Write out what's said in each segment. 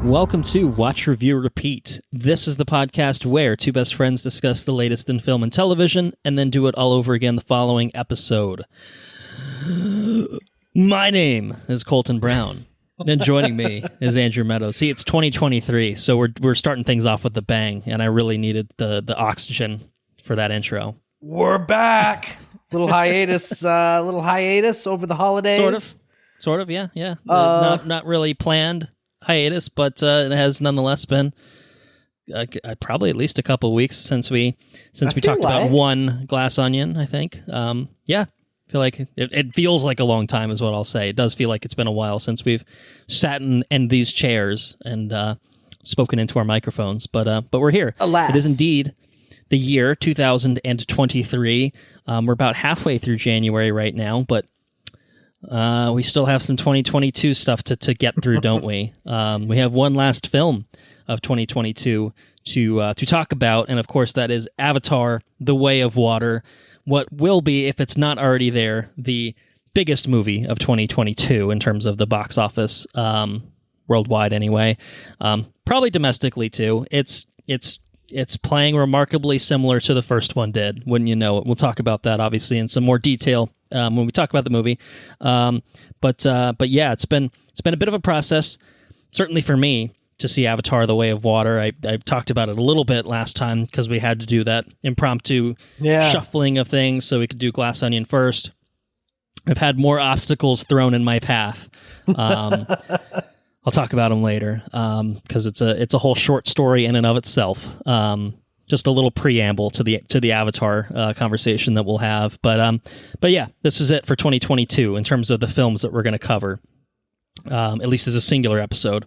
Welcome to Watch, Review, Repeat. This is the podcast where two best friends discuss the latest in film and television and then do it all over again the following episode. My name is Colton Brown, and joining me is Andrew Meadows. See, it's 2023, so we're starting things off with a bang, and I really needed the oxygen for that intro. We're back. Little hiatus over the holidays. Sort of, yeah. Not really planned hiatus, but it has nonetheless been probably at least a couple of weeks since we talked about one glass onion, I think. I feel like it feels like a long time is what I'll say. It does feel like it's been a while since we've sat in these chairs and spoken into our microphones, but we're here. Alas. It is indeed the year 2023. We're about halfway through January right now, but we still have some 2022 stuff to get through, don't we? We have one last film of 2022 to talk about, and of course that is Avatar: The Way of Water, what will be, if it's not already there, the biggest movie of 2022 in terms of the box office, worldwide anyway. Probably domestically too. It's playing remarkably similar to the first one did, wouldn't you know it? We'll talk about that obviously in some more detail when we talk about the movie. But yeah, it's been a bit of a process, certainly for me, to see Avatar: The Way of Water. I talked about it a little bit last time because we had to do that impromptu shuffling of things so we could do Glass Onion first. I've had more obstacles thrown in my path. I'll talk about them later because it's a whole short story in and of itself. Just a little preamble to the Avatar conversation that we'll have. But yeah, this is it for 2022 in terms of the films that we're going to cover, at least as a singular episode.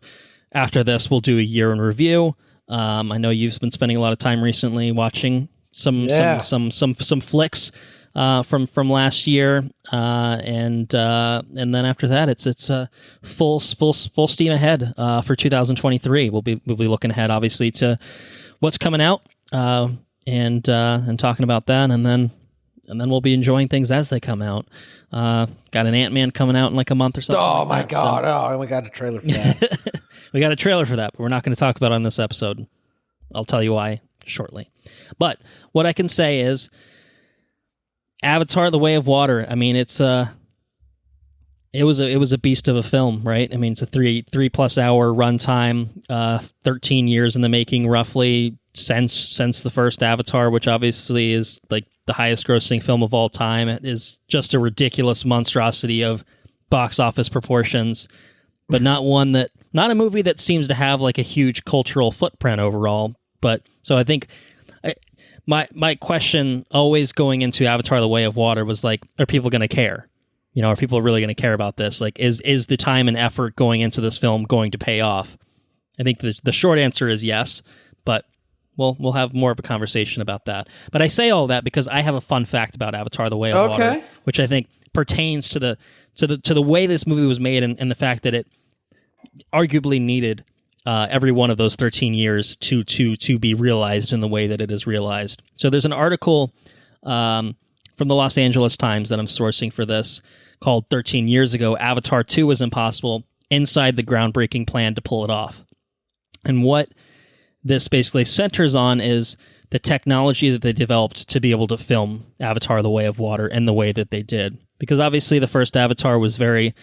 After this, we'll do a year in review. I know you've been spending a lot of time recently watching some flicks from last year, and then after that, it's full steam ahead for 2023. We'll be looking ahead, obviously, to what's coming out, and talking about that, and then we'll be enjoying things as they come out. Got an Ant-Man coming out in like a month or something. Oh my god! So. We got a trailer for that. We got a trailer for that, but we're not going to talk about it on this episode. I'll tell you why shortly. But what I can say is, Avatar: The Way of Water. I mean, it was a beast of a film, right? I mean, it's a 3+ hour runtime, 13 years in the making, roughly since the first Avatar, which obviously is like the highest grossing film of all time. It is just a ridiculous monstrosity of box office proportions, but not a movie that seems to have like a huge cultural footprint overall. But so I think. My question always going into Avatar: The Way of Water was like, are people going to care? You know, are people really going to care about this? Like, is the time and effort going into this film going to pay off? I think the short answer is yes, but we'll have more of a conversation about that. But I say all that because I have a fun fact about Avatar: The Way of Water, which I think pertains to the way this movie was made and the fact that it arguably needed every one of those 13 years to be realized in the way that it is realized. So there's an article from the Los Angeles Times that I'm sourcing for this called 13 Years Ago, Avatar 2 Was Impossible, Inside the Groundbreaking Plan to Pull It Off. And what this basically centers on is the technology that they developed to be able to film Avatar: The Way of Water in the way that they did. Because obviously the first Avatar was very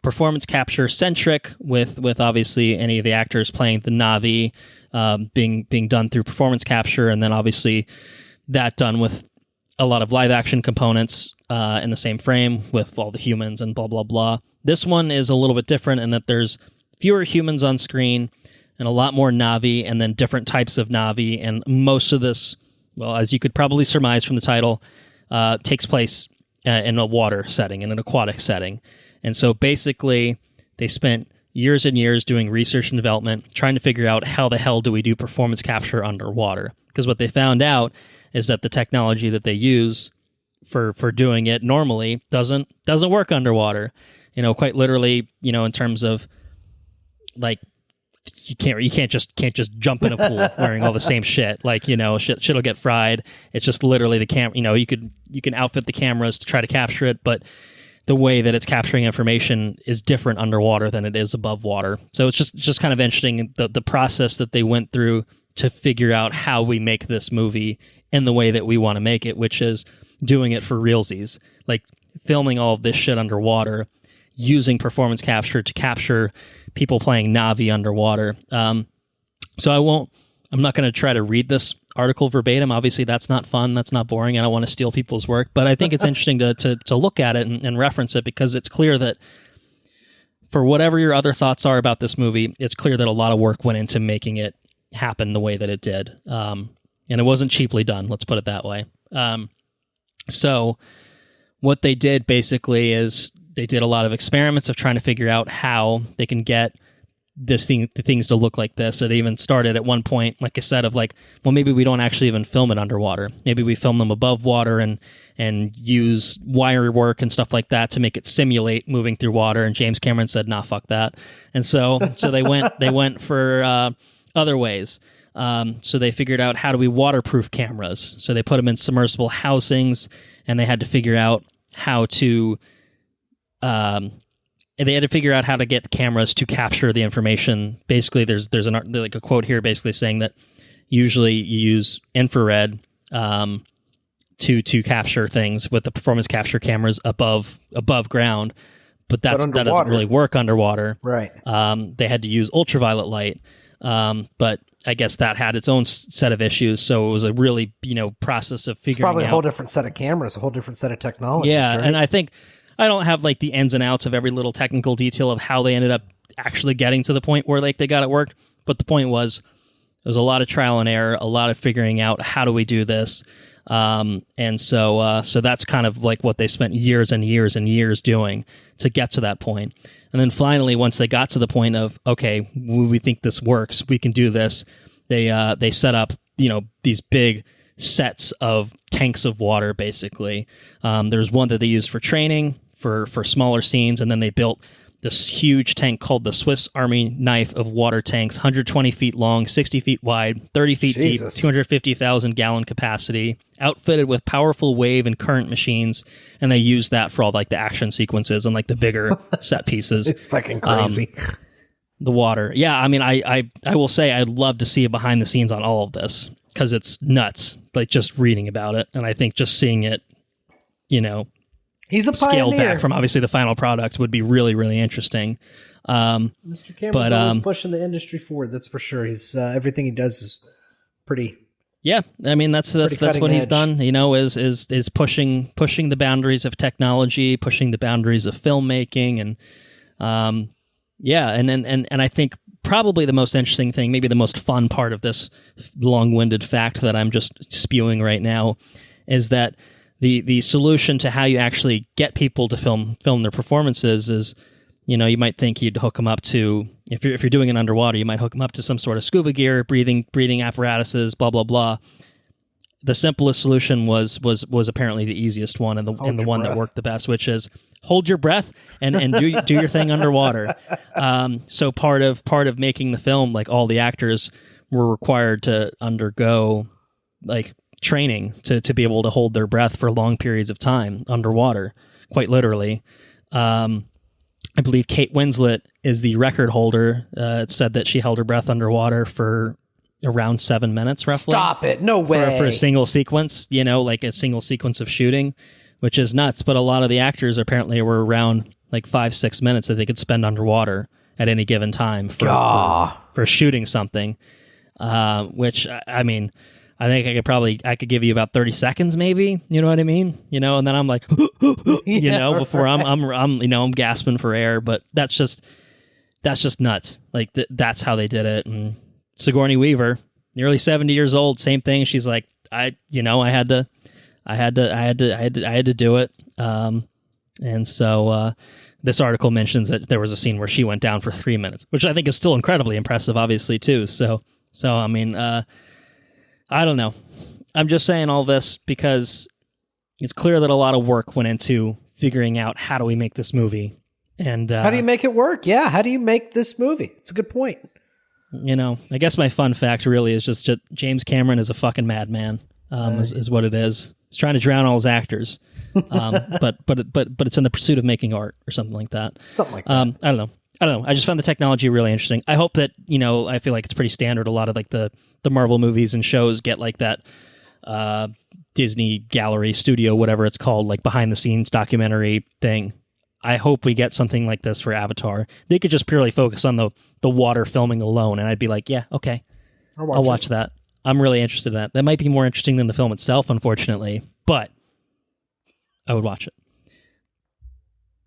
performance capture centric, with obviously any of the actors playing the Na'vi being done through performance capture, and then obviously that done with a lot of live action components in the same frame with all the humans and blah blah blah. This one is a little bit different in that there's fewer humans on screen and a lot more Na'vi, and then different types of Na'vi, and most of this, well, as you could probably surmise from the title, takes place in a water setting, in an aquatic setting. And so basically, they spent years and years doing research and development, trying to figure out how the hell do we do performance capture underwater. Because what they found out is that the technology that they use for doing it normally doesn't work underwater. You know, quite literally, you know, in terms of like you can't just jump in a pool wearing all the same shit. Like, you know, shit'll get fried. It's just literally the camera. You know, you can outfit the cameras to try to capture it, but the way that it's capturing information is different underwater than it is above water. So it's just kind of interesting the process that they went through to figure out how we make this movie in the way that we want to make it, which is doing it for realsies, like filming all of this shit underwater, using performance capture to capture people playing Na'vi underwater. So I'm not going to try to read this article verbatim. Obviously, that's not fun. That's not boring. I don't want to steal people's work, but I think it's interesting to look at it and reference it, because it's clear that for whatever your other thoughts are about this movie, it's clear that a lot of work went into making it happen the way that it did. And it wasn't cheaply done. Let's put it that way. So what they did basically is they did a lot of experiments of trying to figure out how they can get the things to look like this. It even started at one point, like I said, of like, well, maybe we don't actually even film it underwater. Maybe we film them above water and use wire work and stuff like that to make it simulate moving through water. And James Cameron said, nah, fuck that. And so they went for other ways. So they figured out, how do we waterproof cameras? So they put them in submersible housings, and they had to figure out how to get the cameras to capture the information. Basically, there's like a quote here basically saying that usually you use infrared to capture things with the performance capture cameras above ground, but that doesn't really work underwater. Right. They had to use ultraviolet light, but I guess that had its own set of issues. So it was a really process of figuring out. It's probably a whole different set of cameras, a whole different set of technologies. Yeah, right? and I think I don't have like the ins and outs of every little technical detail of how they ended up actually getting to the point where like they got it worked. But the point was, there was a lot of trial and error, a lot of figuring out how do we do this. And so that's kind of like what they spent years and years and years doing to get to that point. And then finally, once they got to the point of, okay, we think this works, we can do this, they set up, these big sets of tanks of water, basically. There's one that they used for training, for smaller scenes, and then they built this huge tank called the Swiss Army knife of water tanks, 120 feet long, 60 feet wide, 30 feet deep, 250,000 gallon capacity, outfitted with powerful wave and current machines, and they used that for all like the action sequences and like the bigger set pieces. It's fucking crazy. The water. Yeah, I mean, I will say I'd love to see a behind the scenes on all of this, because it's nuts, like just reading about it. And I think just seeing it, he's a scaled pioneer. back from obviously the final product would be really, really interesting. Mr. Cameron's always pushing the industry forward. That's for sure. He's everything he does is pretty. Yeah, I mean that's what he's done. Is pushing the boundaries of technology, pushing the boundaries of filmmaking, and and I think probably the most interesting thing, maybe the most fun part of this long-winded fact that I'm just spewing right now, is that the solution to how you actually get people to film their performances is, you might think you'd hook them up to, if you're doing it underwater, you might hook them up to some sort of scuba gear, breathing apparatuses, blah blah blah. The simplest solution was apparently the easiest one, and the one that worked the best, which is hold your breath and do your thing underwater. So part of making the film, like all the actors were required to undergo like training to be able to hold their breath for long periods of time underwater, quite literally. I believe Kate Winslet is the record holder. It said that she held her breath underwater for around 7 minutes, roughly. Stop it! No way. For a single sequence, like a single sequence of shooting, which is nuts. But a lot of the actors apparently were around like 5-6 minutes that they could spend underwater at any given time for shooting something. Which, I mean, I think I could give you about 30 seconds, maybe. You know what I mean? And then I'm like, before I'm gasping for air. But that's just nuts. Like that's how they did it. And Sigourney Weaver, nearly 70 years old, same thing. She's like, I had to do it. And so this article mentions that there was a scene where she went down for 3 minutes, which I think is still incredibly impressive, obviously too. So I mean, I don't know. I'm just saying all this because it's clear that a lot of work went into figuring out how do we make this movie. And how do you make it work? Yeah, how do you make this movie? It's a good point. I guess my fun fact really is just James Cameron is a fucking madman, is what it is. He's trying to drown all his actors. But it's in the pursuit of making art or something like that. Something like that. I don't know. I just found the technology really interesting. I hope that, I feel like it's pretty standard. A lot of like the Marvel movies and shows get like that Disney gallery studio, whatever it's called, like behind the scenes documentary thing. I hope we get something like this for Avatar. They could just purely focus on the water filming alone, and I'd be like, yeah, okay, I'll watch that. I'm really interested in that. That might be more interesting than the film itself, unfortunately, but I would watch it.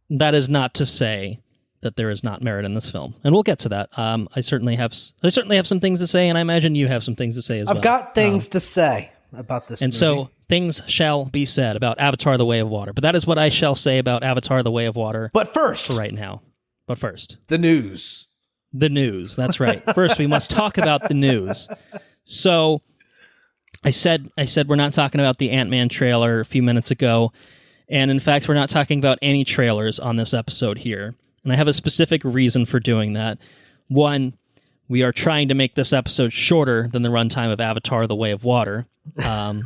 That is not to say that there is not merit in this film, and we'll get to that. I certainly have some things to say, and I imagine you have some things to say as well. I've got things to say about this and movie. So things shall be said about Avatar: The Way of Water. But that is what I shall say about Avatar: The Way of Water. But first, for right now. But first, the news. The news. That's right. First, we must talk about the news. So, I said we're not talking about the Ant-Man trailer a few minutes ago, and in fact, we're not talking about any trailers on this episode here. And I have a specific reason for doing that. One, we are trying to make this episode shorter than the runtime of Avatar: The Way of Water,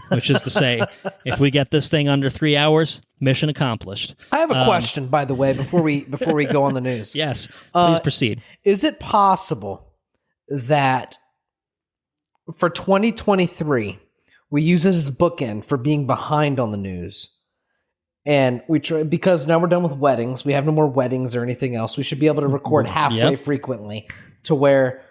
which is to say, if we get this thing under 3 hours, mission accomplished. I have a question, by the way, before we go on the news. Yes, please proceed. Is it possible that for 2023, we use it as a bookend for being behind on the news? And we try, because now we're done with weddings, we have no more weddings or anything else. We should be able to record halfway frequently to where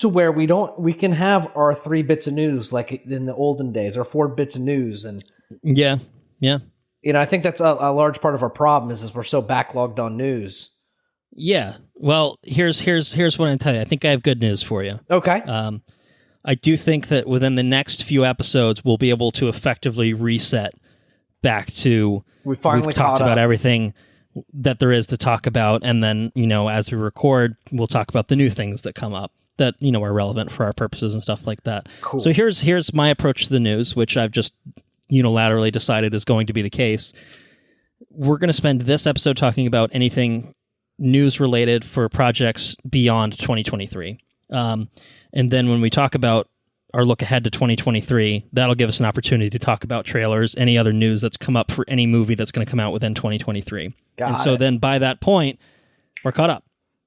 we can have our 3 bits of news like in the olden days, or 4 bits of news. And yeah. I think that's a large part of our problem is we're so backlogged on news. Yeah. Well, here's what I tell you. I think I have good news for you. Okay. I do think that within the next few episodes, we'll be able to effectively reset back to we've talked about everything that there is to talk about, and then as we record, we'll talk about the new things that come up that are relevant for our purposes and stuff like that. Cool. So here's my approach to the news, which I've just unilaterally decided is going to be the case. We're going to spend this episode talking about anything news related for projects beyond 2023, and then when we talk about our look ahead to 2023, that'll give us an opportunity to talk about trailers, any other news that's come up for any movie that's going to come out within 2023. So then by that point, we're caught up.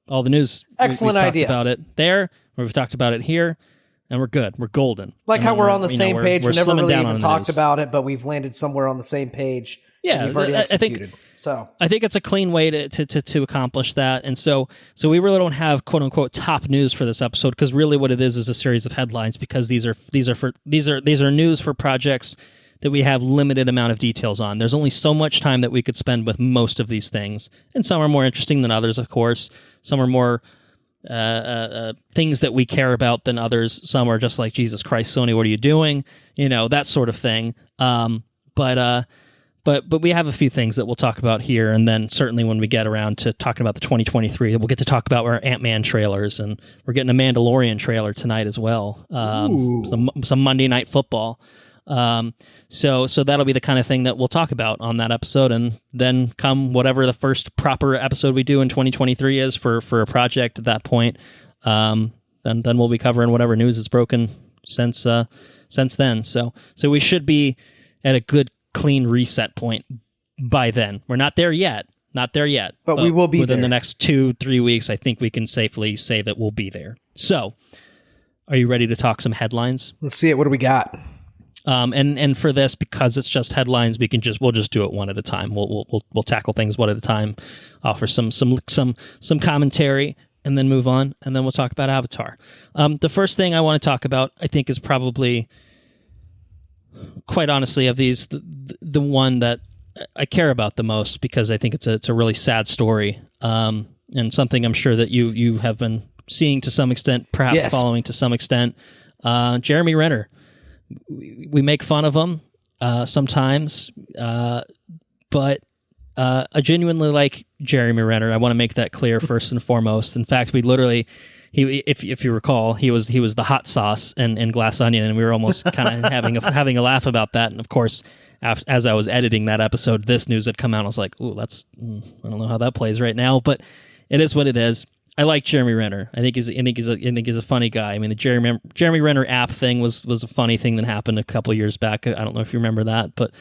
All the news, excellent we've idea. Talked about it there, we've talked about it here, and we're good. We're golden. Like how we're on the same page. We never really even talked news. About it, but we've landed somewhere on the same page. Yeah, we've already executed. I think it's a clean way to accomplish that, and so we really don't have quote unquote top news for this episode, because really what it is a series of headlines, because these are news for projects that we have limited amount of details on. There's only so much time that we could spend with most of these things, and some are more interesting than others, of course. Some are more things that we care about than others. Some are just like, Jesus Christ, Sony, what are you doing? That sort of thing. But we have a few things that we'll talk about here, and then certainly when we get around to talking about the 2023, we'll get to talk about our Ant-Man trailers, and we're getting a Mandalorian trailer tonight as well. Some Monday Night Football. So that'll be the kind of thing that we'll talk about on that episode, and then come whatever the first proper episode we do in 2023 is for a project at that point. Then we'll be covering whatever news has broken since then. So we should be at a good, clean reset point by then. We're not there yet, but we will be within there. The next 2-3 weeks. I think we can safely say that we'll be there. So, are you ready to talk some headlines? Let's see it. What do we got? And for this, because it's just headlines, we'll just do it one at a time. We'll tackle things one at a time, offer some commentary, and then move on, and then we'll talk about Avatar. The first thing I want to talk about, I think, is probably, quite honestly, of these, the one that I care about the most, because I think it's a really sad story, and something I'm sure that you have been seeing to some extent, perhaps following to some extent. Jeremy Renner. We make fun of him sometimes, but I genuinely like Jeremy Renner. I want to make that clear first and foremost. In fact, we literally, if you recall, he was the hot sauce in Glass Onion, and we were almost kind of having a laugh about that. And of course, as I was editing that episode, this news had come out. I was like, "Ooh, I don't know how that plays right now," but it is what it is. I like Jeremy Renner. I think he's a funny guy. I mean, the Jeremy Renner app thing was a funny thing that happened a couple years back. I don't know if you remember that, but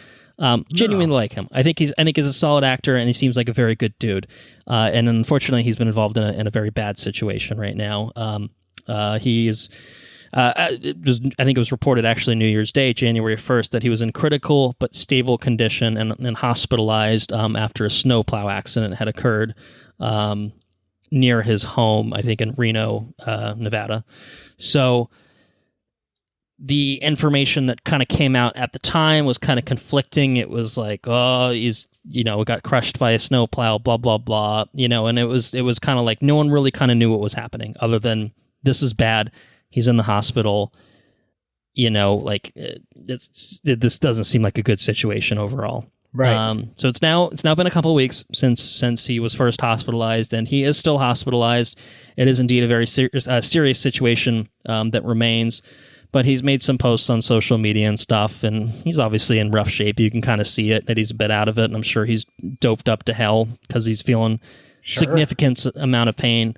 genuinely like him. I think he's a solid actor, and he seems like a very good dude. And unfortunately, he's been involved in a very bad situation right now. He is. I think it was reported actually New Year's Day, January 1st, that he was in critical but stable condition and hospitalized after a snowplow accident had occurred near his home, I think in Reno, Nevada. So the information that kind of came out at the time was kind of conflicting. It was like, oh, he's, got crushed by a snowplow, blah, blah, blah, and it was kind of like no one really kind of knew what was happening other than this is bad. He's in the hospital, this doesn't seem like a good situation overall. Right. So it's now been a couple of weeks since he was first hospitalized, and he is still hospitalized. It is indeed a very serious situation that remains, but he's made some posts on social media and stuff, and he's obviously in rough shape. You can kind of see it, that he's a bit out of it, and I'm sure he's doped up to hell because he's feeling significant amount of pain.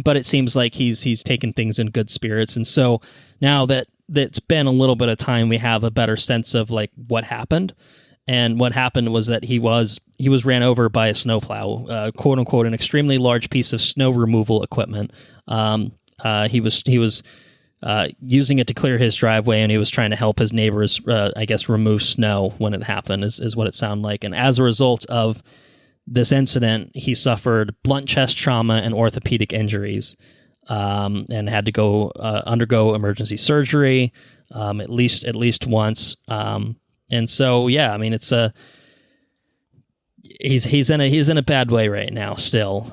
But it seems like he's taken things in good spirits. And so now that it's been a little bit of time, we have a better sense of like what happened. And what happened was that he was ran over by a snowplow, quote unquote, an extremely large piece of snow removal equipment. He was using it to clear his driveway, and he was trying to help his neighbors, I guess, remove snow when it happened, is what it sounded like. And as a result of this incident, he suffered blunt chest trauma and orthopedic injuries, and had to go undergo emergency surgery at least once. And so, yeah, I mean, it's he's in a bad way right now. Still,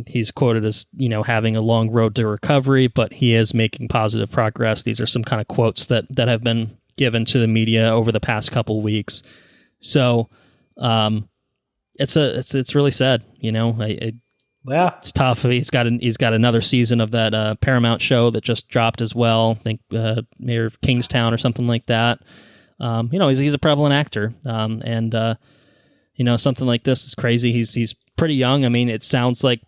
he's quoted as having a long road to recovery, but he is making positive progress. These are some kind of quotes that have been given to the media over the past couple weeks. So. It's really sad, Yeah, it's tough. He's got another season of that Paramount show that just dropped as well. I think Mayor of Kingstown or something like that. He's a prevalent actor, and something like this is crazy. He's pretty young. I mean, it sounds like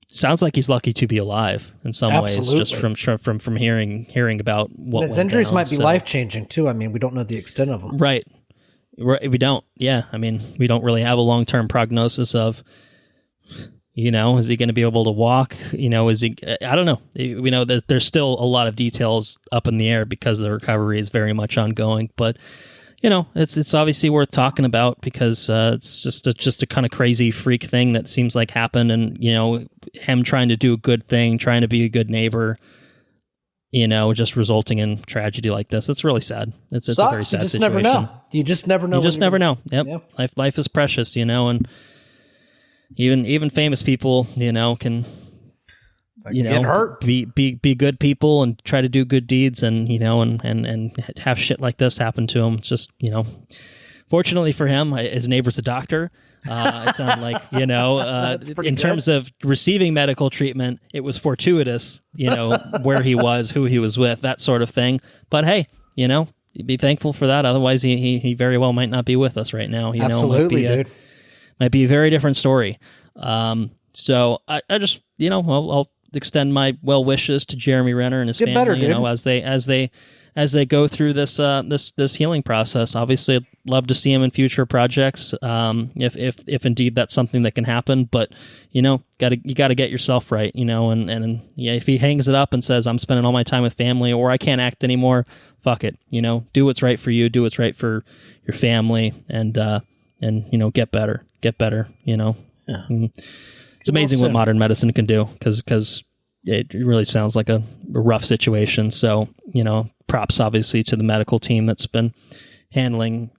he's lucky to be alive in some ways, just from hearing about what his injuries might be life-changing too. I mean, we don't know the extent of them. Right. We don't. Yeah. I mean, we don't really have a long-term prognosis of, is he going to be able to walk? Is he, I don't know. We know that there's still a lot of details up in the air because the recovery is very much ongoing, but it's obviously worth talking about because it's just a kind of crazy freak thing that seems like happened. And, him trying to do a good thing, trying to be a good neighbor, just resulting in tragedy like this. It's really sad. It's a very sad situation. You just never know. You just never know. You just never know. Yep. Yeah. Life is precious, and even famous people, can get hurt. Be good people and try to do good deeds, and and have shit like this happen to them. It's just fortunately for him, his neighbor's a doctor. It sounded like, in terms of receiving medical treatment, it was fortuitous, where he was, who he was with, that sort of thing. But hey, be thankful for that. Otherwise, he very well might not be with us right now. Absolutely, dude. Might be a very different story. So I just, I'll extend my well wishes to Jeremy Renner and his family, better, dude. as they go through this this healing process. Obviously, I'd love to see him in future projects, if indeed that's something that can happen. But you got to get yourself right, and if he hangs it up and says I'm spending all my time with family or I can't act anymore, fuck it, do what's right for you, do what's right for your family, and get better. Yeah. It's amazing what modern medicine can do because it really sounds like a rough situation. So, props obviously to the medical team that's been handling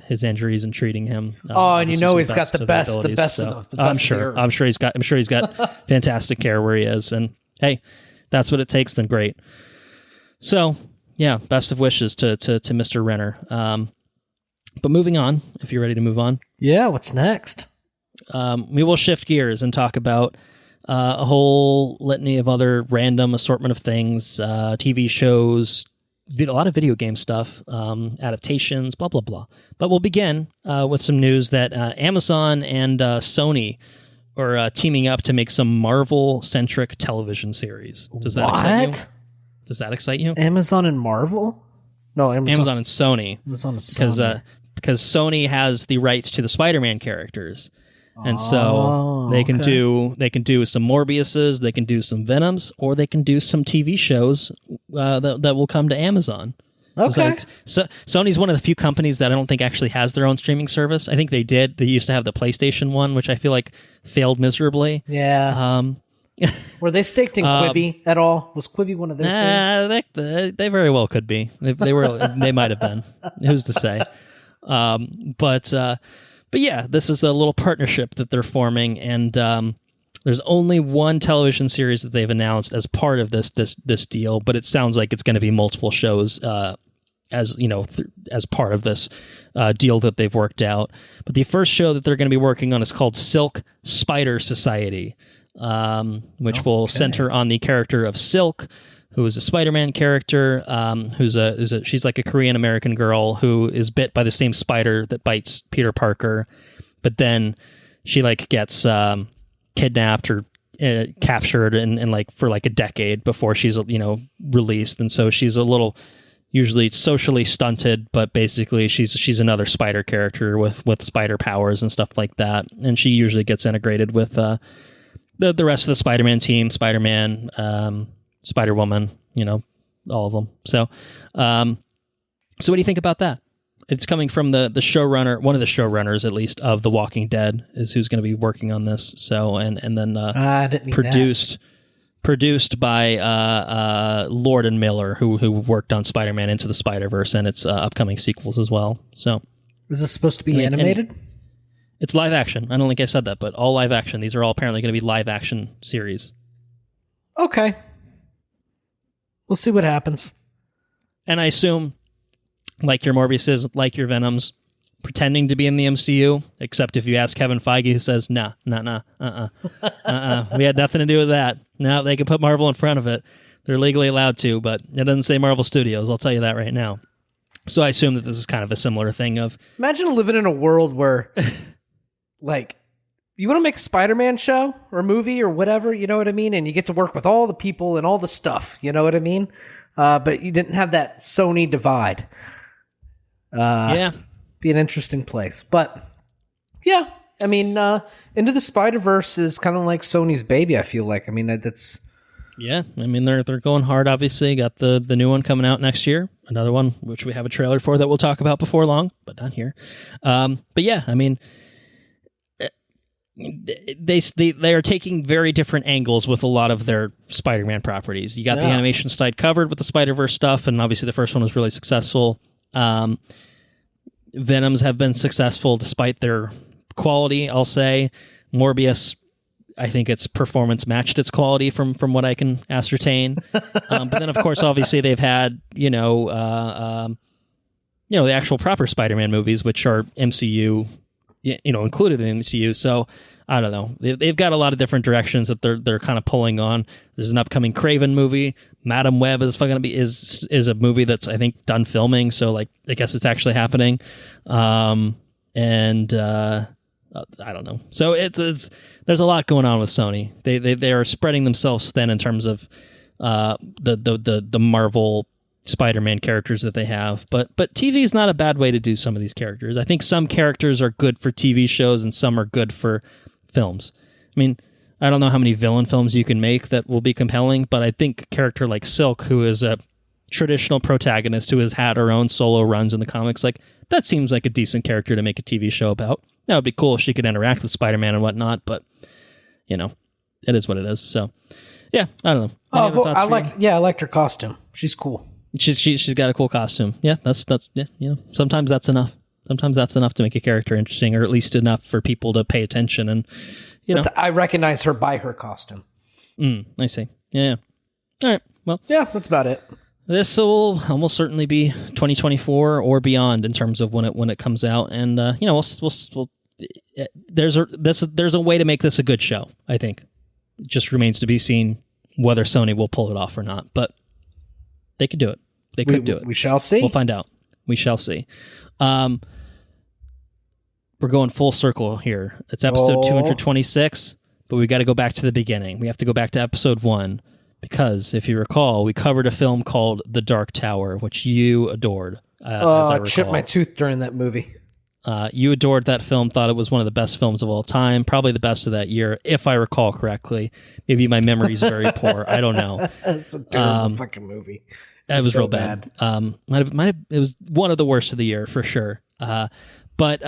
his injuries and treating him. And he's got the best of the best. I'm sure he's got fantastic care where he is. And hey, that's what it takes. Then great. So yeah, best of wishes to Mr. Renner. But moving on, if you're ready to move on. Yeah. What's next? We will shift gears and talk about a whole litany of other random assortment of things, TV shows, a lot of video game stuff, adaptations, blah, blah, blah. But we'll begin with some news that Amazon and Sony teaming up to make some Marvel-centric television series. Does that excite you? Does that excite you? Amazon and Marvel? No, Amazon and Sony. Amazon and Sony. Because Sony has the rights to the Spider-Man characters. And so they can do some Morbiuses, they can do some Venoms, or they can do some TV shows that will come to Amazon. Okay. Sony's one of the few companies that I don't think actually has their own streaming service. I think they did. They used to have the PlayStation one, which I feel like failed miserably. Yeah. Were they staked in Quibi at all? Was Quibi one of their things? They very well could be. They were. They might have been. Who's to say? But yeah, this is a little partnership that they're forming, and there's only one television series that they've announced as part of this deal. But it sounds like it's going to be multiple shows, as you know, as part of this deal that they've worked out. But the first show that they're going to be working on is called Silk Spider Society, which will center on the character of Silk, who is a Spider-Man character, she's like a Korean American girl who is bit by the same spider that bites Peter Parker, but then she like gets kidnapped or captured and like for like a decade before she's released, and so she's a little usually socially stunted, but basically she's another spider character with spider powers and stuff like that, and she usually gets integrated with the rest of the Spider-Man team, Spider-Man, Spider-Woman, all of them. So what do you think about that? It's coming from the showrunner, one of the showrunners at least of The Walking Dead is who's going to be working on this. So and then I didn't produced by Lord and Miller, who worked on Spider-Man Into the Spider-Verse and its upcoming sequels as well. So is this supposed to be animated? It's live action. I don't think I said that, but all live action. These are all apparently going to be live action series. Okay. We'll see what happens. And I assume, like your Morbiuses, like your Venoms, pretending to be in the MCU, except if you ask Kevin Feige, who says, we had nothing to do with that. No, they can put Marvel in front of it. They're legally allowed to, but it doesn't say Marvel Studios, I'll tell you that right now. So I assume that this is kind of a similar thing of... Imagine living in a world where... Like, you want to make a Spider-Man show or movie or whatever, you know what I mean? And you get to work with all the people and all the stuff, you know what I mean? But you didn't have that Sony divide. Yeah. Be an interesting place. But, yeah, I mean, Into the Spider-Verse is kind of like Sony's baby, I feel like. I mean, that's... Yeah, I mean, they're going hard, obviously. Got the new one coming out next year. Another one, which we have a trailer for that we'll talk about before long, but not here. But yeah, I mean... They are taking very different angles with a lot of their Spider-Man properties. You got the animation side covered with the Spider-Verse stuff, and obviously the first one was really successful. Venoms have been successful despite their quality, I'll say. Morbius, I think its performance matched its quality from what I can ascertain. But then, of course, obviously they've had, the actual proper Spider-Man movies, which are MCU, included in the MCU. So I don't know. They've got a lot of different directions that they're kind of pulling on. There's an upcoming Craven movie. Madam Web is going to be is a movie that's I think done filming. So like I guess it's actually happening. I don't know. So it's there's a lot going on with Sony. They are spreading themselves thin in terms of the Marvel Spider-Man characters that they have, but TV is not a bad way to do some of these characters. I think some characters are good for TV shows and some are good for films. I mean, I don't know how many villain films you can make that will be compelling, but I think a character like Silk, who is a traditional protagonist who has had her own solo runs in the comics, like that seems like a decent character to make a TV show about. Now it'd be cool if she could interact with Spider-Man and whatnot, but it is what it is. So yeah, I don't know. I liked her costume. She's cool. She's got a cool costume. Yeah, that's sometimes that's enough. Sometimes that's enough to make a character interesting, or at least enough for people to pay attention. And I recognize her by her costume. I see. Yeah. All right. Well, yeah, that's about it. This will almost certainly be 2024 or beyond in terms of when it comes out, and there's a way to make this a good show. I think it just remains to be seen whether Sony will pull it off or not, but they could do it. They could do it. We shall see. We'll find out. We shall see. We're going full circle here. It's episode 226. but we got to go back to the beginning. We have to go back to episode 1 because, if you recall, we covered a film called The Dark Tower, which you adored. I chipped my tooth during that movie. You adored that film, thought it was one of the best films of all time, probably the best of that year, if I recall correctly. Maybe my memory's very poor. I don't know. It's a terrible fucking movie. It was so real bad. It was one of the worst of the year for sure. But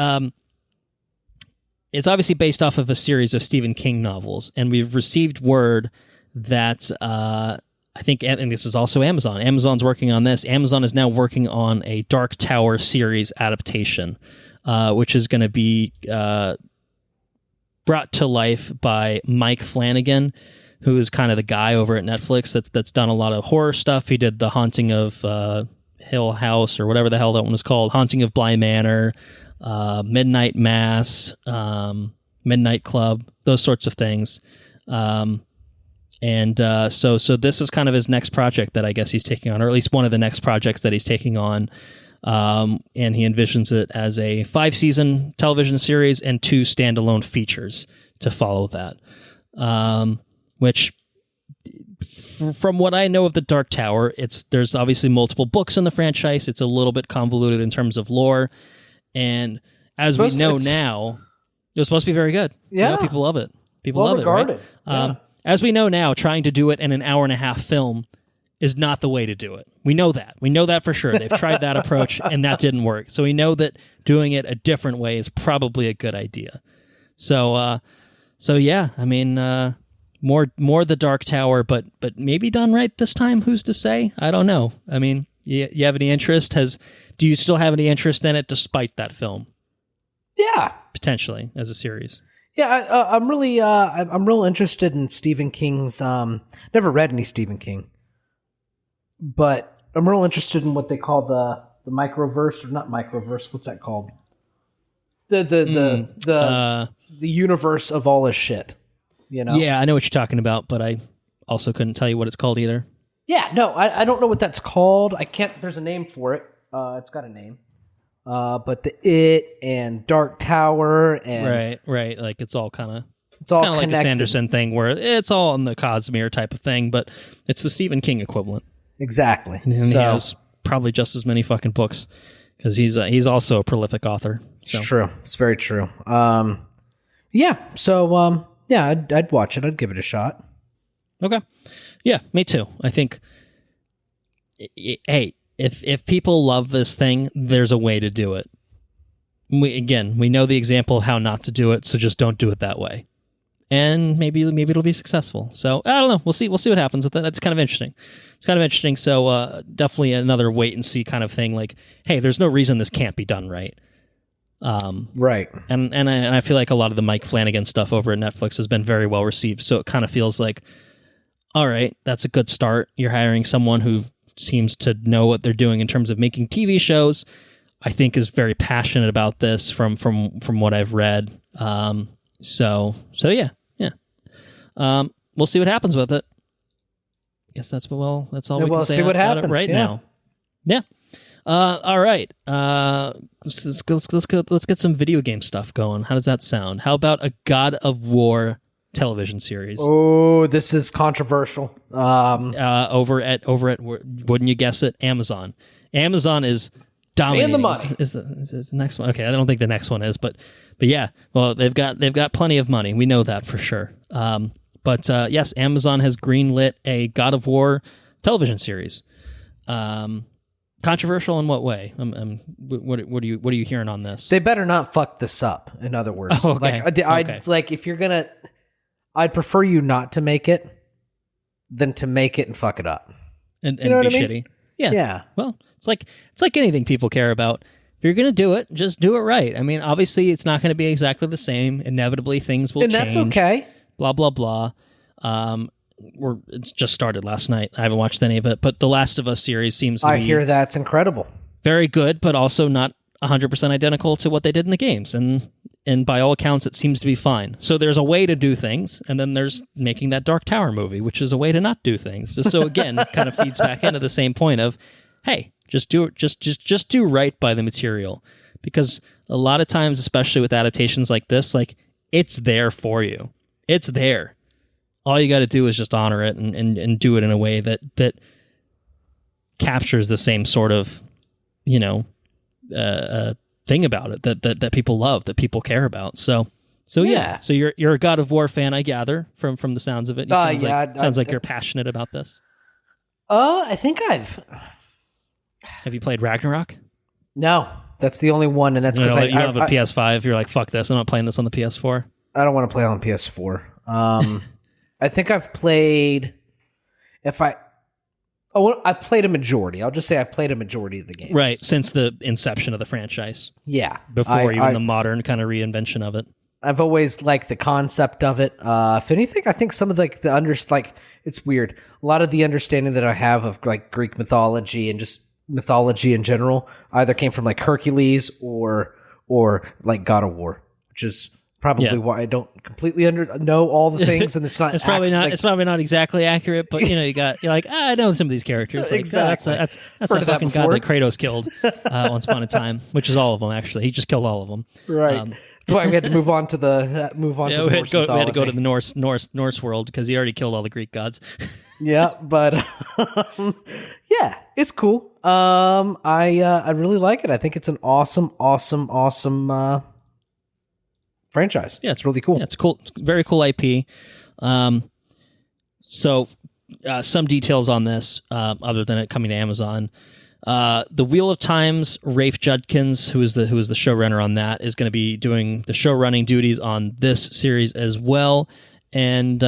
it's obviously based off of a series of Stephen King novels, and we've received word that I think, and this is also Amazon. Amazon's working on this. Amazon is now working on a Dark Tower series adaptation, which is going to be brought to life by Mike Flanagan, who is kind of the guy over at Netflix that's done a lot of horror stuff. He did The Haunting of Hill House, or whatever the hell that one was called, Haunting of Bly Manor, Midnight Mass, Midnight Club, those sorts of things. So this is kind of his next project that I guess he's taking on, or at least one of the next projects that he's taking on. And he envisions it as a 5-season television series and 2 standalone features to follow that. Which, from what I know of The Dark Tower, there's obviously multiple books in the franchise. It's a little bit convoluted in terms of lore. And as we know now, it was supposed to be very good. Yeah. People love it. People love it, right? Yeah. As we know now, trying to do it in an hour-and-a-half film is not the way to do it. We know that. We know that for sure. They've tried that approach, and that didn't work. So we know that doing it a different way is probably a good idea. So yeah, I mean, more The Dark Tower, but maybe done right this time. Who's to say? I don't know. I mean, you have any interest? Do you still have any interest in it despite that film? Yeah, potentially as a series. Yeah, I'm real interested in Stephen King's. Never read any Stephen King, but I'm real interested in what they call the microverse, or not microverse. What's that called? The universe of all his shit. You know? Yeah, I know what you're talking about, but I also couldn't tell you what it's called either. Yeah, no, I don't know what that's called. I can't. There's a name for it. It's got a name. But the It and Dark Tower and right, like it's all kind of connected. Like the Sanderson thing, where it's all in the Cosmere type of thing, but it's the Stephen King equivalent. Exactly. And he has probably just as many fucking books because he's also a prolific author. So. It's true. It's very true. Yeah. So yeah, I'd watch it. I'd give it a shot. Okay. Yeah, me too. I think. Hey. If people love this thing, there's a way to do it. We know the example of how not to do it, so just don't do it that way. And maybe it'll be successful. So I don't know. We'll see what happens with it. That's kind of interesting. It's kind of interesting. So definitely another wait and see kind of thing. Like, hey, there's no reason this can't be done right. Right. And I feel like a lot of the Mike Flanagan stuff over at Netflix has been very well received. So it kind of feels like, all right, that's a good start. You're hiring someone who seems to know what they're doing in terms of making TV shows. I think is very passionate about this from what I've read. So yeah. We'll see what happens with it. Guess that's all we can say see what happens right now. Yeah. All right. Let's get some video game stuff going. How does that sound? How about a God of War television series? Oh, this is controversial. Over at wouldn't you guess it? Amazon is dominating. And the money is the next one. Okay, I don't think the next one is, but yeah. Well, they've got plenty of money. We know that for sure. But yes, Amazon has greenlit a God of War television series. Controversial in what way? What are you hearing on this? They better not fuck this up. In other words, okay. Like if you're gonna. I'd prefer you not to make it than to make it and fuck it up. And you know be what I mean? shitty. Yeah. Yeah. Well, it's like anything people care about. If you're going to do it, just do it right. I mean, obviously, it's not going to be exactly the same. Inevitably, things will change. And that's okay. Blah, blah, blah. It's just started last night. I haven't watched any of it. But the Last of Us series seems to be... I hear that's incredible. Very good, but also not 100% identical to what they did in the games. And by all accounts, it seems to be fine. So there's a way to do things, and then there's making that Dark Tower movie, which is a way to not do things. So again, kind of feeds back into the same point of, hey, just do it, just do right by the material. Because a lot of times, especially with adaptations like this, like it's there for you. It's there. All you got to do is just honor it and do it in a way that captures the same sort of, thing about it that people love, that people care about. So yeah. So you're a God of War fan, I gather, from the sounds of it. Sounds like you're passionate about this. I think Have you played Ragnarok? No, that's the only one, and that's because you don't have a PS5. You're like, fuck this. I'm not playing this on the PS4. I don't want to play on PS4. I think I've played. I've played a majority. I'll just say I've played a majority of the games. Right, since the inception of the franchise. Yeah. Before even the modern kind of reinvention of it. I've always liked the concept of it. If anything, I think some of it's weird. A lot of the understanding that I have of like Greek mythology and just mythology in general either came from like Hercules or like God of War, which is probably why I don't completely know all the things, and it's not. It's probably not exactly accurate, but you're like, I know some of these characters. Like, exactly. That's the fucking god that Kratos killed once upon a time, which is all of them actually. He just killed all of them. Right. That's why we had to move on to the Norse mythology. We had to go to the Norse world because he already killed all the Greek gods. Yeah, but yeah, it's cool. I really like it. I think it's an awesome franchise. Yeah, it's really cool. Yeah, it's cool. It's very cool IP. So some details on this, other than it coming to Amazon. The Wheel of Time's Rafe Judkins, who is the showrunner on that, is going to be doing the show running duties on this series as well. And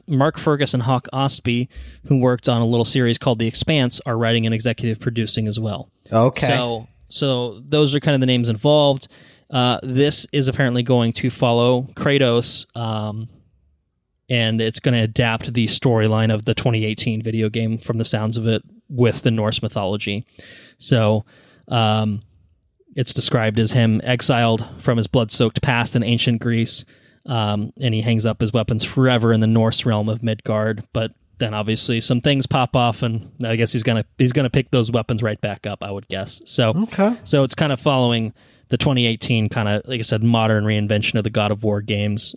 Mark Fergus and Hawk Ostby, who worked on a little series called The Expanse, are writing and executive producing as well. Okay. So those are kind of the names involved. This is apparently going to follow Kratos, and it's going to adapt the storyline of the 2018 video game from the sounds of it with the Norse mythology. So it's described as him exiled from his blood-soaked past in ancient Greece, and he hangs up his weapons forever in the Norse realm of Midgard. But then obviously some things pop off, and I guess he's gonna pick those weapons right back up, I would guess. So it's kind of following the 2018 kind of, like I said, modern reinvention of the God of War games,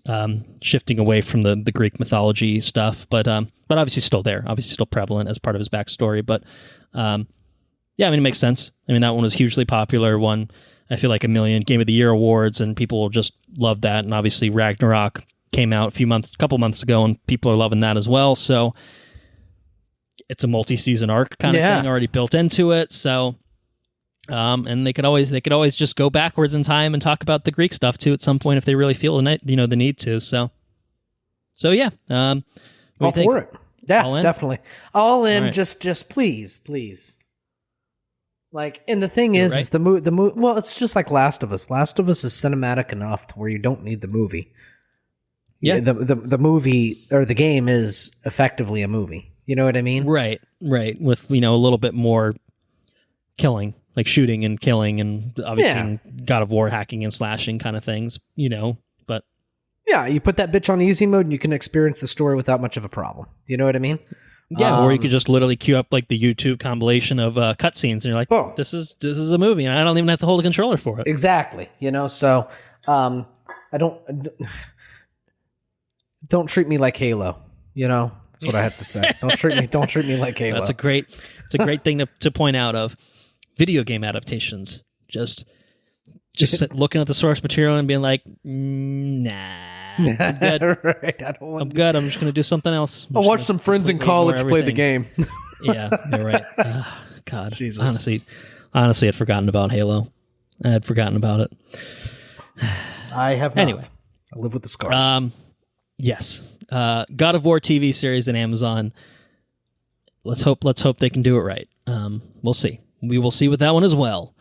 shifting away from the Greek mythology stuff, but obviously still there, obviously still prevalent as part of his backstory. But yeah, I mean, it makes sense. I mean, that one was hugely popular, won, I feel like, 1 million Game of the Year awards, and people just love that. And obviously Ragnarok came out a couple months ago, and people are loving that as well. So it's a multi-season arc kind of thing already built into it. So and they could always just go backwards in time and talk about the Greek stuff too at some point if they really feel the need to. So yeah, all for it. Yeah, definitely all in. Right. Just please. Like, and the thing is the movie. Well, it's just like Last of Us. Last of Us is cinematic enough to where you don't need the movie. Yeah, the movie or the game is effectively a movie. You know what I mean? Right. With a little bit more killing. Like shooting and killing, and obviously God of War hacking and slashing kind of things, but yeah, you put that bitch on easy mode and you can experience the story without much of a problem. You know what I mean? Yeah, or you could just literally queue up like the YouTube compilation of cutscenes, and you're like, "Oh, this is a movie," and I don't even have to hold a controller for it. Exactly. So I don't treat me like Halo. That's what I have to say. Don't treat me like Halo. It's a great thing to point out of video game adaptations. Just looking at the source material and being like, nah, I'm good. Right, I'm good. I'm just going to do something else. I'll watch some friends in college play the game. Yeah, you're right. God, Jesus. Honestly, I'd forgotten about Halo. I had forgotten about it. I have not. Anyway, I live with the scars. Yes. God of War TV series on Amazon. Let's hope they can do it right. We'll see. We will see with that one as well.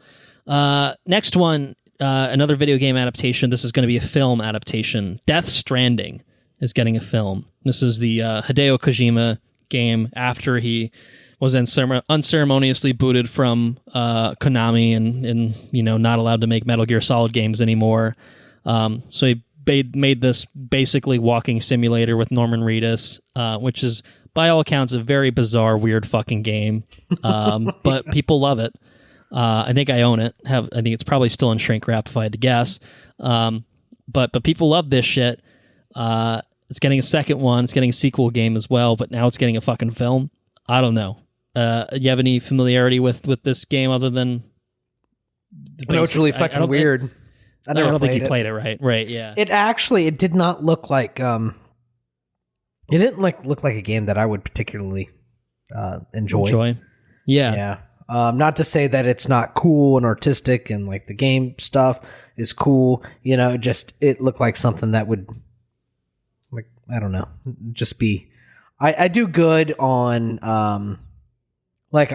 Next one, another video game adaptation. This is going to be a film adaptation. Death Stranding is getting a film. This is the Hideo Kojima game after he was unceremoniously booted from Konami and not allowed to make Metal Gear Solid games anymore. So he made this basically walking simulator with Norman Reedus, which is, by all accounts, a very bizarre, weird fucking game. But people love it. I think I own it. I think it's probably still in shrink wrap if I had to guess. But people love this shit. It's getting a second one. It's getting a sequel game as well, but now it's getting a fucking film. I don't know. You have any familiarity with this game other than? I know it's really fucking weird. I don't think you played it right. Right? Yeah. It did not look like it didn't look like a game that I would particularly enjoy. Yeah. Not to say that it's not cool and artistic and like the game stuff is cool. You know, it looked like something that would, like, I don't know, just be. I do good on like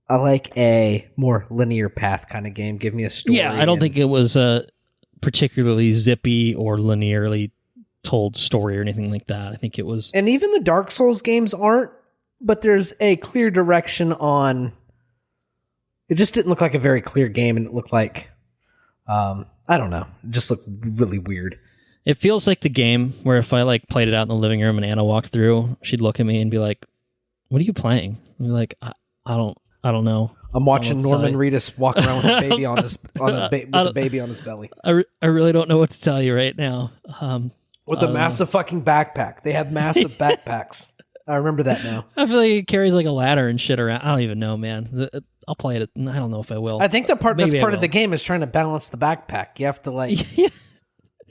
I like a more linear path kind of game. Give me a story. Yeah, I don't think it was a particularly zippy or linearly told story or anything like that. I think it was. And even the Dark Souls games aren't, but there's a clear direction on. It just didn't look like a very clear game, and it looked like, I don't know, it just looked really weird. It feels like the game where if I like played it out in the living room and Anna walked through, she'd look at me and be like, "What are you playing?" And be like, "I don't know. I'm watching Norman Reedus walk around with his baby with the baby on his belly. I really don't know what to tell you right now." With a massive fucking backpack. They have massive backpacks. I remember that now. I feel like he carries like a ladder and shit around. I don't even know, man. I'll play it. I don't know if I will. I think that's part of the game is trying to balance the backpack. You have to like.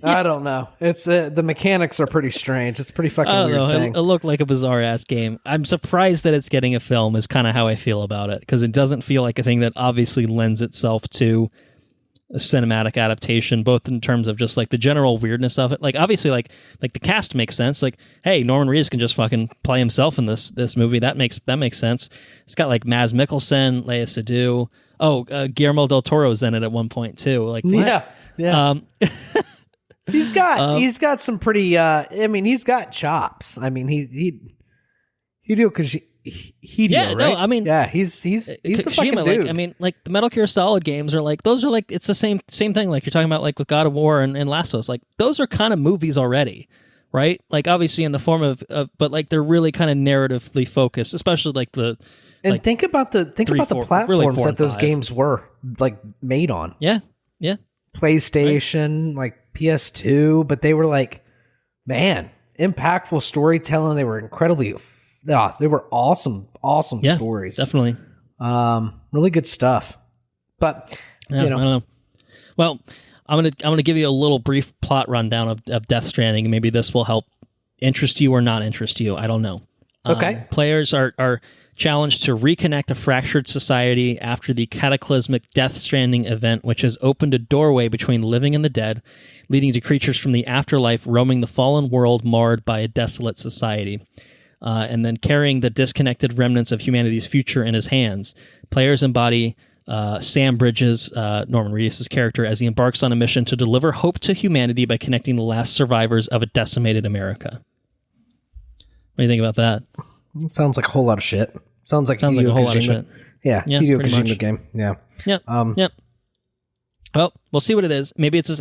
I don't know. It's the mechanics are pretty strange. It's a pretty fucking weird thing. It looked like a bizarre ass game. I'm surprised that it's getting a film. Is kind of how I feel about it, because it doesn't feel like a thing that obviously lends itself to a cinematic adaptation, both in terms of just like the general weirdness of it. Like obviously, like the cast makes sense. Like, hey, Norman Reedus can just fucking play himself in this movie. That makes sense. It's got like Mads Mikkelsen, Léa Seydoux. Oh, Guillermo del Toro's in it at one point too. Like, what? Yeah. He's got some pretty. I mean, he's got chops. I mean, Hideo right? No, I mean, yeah, he's the fucking dude. Like, I mean, like the Metal Gear Solid games are like those are like it's the same thing. Like you're talking about like with God of War and Last of Us. Like those are kind of movies already, right? Like obviously in the form of but like they're really kind of narratively focused, especially like the. And like, think about the platforms really that those games were like made on. Yeah. PlayStation, like PS2, but they were like, man, impactful storytelling. They were incredibly, they were awesome stories. Definitely. Really good stuff. But I don't know. Well, I'm gonna give you a little brief plot rundown of Death Stranding, and maybe this will help interest you or not interest you. I don't know. Okay. Players are challenged to reconnect a fractured society after the cataclysmic Death Stranding event, which has opened a doorway between the living and the dead, leading to creatures from the afterlife roaming the fallen world marred by a desolate society. And then carrying the disconnected remnants of humanity's future in his hands, players embody Sam Bridges, Norman Reedus' character, as he embarks on a mission to deliver hope to humanity by connecting the last survivors of a decimated America. What do you think about that? Sounds like a whole lot of shit. Sounds like a whole lot of shit. Yeah, Hideo Kojima game. Yeah. Yep. Well, we'll see what it is. Maybe it's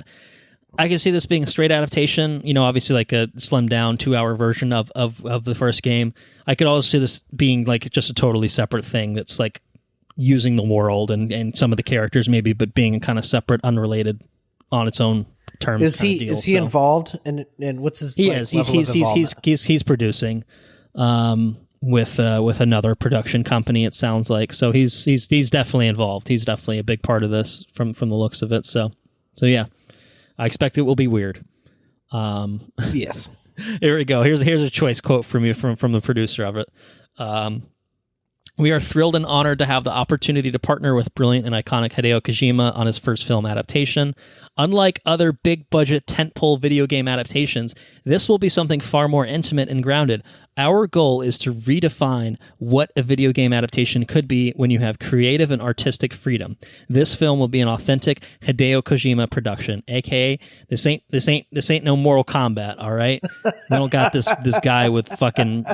I can see this being a straight adaptation, you know, obviously like a slimmed down 2-hour version of the first game. I could also see this being like just a totally separate thing that's like using the world and some of the characters maybe, but being kind of separate, unrelated on its own terms. Is he involved? And what's his He is. He's producing with another production company, it sounds like. So he's definitely involved. He's definitely a big part of this from the looks of it. So yeah. I expect it will be weird. Yes. Here we go. Here's a choice quote from you from the producer of it. We are thrilled and honored to have the opportunity to partner with brilliant and iconic Hideo Kojima on his first film adaptation. Unlike other big-budget tentpole video game adaptations, this will be something far more intimate and grounded. Our goal is to redefine what a video game adaptation could be when you have creative and artistic freedom. This film will be an authentic Hideo Kojima production, aka this ain't no Mortal Kombat, all right? We don't got this guy with fucking,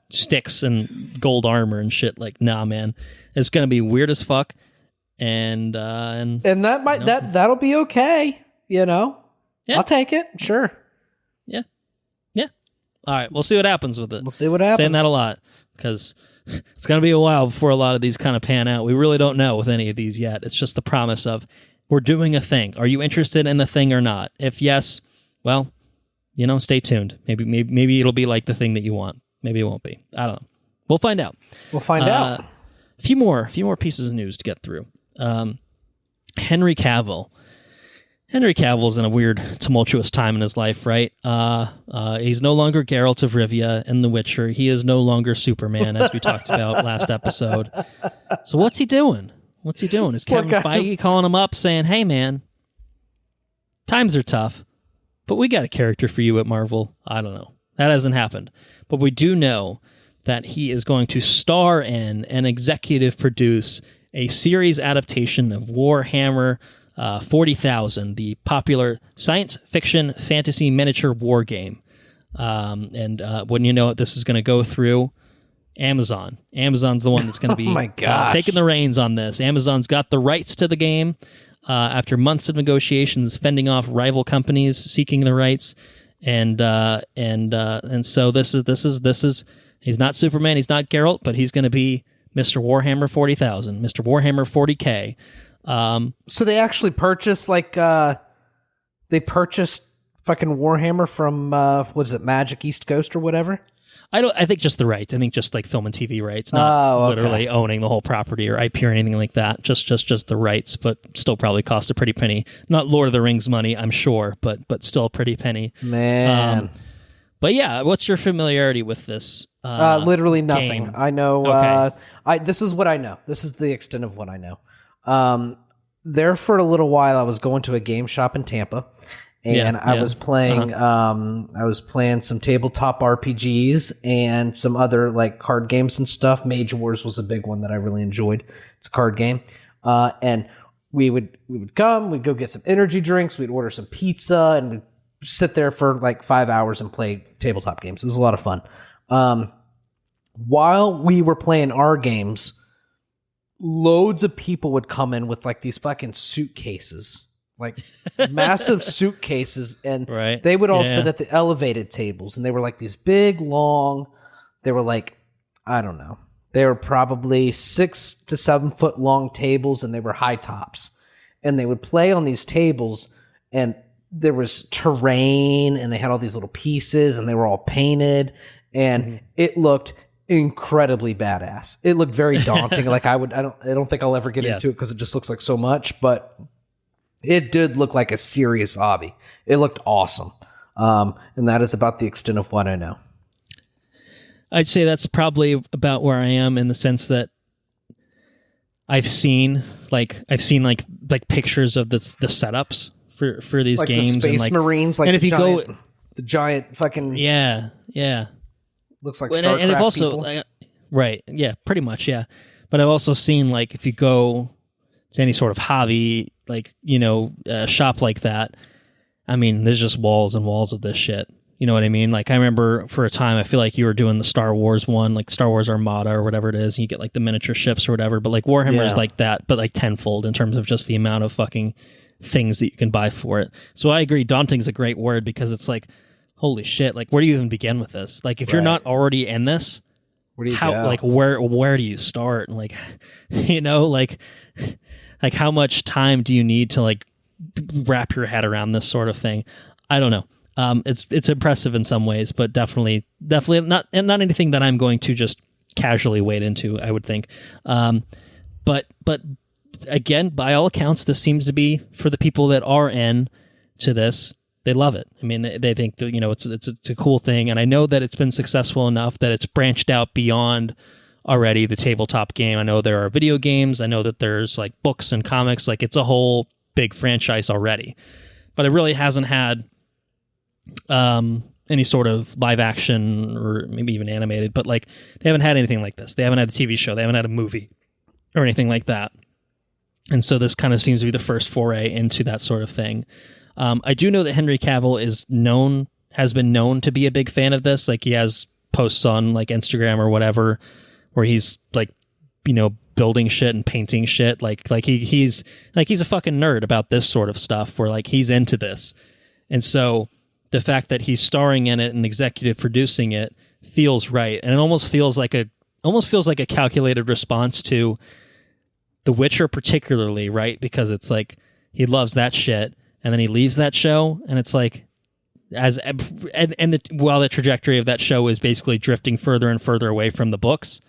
sticks and gold armor and shit. Like, nah, man. It's gonna be weird as fuck. And that might that'll be okay, Yeah. I'll take it, sure. Yeah. All right, we'll see what happens with it. We'll see what happens. Saying that a lot because it's going to be a while before a lot of these kind of pan out. We really don't know with any of these yet. It's just the promise of we're doing a thing. Are you interested in the thing or not? If yes, well, stay tuned. Maybe it'll be like the thing that you want. Maybe it won't be. I don't know. We'll find out. We'll find out. A few more pieces of news to get through. Henry Cavill. Henry Cavill's in a weird, tumultuous time in his life, right? He's no longer Geralt of Rivia in The Witcher. He is no longer Superman, as we talked about last episode. So what's he doing? Is Kevin Feige calling him up saying, hey, man, times are tough, but we got a character for you at Marvel? I don't know. That hasn't happened. But we do know that he is going to star in and executive produce a series adaptation of Warhammer 40,000, the popular science fiction fantasy miniature war game. And wouldn't you know it, this is going to go through Amazon. Amazon's the one that's going to be taking the reins on this. Amazon's got the rights to the game after months of negotiations, fending off rival companies seeking the rights. And so this is he's not Superman, he's not Geralt, but he's going to be Mr. Warhammer 40,000, Mr. Warhammer 40K. So they actually purchased they purchased fucking Warhammer from what is it, Magic East Coast or whatever? I think just the rights. I think just like film and TV rights, not literally owning the whole property or IP or anything like that. Just the rights, but still probably cost a pretty penny. Not Lord of the Rings money, I'm sure, but still a pretty penny. Man. But yeah, what's your familiarity with this? Literally nothing. Game? I know. Okay. This is what I know. This is the extent of what I know. There for a little while, I was going to a game shop in Tampa, and I was playing. I was playing some tabletop RPGs and some other like card games and stuff. Mage Wars was a big one that I really enjoyed. It's a card game, and we would come. We'd go get some energy drinks. We'd order some pizza, and we'd sit there for like 5 hours and play tabletop games. It was a lot of fun. While we were playing our games, loads of people would come in with like these fucking suitcases, like massive suitcases, and they would all sit at the elevated tables, and they were like these big, long, they were like, I don't know, they were probably 6 to 7 foot long tables, and they were high tops, and they would play on these tables, and there was terrain, and they had all these little pieces, and they were all painted, and it looked incredibly badass. It looked very daunting. Like I don't think I'll ever get into it because it just looks like so much, but it did look like a serious hobby. It looked awesome. And that is about the extent of what I know. I'd say that's probably about where I am in the sense that I've seen pictures of the setups for these like games, the Space and Marines, like and if you go the giant fucking looks like StarCraft and I've also people. Right, yeah, pretty much, yeah. But I've also seen like if you go to any sort of hobby shop like that, I mean, there's just walls and walls of this shit. You know what I mean? Like I remember for a time, I feel like you were doing the Star Wars one, like Star Wars Armada or whatever it is, and you get like the miniature ships or whatever. But like Warhammer is like that, but like tenfold in terms of just the amount of fucking things that you can buy for it. So I agree, daunting is a great word because it's like, holy shit, like where do you even begin with this? Like if you're not already in this, where do you go? Like where do you start? And like, like how much time do you need to like wrap your head around this sort of thing? I don't know. It's impressive in some ways, but definitely not anything that I'm going to just casually wade into, I would think. But again, by all accounts, this seems to be for the people that are in to this. They love it. I mean, they think that, it's a cool thing. And I know that it's been successful enough that it's branched out beyond already the tabletop game. I know there are video games. I know that there's like books and comics. Like it's a whole big franchise already, but it really hasn't had any sort of live action or maybe even animated, but like they haven't had anything like this. They haven't had a TV show. They haven't had a movie or anything like that. And so this kind of seems to be the first foray into that sort of thing. I do know that Henry Cavill has been known to be a big fan of this. Like he has posts on like Instagram or whatever, where he's like, building shit and painting shit. Like he's a fucking nerd about this sort of stuff where like he's into this. And so the fact that he's starring in it and executive producing it feels right. And it almost feels like a calculated response to The Witcher particularly, right? Because it's like he loves that shit. And then he leaves that show, and it's like, while the trajectory of that show is basically drifting further and further away from the books.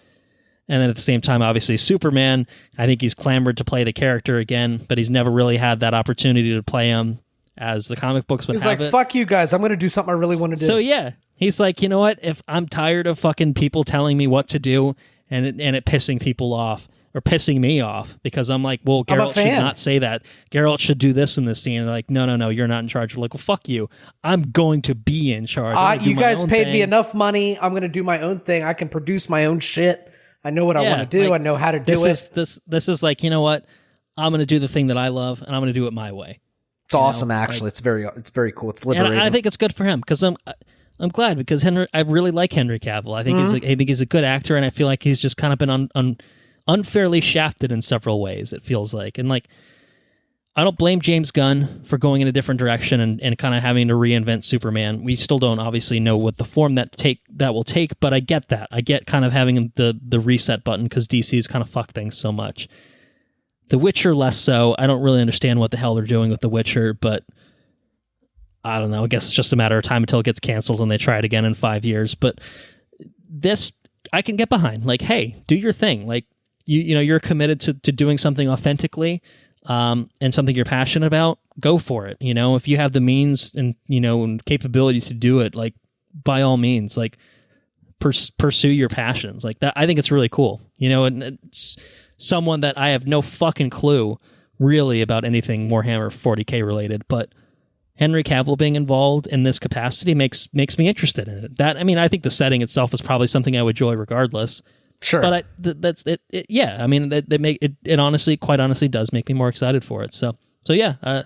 And then at the same time, obviously, Superman, I think he's clamored to play the character again, but he's never really had that opportunity to play him as the comic books would have it. He's like, fuck you guys, I'm going to do something I really want to do. So yeah, he's like, you know what? If I'm tired of fucking people telling me what to do and it pissing people off, or pissing me off, because I'm like, well, Geralt should not say that. Geralt should do this in this scene. And they're like, no, you're not in charge. We're like, well, fuck you. I'm going to be in charge. You guys paid me enough money. I'm going to do my own thing. I can produce my own shit. I know what I want to do. Like, I know how to do it. This is like, you know what? I'm going to do the thing that I love, and I'm going to do it my way. It's awesome, actually. It's very cool. It's liberating. And I think it's good for him, because I'm glad, because I really like Henry Cavill. I think he's a good actor, and I feel like he's just kind of been unfairly shafted in several ways, it feels like. And like, I don't blame James Gunn for going in a different direction and kind of having to reinvent Superman. We still don't obviously know what the form that will take, but I get that. I get kind of having the reset button, because DC's kind of fucked things so much. The Witcher less so. I don't really understand what the hell they're doing with The Witcher, but I don't know. I guess it's just a matter of time until it gets canceled and they try it again in 5 years. But this, I can get behind. Like, hey, do your thing. Like, you know, you're committed to doing something authentically, and something you're passionate about, go for it. You know, if you have the means and, you know, and capabilities to do it, like, by all means, like, pursue your passions like that. I think it's really cool, you know, and it's someone that I have no fucking clue really about anything Warhammer 40K related, but Henry Cavill being involved in this capacity makes me interested in it. That, I mean, I think the setting itself is probably something I would enjoy regardless. Sure, but that's it. Yeah, I mean, they make it. It honestly, quite honestly, does make me more excited for it. So yeah,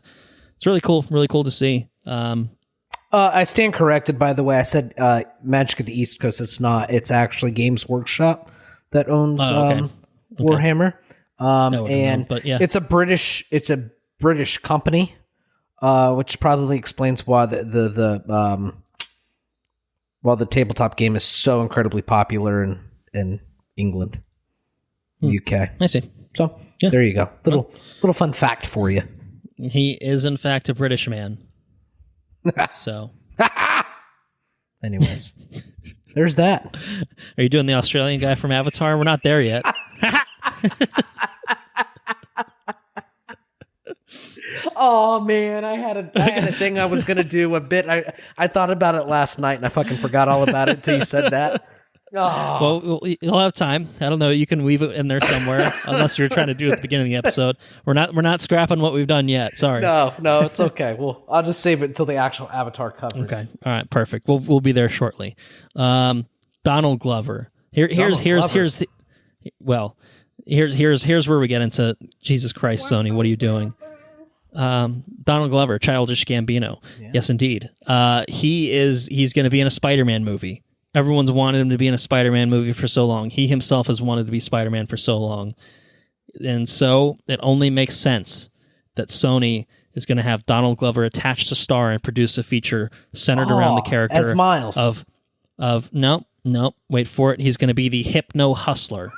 it's really cool to see. I stand corrected, by the way. I said Magic at the East Coast. It's not. It's actually Games Workshop that owns Warhammer. But yeah, it's a British company, which probably explains why the tabletop game is so incredibly popular in England, UK. I see. So there you go. Little fun fact for you. He is in fact a British man. So, anyways, there's that. Are you doing the Australian guy from Avatar? We're not there yet. Oh man, I had a thing I was gonna do a bit. I thought about it last night and I fucking forgot all about it until you said that. Oh. Well, you'll have time. I don't know. You can weave it in there somewhere, unless you're trying to do it at the beginning of the episode. We're not scrapping what we've done yet. Sorry. No, it's okay. Well, I'll just save it until the actual Avatar coverage. Okay. All right. Perfect. We'll be there shortly. Donald Glover. Here's where we get into Jesus Christ, Sony. What are you doing? Donald Glover, Childish Gambino. Yeah. Yes, indeed. He's going to be in a Spider-Man movie. Everyone's wanted him to be in a Spider-Man movie for so long. He himself has wanted to be Spider-Man for so long. And so it only makes sense that Sony is going to have Donald Glover attached to star and produce a feature centered around the character as Miles. of no, wait for it. He's going to be the Hypno-Hustler.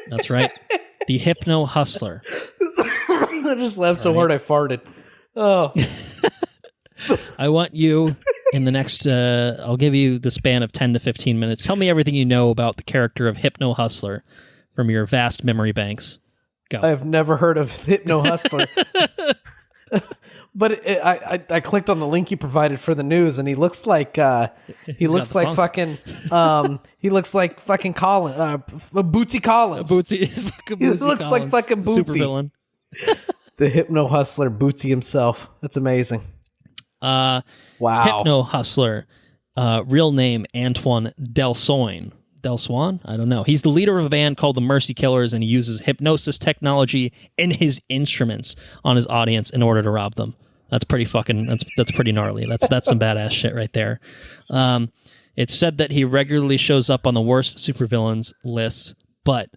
That's right. The Hypno-Hustler. I just laughed so hard I farted. Oh. I want you in the next, I'll give you the span of 10 to 15 minutes. Tell me everything you know about the character of Hypno-Hustler from your vast memory banks. Go. I've never heard of Hypno-Hustler. But I clicked on the link you provided for the news, and he looks like fucking he looks like fucking Colin, Bootsy Collins. He looks like fucking Bootsy. Super villain. The Hypno-Hustler, Bootsy himself. That's amazing. Wow. Hypno-Hustler, real name Antoine Delsoin. Delsoin? I don't know. He's the leader of a band called the Mercy Killers, and he uses hypnosis technology in his instruments on his audience in order to rob them. That's pretty fucking. That's pretty gnarly. That's some badass shit right there. It's said that he regularly shows up on the worst supervillains lists, but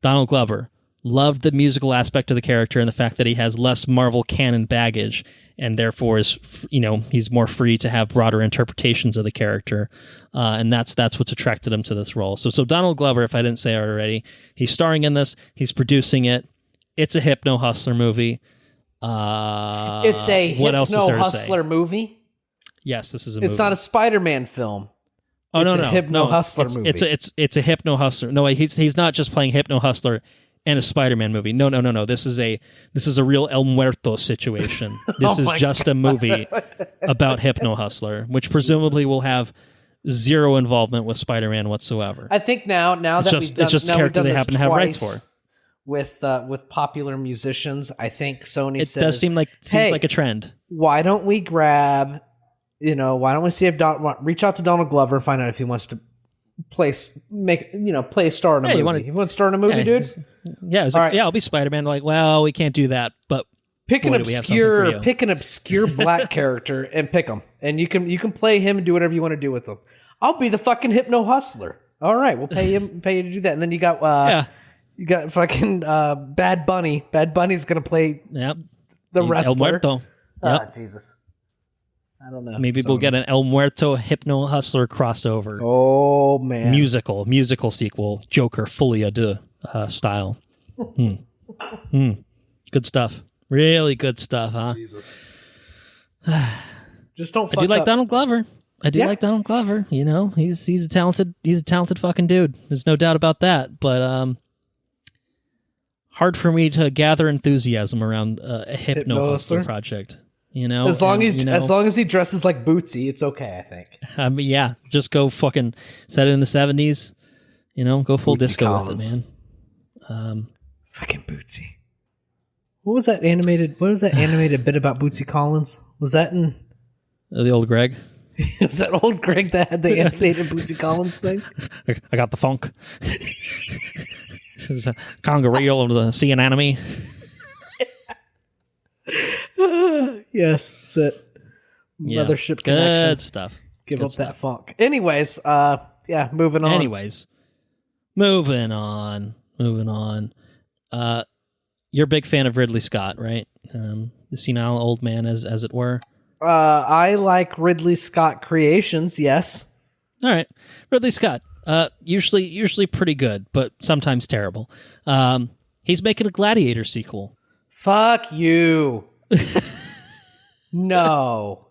Donald Glover loved the musical aspect of the character and the fact that he has less Marvel canon baggage, and therefore is, he's more free to have broader interpretations of the character, and that's what's attracted him to this role. So Donald Glover, if I didn't say it already, he's starring in this. He's producing it. It's a Hypno-Hustler movie. It's a what else is there to say? Hypno-Hustler movie. Yes, this is a movie. It's not a Spider-Man film. Oh, it's no. a Hypno-Hustler movie. It's a Hypno-Hustler. No, he's not just playing Hypno-Hustler in a Spider-Man movie. No. This is a real El Muerto situation. This is just a movie about Hypno-Hustler, which presumably will have zero involvement with Spider-Man whatsoever. I think now that it's just a character they happen to have rights for. With popular musicians, I think Sony it says, does seems like a trend. Why don't we grab, why don't we see if reach out to Donald Glover and find out if he wants to play a star in a movie. You want to star in a movie, dude? Yeah, I'll be Spider-Man. Like, well, we can't do that, but pick an obscure black character and pick him, and you can play him and do whatever you want to do with him. I'll be the fucking Hypno-Hustler. All right, we'll pay you to do that, and then you got you got fucking Bad Bunny. Bad Bunny's gonna play the wrestler. El Muerto. Yep. Jesus. I don't know. Maybe we'll get an El Muerto Hypno-Hustler crossover. Oh, man. Musical sequel, Joker Folia de style. Good stuff. Really good stuff, huh? Jesus. Just don't fuck I do like up. Donald Glover. Like Donald Glover. He's a talented fucking dude. There's no doubt about that. But hard for me to gather enthusiasm around a Hypno-Hustler project. As long as he dresses like Bootsy, it's okay, I think. Just go fucking set it in the 70s. Go full Bootsy disco Collins. with it, man. Fucking Bootsy. What was that animated bit about Bootsy Collins? Was that in the old Greg? Was that old Greg that had the animated Bootsy Collins thing? I got the funk. It's a conga reel of the sea anemone. Yes, that's it. Mothership connection. Good stuff. Give Good up stuff. that funk. Anyways, moving on. Moving on. You're a big fan of Ridley Scott, right? The senile old man, as it were. I like Ridley Scott creations. Yes. All right, Ridley Scott. Usually pretty good, but sometimes terrible. He's making a Gladiator sequel. Fuck you. No.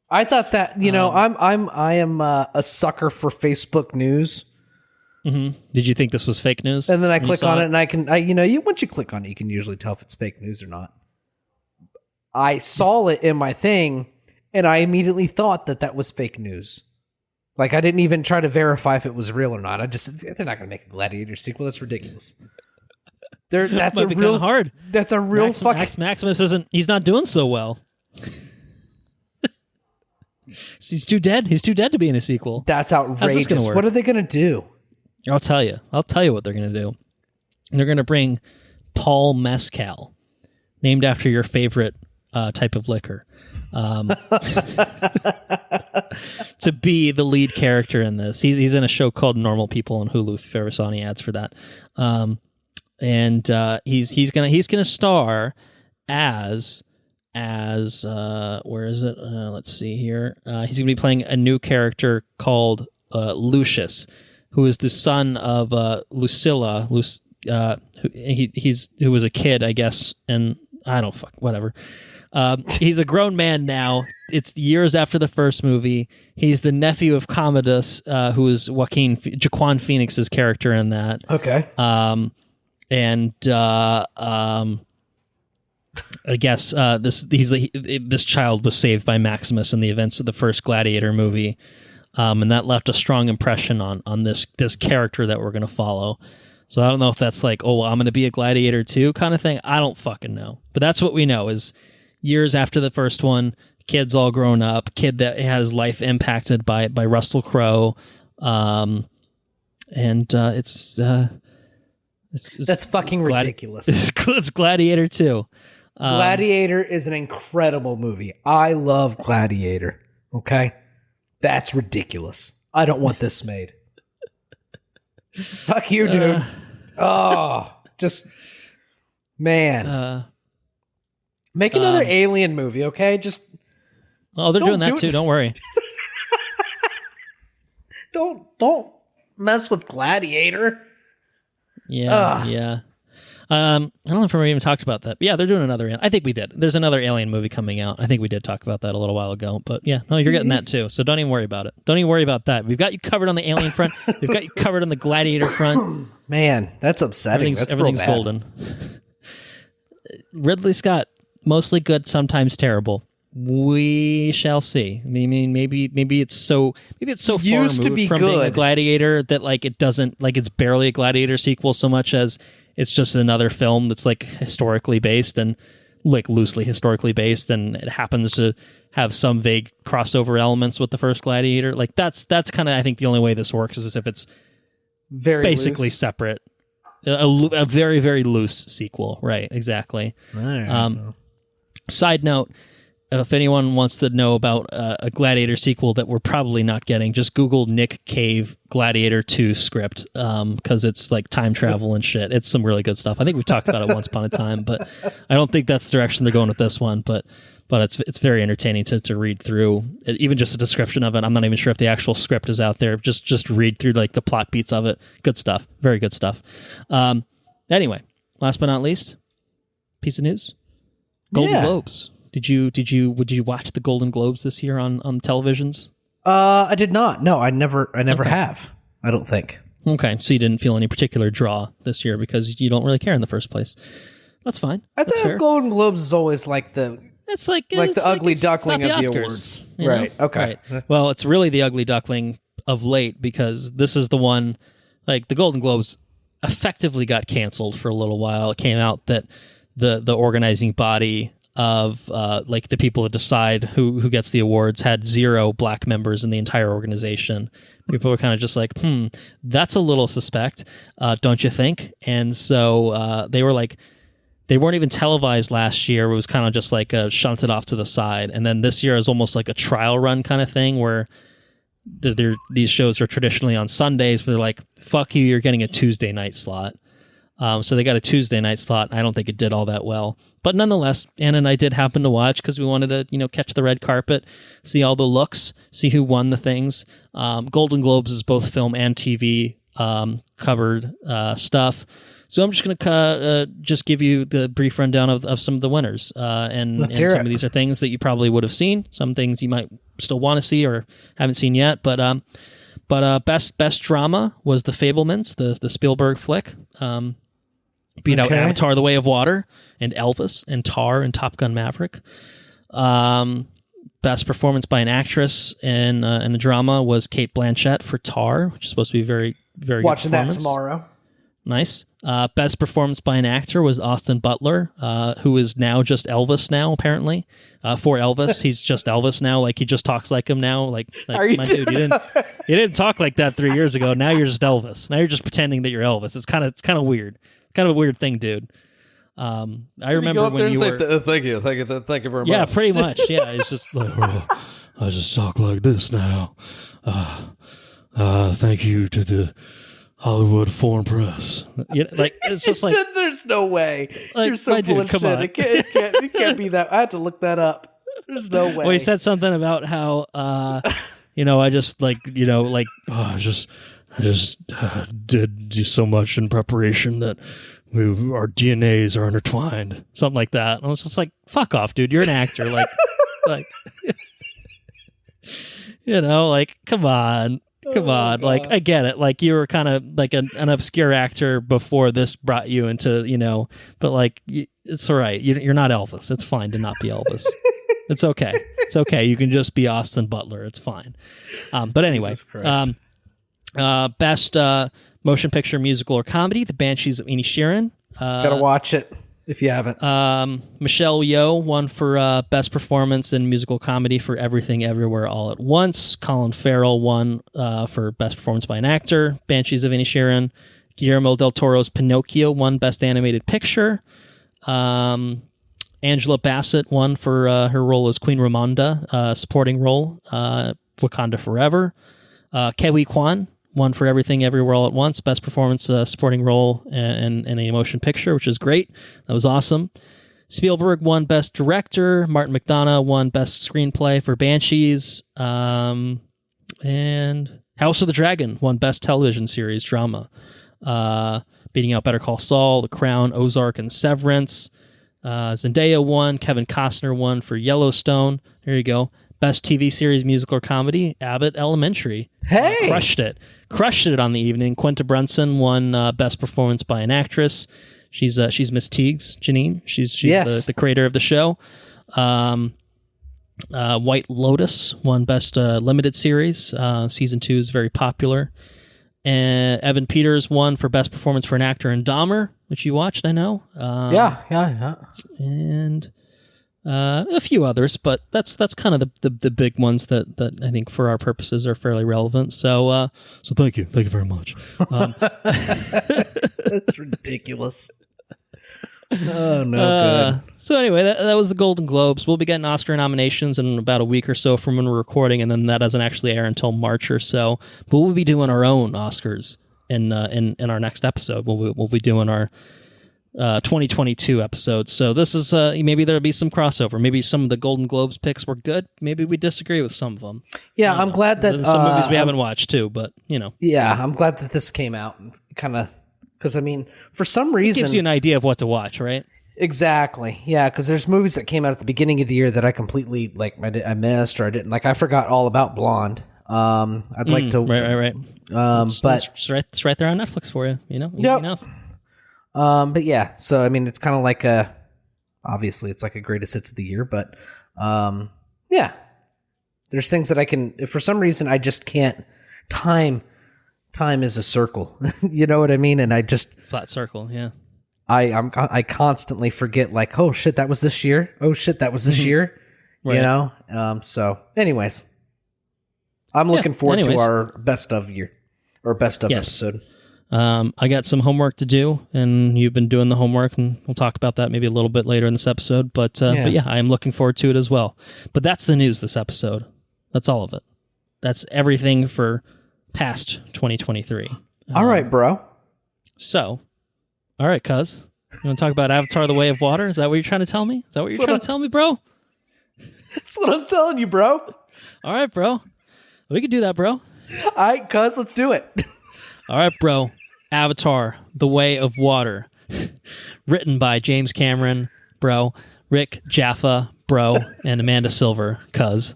I thought that, I am a sucker for Facebook news. Mm-hmm. Did you think this was fake news? And then I click on it and once you click on it, you can usually tell if it's fake news or not. I saw it in my thing and I immediately thought that was fake news. Like, I didn't even try to verify if it was real or not. I just, they're not going to make a Gladiator sequel. That's ridiculous. That's a real hard. That's a real fucking. Maximus isn't. He's not doing so well. He's too dead. He's too dead to be in a sequel. That's outrageous. What are they going to do? I'll tell you what they're going to do. They're going to bring Paul Mescal, named after your favorite type of liquor, to be the lead character in this. He's in a show called Normal People on Hulu. If you ever saw any ads for that. And he's gonna star as where is it? Let's see here. He's gonna be playing a new character called Lucius, who is the son of Lucilla. Who was a kid, I guess, and I don't whatever. He's a grown man now. It's years after the first movie. He's the nephew of Commodus, who is Jaquan Phoenix's character in that. Okay. And I guess this child was saved by Maximus in the events of the first Gladiator movie, and that left a strong impression on this character that we're going to follow. So I don't know if that's like, oh, well, I'm going to be a Gladiator too kind of thing. I don't fucking know. But that's what we know is years after the first one, kid's all grown up, kid that had his life impacted by Russell Crowe, and it's that's fucking ridiculous. It's Gladiator 2. Gladiator is an incredible movie. I love Gladiator. Okay? That's ridiculous. I don't want this made. Fuck you, dude. Just, man. Make another Alien movie, okay? Just. Oh, they're doing that too. Don't worry. Don't mess with Gladiator. Yeah. I don't know if we even talked about that. But yeah, they're doing another. I think we did. There's another Alien movie coming out. I think we did talk about that a little while ago. But yeah, no, you're getting that too. So don't even worry about it. Don't even worry about that. We've got you covered on the Alien front. We've got you covered on the Gladiator front. Man, that's upsetting. Everything's golden. Ridley Scott, mostly good, sometimes terrible. We shall see. I mean, maybe it's so far Used to removed be from being a good. Gladiator that like it doesn't like it's barely a Gladiator sequel so much as it's just another film that's like historically based and like loosely historically based, and it happens to have some vague crossover elements with the first Gladiator. Like that's kind of I think the only way this works is if it's Very basically loose. separate, a very very loose sequel. Right? Exactly. Side note. If anyone wants to know about a Gladiator sequel that we're probably not getting, just Google Nick Cave Gladiator 2 script, because it's like time travel and shit. It's some really good stuff. I think we've talked about it once upon a time, but I don't think that's the direction they're going with this one. But it's very entertaining to read through, even just a description of it. I'm not even sure if the actual script is out there. Just read through like the plot beats of it. Good stuff. Very good stuff. Anyway, last but not least, piece of news: Golden Globes. Would you watch the Golden Globes this year on televisions? I did not. No, I never have. I don't think. Okay, so you didn't feel any particular draw this year because you don't really care in the first place. That's fine. I That's think fair. Golden Globes is always like the It's like the ugly duckling it's not of the Oscars, awards. you know? Right. Okay. Right. Well, it's really the ugly duckling of late because this is the one. Like the Golden Globes effectively got canceled for a little while. It came out that the organizing body of like the people that decide who gets the awards had 0 black members in the entire organization. People were kind of just like, that's a little suspect, don't you think? And so they were like, they weren't even televised last year. It was kind of just like shunted off to the side. And then this year is almost like a trial run kind of thing where these shows are traditionally on Sundays, but they're like, fuck you, you're getting a Tuesday night slot. So they got a Tuesday night slot. I don't think it did all that well. But nonetheless, Anna and I did happen to watch because we wanted to, catch the red carpet, see all the looks, see who won the things. Golden Globes is both film and TV covered stuff. So I'm just going to just give you the brief rundown of some of the winners. And some of these are things that you probably would have seen. Some things you might still want to see or haven't seen yet. But best drama was The Fabelmans, the Spielberg flick. Beat out Avatar: The Way of Water and Elvis and Tar and Top Gun Maverick. Best performance by an actress in a drama was Cate Blanchett for Tar, which is supposed to be very, very watching good that tomorrow. Nice. Best performance by an actor was Austin Butler, who is now just Elvis now, apparently. For Elvis, he's just Elvis now. Like, he just talks like him now. Like Are you my dude, you didn't talk like that 3 years ago. Now you're just Elvis. Now you're just pretending that you're Elvis. It's kind of weird. Kind of a weird thing, dude. I remember when you were... Thank you very much. Yeah, pretty much. Yeah, it's just like, I just talk like this now. Thank you to the Hollywood Foreign Press. Like, it's just like... There's no way. Like, You're so full of shit. on. It can't be that. I had to look that up. There's no way. Well, he said something about how, I just like, I just did do so much in preparation that our DNAs are intertwined. Something like that. And I was just like, fuck off, dude. You're an actor. Like, come on. Come on. Like, I get it. Like, you were kind of like an obscure actor before this brought you into, but like, it's all right. You're not Elvis. It's fine to not be Elvis. It's okay. It's okay. You can just be Austin Butler. It's fine. But anyway, best motion picture, musical, or comedy, The Banshees of Inisherin. Gotta watch it if you haven't. Michelle Yeoh won for best performance in musical comedy for Everything Everywhere All at Once. Colin Farrell won for best performance by an actor, Banshees of Inisherin. Guillermo del Toro's Pinocchio won best animated picture. Angela Bassett won for her role as Queen Ramonda, supporting role, Wakanda Forever. Ke Kwan won for Everything Everywhere All at Once, best performance, supporting role in a motion picture, which is great. That was awesome. Spielberg won best director. Martin McDonagh won best screenplay for Banshees. And House of the Dragon won best television series drama. beating out Better Call Saul, The Crown, Ozark, and Severance. Zendaya won. Kevin Costner won for Yellowstone. There you go. Best TV series, musical, or comedy, Abbott Elementary. Hey! Crushed it. Crushed it on the evening. Quinta Brunson won Best Performance by an Actress. She's Miss Teagues, Janine. She's Yes. the creator of the show. White Lotus won Best Limited Series. Season 2 is very popular. And Evan Peters won for Best Performance for an Actor in Dahmer, which you watched, I know. Yeah. And a few others, but that's kind of the big ones that I think for our purposes are fairly relevant. So thank you very much. That's ridiculous. Oh no! Good. So anyway, that was the Golden Globes. We'll be getting Oscar nominations in about a week or so from when we're recording, and then that doesn't actually air until March or so. But we'll be doing our own Oscars in our next episode. We'll be doing our 2022 episode. So this is maybe there'll be some crossover. Maybe some of the Golden Globes picks were good. Maybe we disagree with some of them. Yeah, I'm glad that there's some movies we haven't watched too. But yeah, I'm glad that this came out. Kind of because I mean, for some reason, it gives you an idea of what to watch, right? Exactly. Yeah, because there's movies that came out at the beginning of the year that I completely I missed or I didn't like. I forgot all about Blonde. I'd like to right. But it's right there on Netflix for you. Easy yep. enough. But yeah, so I mean, it's kind of like obviously it's like a greatest hits of the year, but yeah, there's things that I can. For some reason, I just can't. Time is a circle. You know what I mean? And I just flat circle. Yeah. I constantly forget, like, oh shit, that was this year. Oh shit, that was this year. Right. You know. So, anyways, I'm looking forward to our best of year or best of episode. I got some homework to do, and you've been doing the homework, and we'll talk about that maybe a little bit later in this episode. But yeah, I am looking forward to it as well. But that's the news this episode. That's all of it. That's everything for past 2023. All right, bro. So, all right, cuz. You want to talk about Avatar: The Way of Water? Is that what you're trying to tell me? Is that what you're trying to tell me, bro? That's what I'm telling you, bro. All right, bro. We can do that, bro. All right, cuz, let's do it. All right, bro. Avatar: The Way of Water. Written by James Cameron, bro. Rick Jaffa, bro. And Amanda Silver, cuz.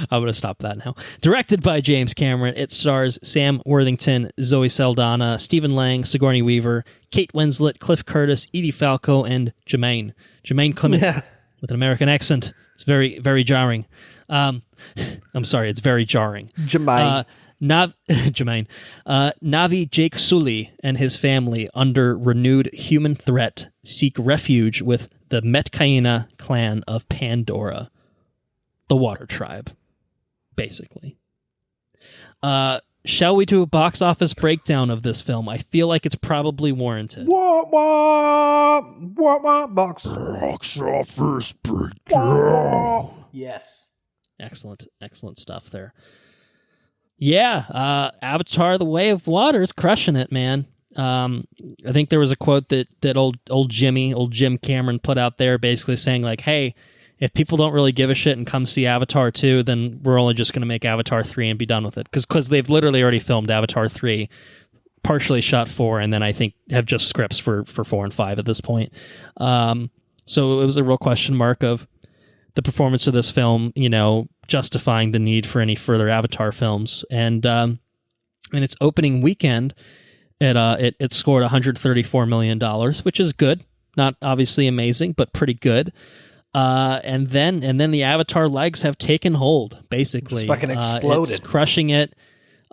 I'm going to stop that now. Directed by James Cameron, it stars Sam Worthington, Zoe Saldana, Stephen Lang, Sigourney Weaver, Kate Winslet, Cliff Curtis, Edie Falco, and Jermaine Clement with an American accent. It's very, very jarring. I'm sorry, it's very jarring. Jermaine. Navi Jake Sully and his family, under renewed human threat, seek refuge with the Metcaina clan of Pandora. The Water Tribe, basically. Shall we do a box office breakdown of this film? I feel like it's probably warranted. What, box office breakdown? Yes. Excellent stuff there. Yeah, Avatar: The Way of Water is crushing it, man. I think there was a quote that old Jim Cameron put out there, basically saying like, hey, if people don't really give a shit and come see Avatar 2, then we're only just going to make Avatar 3 and be done with it. Because they've literally already filmed Avatar 3, partially shot 4, and then I think have just scripts for 4 and 5 at this point. So it was a real question mark of the performance of this film, justifying the need for any further Avatar films. And in its opening weekend, it scored $134 million, which is good. Not obviously amazing, but pretty good. And then the Avatar legs have taken hold, basically. It's fucking exploded. It's crushing it.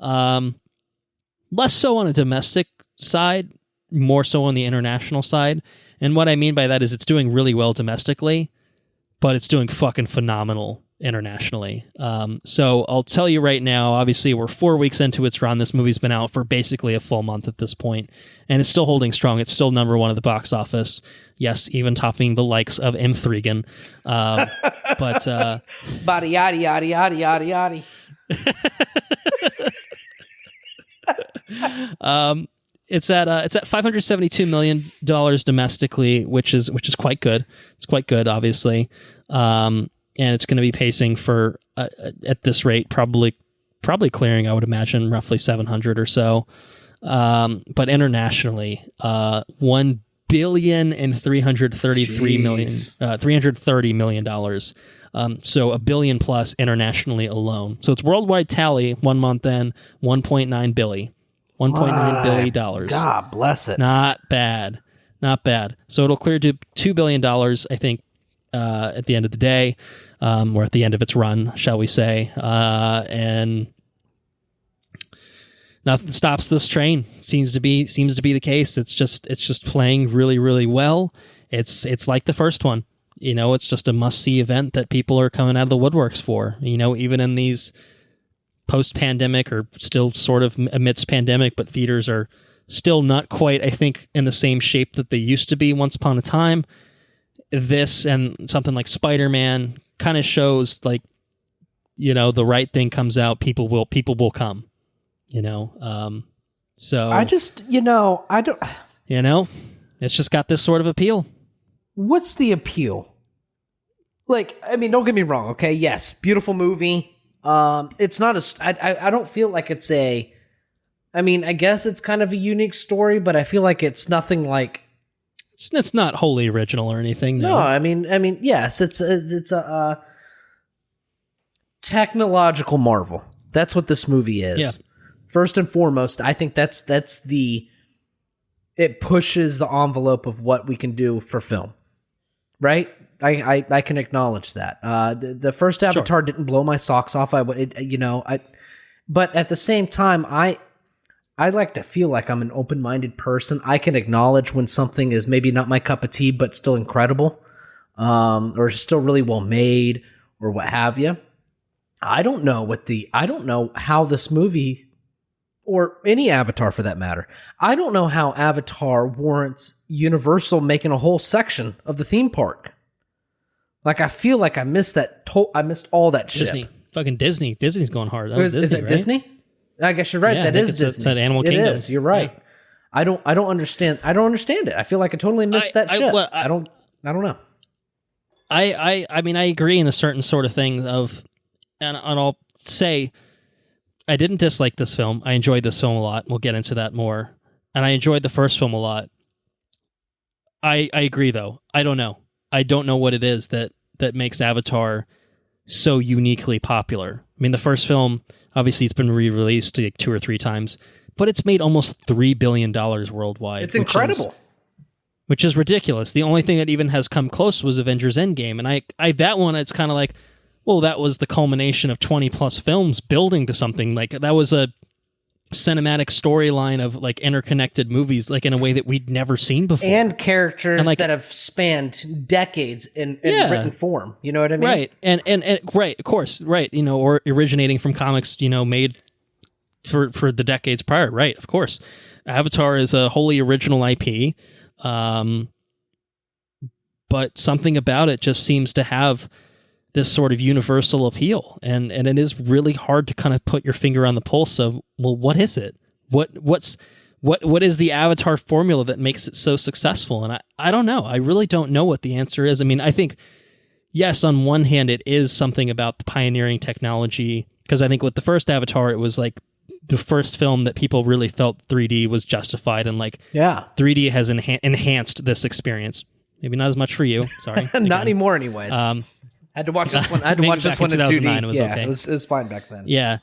Less so on a domestic side, more so on the international side. And what I mean by that is it's doing really well domestically, but it's doing fucking phenomenal internationally. So I'll tell you right now, obviously we're 4 weeks into its run. This movie's been out for basically a full month at this point, and it's still holding strong. It's still number one at the box office. Yes, even topping the likes of M3gan. But body yaddy yaddy yaddy yaddy yaddy. It's at $572 million domestically, which is quite good. It's quite good, obviously. And it's going to be pacing for at this rate probably clearing, I would imagine, roughly 700 or so. But internationally, $1,330 million. So $1 billion plus internationally alone. So its worldwide tally 1 month in, $1.9 billion. $1.9 billion. God bless it. Not bad. So it'll clear to $2 billion, I think, at the end of the day, or at the end of its run, shall we say. And nothing stops this train. Seems to be the case. It's just playing really, really well. It's like the first one. It's just a must-see event that people are coming out of the woodworks for. Even in these post-pandemic or still sort of amidst pandemic, but theaters are still not quite, I think, in the same shape that they used to be once upon a time. This and something like Spider-Man kind of shows the right thing comes out, people will come. So I just, I don't. It's just got this sort of appeal. What's the appeal? Don't get me wrong. Okay, yes, beautiful movie. It's not I don't feel like it's a. I guess it's kind of a unique story, but I feel like it's nothing like. It's not wholly original or anything. No, yes, it's a technological marvel. That's what this movie is. Yeah. First and foremost, I think that's it pushes the envelope of what we can do for film, right? I can acknowledge that. The first Avatar didn't blow my socks off. But at the same time, I like to feel like I'm an open-minded person. I can acknowledge when something is maybe not my cup of tea, but still incredible, or still really well made, or what have you. I don't know how this movie, or any Avatar for that matter, I don't know how Avatar warrants Universal making a whole section of the theme park. I feel like I missed that. I missed all that shit. Disney, fucking Disney. Disney's going hard. Is it right? Disney? I guess you're right. Yeah, that is Disney. It's that Animal Kingdom. It is. You're right. Yeah. I don't understand. I don't understand it. I feel like I totally missed that shit. I don't know. I agree in a certain sort of thing of, and I'll say, I didn't dislike this film. I enjoyed this film a lot. We'll get into that more. And I enjoyed the first film a lot. I agree, though. I don't know. I don't know what it is that makes Avatar so uniquely popular. The first film, obviously, it's been re-released 2 or 3 times, but it's made almost $3 billion worldwide. It's incredible. Which is ridiculous. The only thing that even has come close was Avengers Endgame. And I that one, it's kind of like, well, that was the culmination of 20 plus films building to something. That was a cinematic storyline of interconnected movies, in a way that we'd never seen before. And characters that have spanned decades in written form. You know what I mean? Right. And right, of course, right. Or originating from comics, made for the decades prior. Right, of course. Avatar is a wholly original IP. But something about it just seems to have this sort of universal appeal, and it is really hard to kind of put your finger on the pulse of, well, what is it? What is the Avatar formula that makes it so successful? And I don't know. I really don't know what the answer is. I think, yes, on one hand, it is something about the pioneering technology, because I think with the first Avatar, it was the first film that people really felt 3D was justified, and 3D has enhanced this experience. Maybe not as much for you. Sorry, not anymore, anyways. I had to watch this one. I had to watch this one in 2D. It was okay. It was fine back then. Yeah,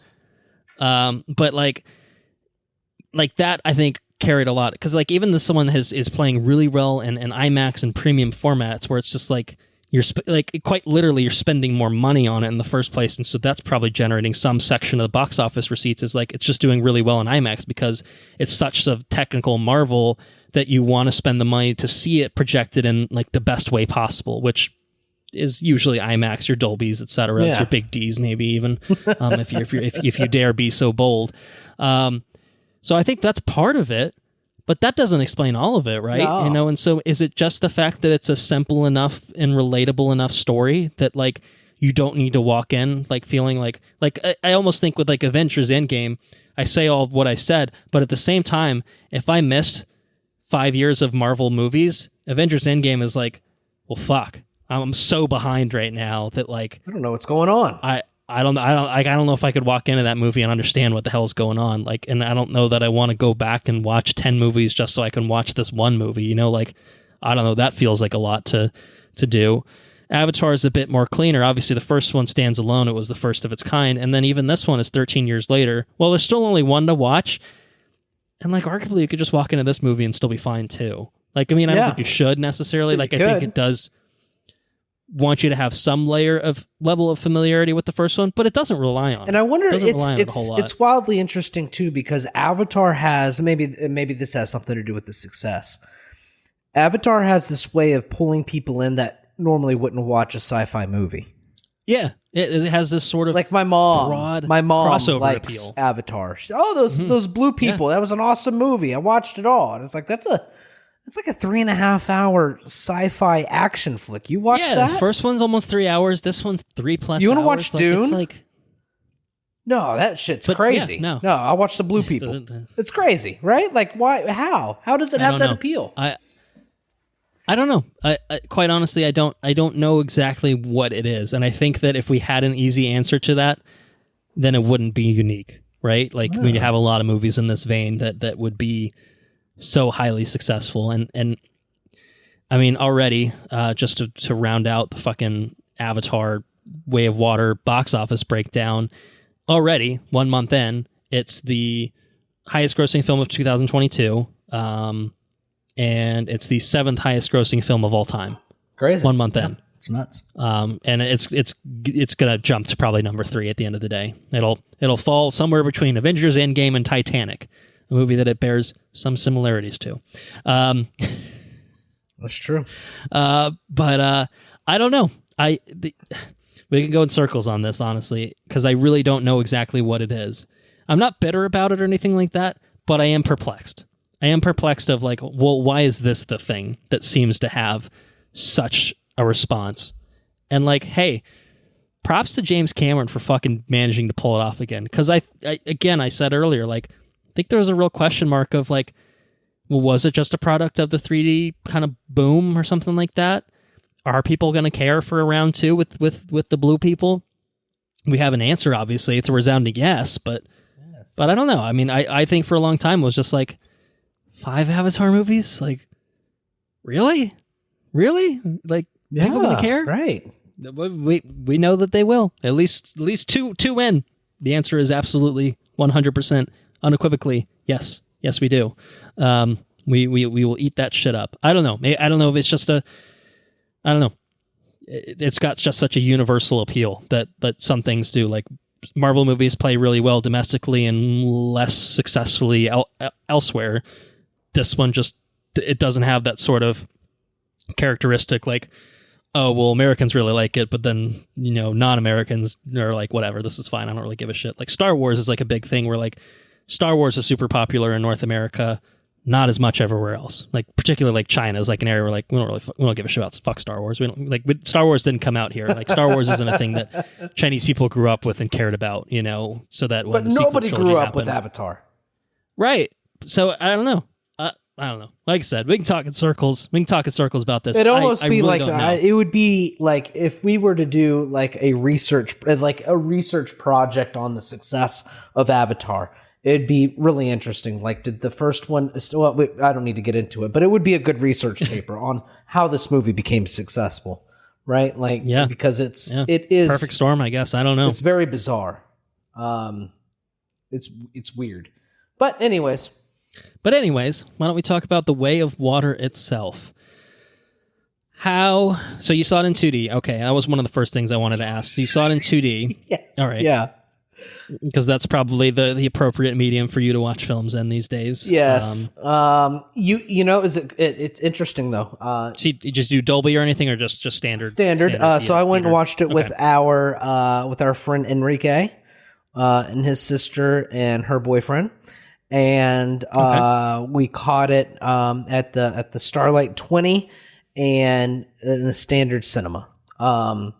but like that, I think carried a lot, because even this one is playing really well in IMAX and premium formats, where it's just you're quite literally you're spending more money on it in the first place, and so that's probably generating some section of the box office receipts. Is it's just doing really well in IMAX because it's such a technical marvel that you want to spend the money to see it projected in the best way possible, which is usually IMAX, your Dolbys, etc., your big Ds, maybe even, if you dare be so bold. So I think that's part of it, but that doesn't explain all of it, right? No. And so is it just the fact that it's a simple enough and relatable enough story that you don't need to walk in feeling I almost think with Avengers Endgame, I say all of what I said, but at the same time, if I missed 5 years of Marvel movies, Avengers Endgame is well, fuck. I'm so behind right now that I don't know what's going on. I don't know if I could walk into that movie and understand what the hell's going on. Like, and I don't know that I want to go back and watch 10 movies just so I can watch this one movie. You know, like, I don't know. That feels like a lot to do. Avatar is a bit more cleaner. Obviously, the first one stands alone. It was the first of its kind. And then even this one is 13 years later. Well, there's still only one to watch. And, like, arguably, you could just walk into this movie and still be fine, too. Like, I mean, I don't think you should necessarily. Like, I think it does want you to have some level of familiarity with the first one, but it doesn't rely on it. And I wonder, it's wildly interesting, too, because Avatar has, maybe this has something to do with the success. Avatar has this way of pulling people in that normally wouldn't watch a sci-fi movie. Yeah, it has this sort of like my mom crossover likes appeal. Avatar. Those blue people. That was an awesome movie. I watched it all, and it's like it's like a 3.5-hour sci-fi action flick. You watched that? The first one's almost 3 hours. This one's 3+ You want to watch Dune? It's like, no, that shit's crazy. Yeah, no, I watch the blue people. It's crazy, right? Like, why? How does it have that appeal? I don't know. I quite honestly, I don't know exactly what it is, and I think that if we had an easy answer to that, then it wouldn't be unique, right? Like we have a lot of movies in this vein that would be so highly successful, and I mean already just to round out the fucking Avatar Way of Water box office breakdown, already 1 month in, it's the highest grossing film of 2022. And it's the 7th highest grossing film of all time. Crazy. 1 month in. It's nuts. And it's gonna jump to probably number 3 at the end of the day. It'll fall somewhere between Avengers Endgame and Titanic, a movie that it bears some similarities to. That's true. But I don't know. We can go in circles on this, honestly, because I really don't know exactly what it is. I'm not bitter about it or anything like that, but I am perplexed. I am perplexed of like, well, why is this the thing that seems to have such a response? And like, hey, props to James Cameron for fucking managing to pull it off again. Because I said earlier, like, I think there was a real question mark of like, well, was it just a product of the 3D kind of boom or something like that? Are people going to care for a round 2 with the blue people? We have an answer, obviously. It's a resounding yes, but I don't know. I mean, I think for a long time it was just like, 5 Avatar movies? Like, really? Like, people gonna care? Right. We know that they will. At least two win. The answer is absolutely 100% unequivocally yes. Yes, we do. We will eat that shit up. I don't know. I don't know if it's just I don't know. It's got just such a universal appeal that some things do. Like, Marvel movies play really well domestically and less successfully elsewhere. This one it doesn't have that sort of characteristic like, oh, well, Americans really like it, but then, non-Americans are like, whatever, this is fine, I don't really give a shit. Like, Star Wars is like a big thing where like Star Wars is super popular in North America, not as much everywhere else. Like, particularly like China is like an area where like we don't give a shit about fuck Star Wars. We don't like Star Wars didn't come out here. Like, Star Wars isn't a thing that Chinese people grew up with and cared about, so that when but nobody grew up with Avatar, right? So I don't know. I don't know. Like I said, we can talk in circles. About this. It'd almost be really like it would be like if we were to do like a research project on the success of Avatar. It'd be really interesting. Like, did the first one? Well, I don't need to get into it, but it would be a good research paper on how this movie became successful, right? Like, because it is perfect storm, I guess. I don't know. It's very bizarre. It's weird, but anyways. Why don't we talk about the Way of Water itself? So you saw it in 2D. Okay, that was one of the first things I wanted to ask. So you saw it in 2D. Yeah. All right. Yeah. Because that's probably the appropriate medium for you to watch films in these days. Yes. It's interesting though. So you just do Dolby or anything, or just standard? Standard. So I went and watched it with our friend Enrique, and his sister and her boyfriend. And we caught it at the Starlight 20 and in the standard cinema. And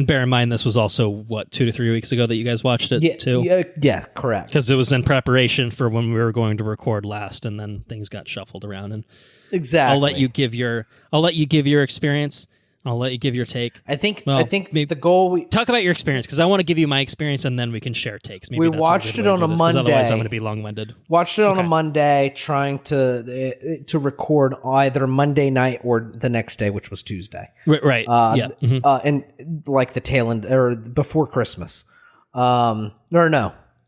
bear in mind, this was also, 2 to 3 weeks ago that you guys watched it, too? Yeah, correct. Because it was in preparation for when we were going to record last, and then things got shuffled around. And exactly. I'll let you give your experience. I'll let you give your take. I think maybe the goal. Talk about your experience, because I want to give you my experience, and then we can share takes. Maybe We that's watched good it way on to a do this, 'cause Monday. Otherwise, I'm going to be long-winded. Watched it on a Monday, trying to record either Monday night or the next day, which was Tuesday. Right. Yeah. And like the tail end or before Christmas.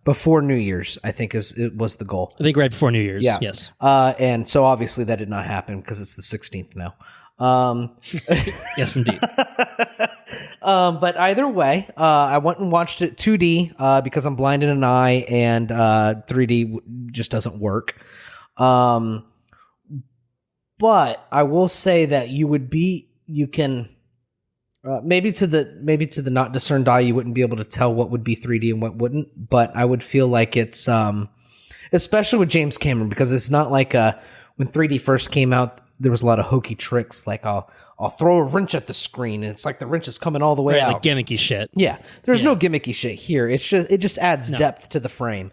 Before New Year's, I think it was the goal. I think right before New Year's. Yeah. Yes. And so obviously that did not happen because it's the 16th now. Yes, indeed. But either way, I went and watched it 2D because I'm blind in an eye and 3D just doesn't work. But I will say that you can maybe to the not discerned eye, you wouldn't be able to tell what would be 3D and what wouldn't. But I would feel like it's especially with James Cameron, because it's not like when 3D first came out, there was a lot of hokey tricks, like I'll throw a wrench at the screen and it's like the wrench is coming all the way out. Like gimmicky shit. Yeah. There's no gimmicky shit here. It just adds depth to the frame.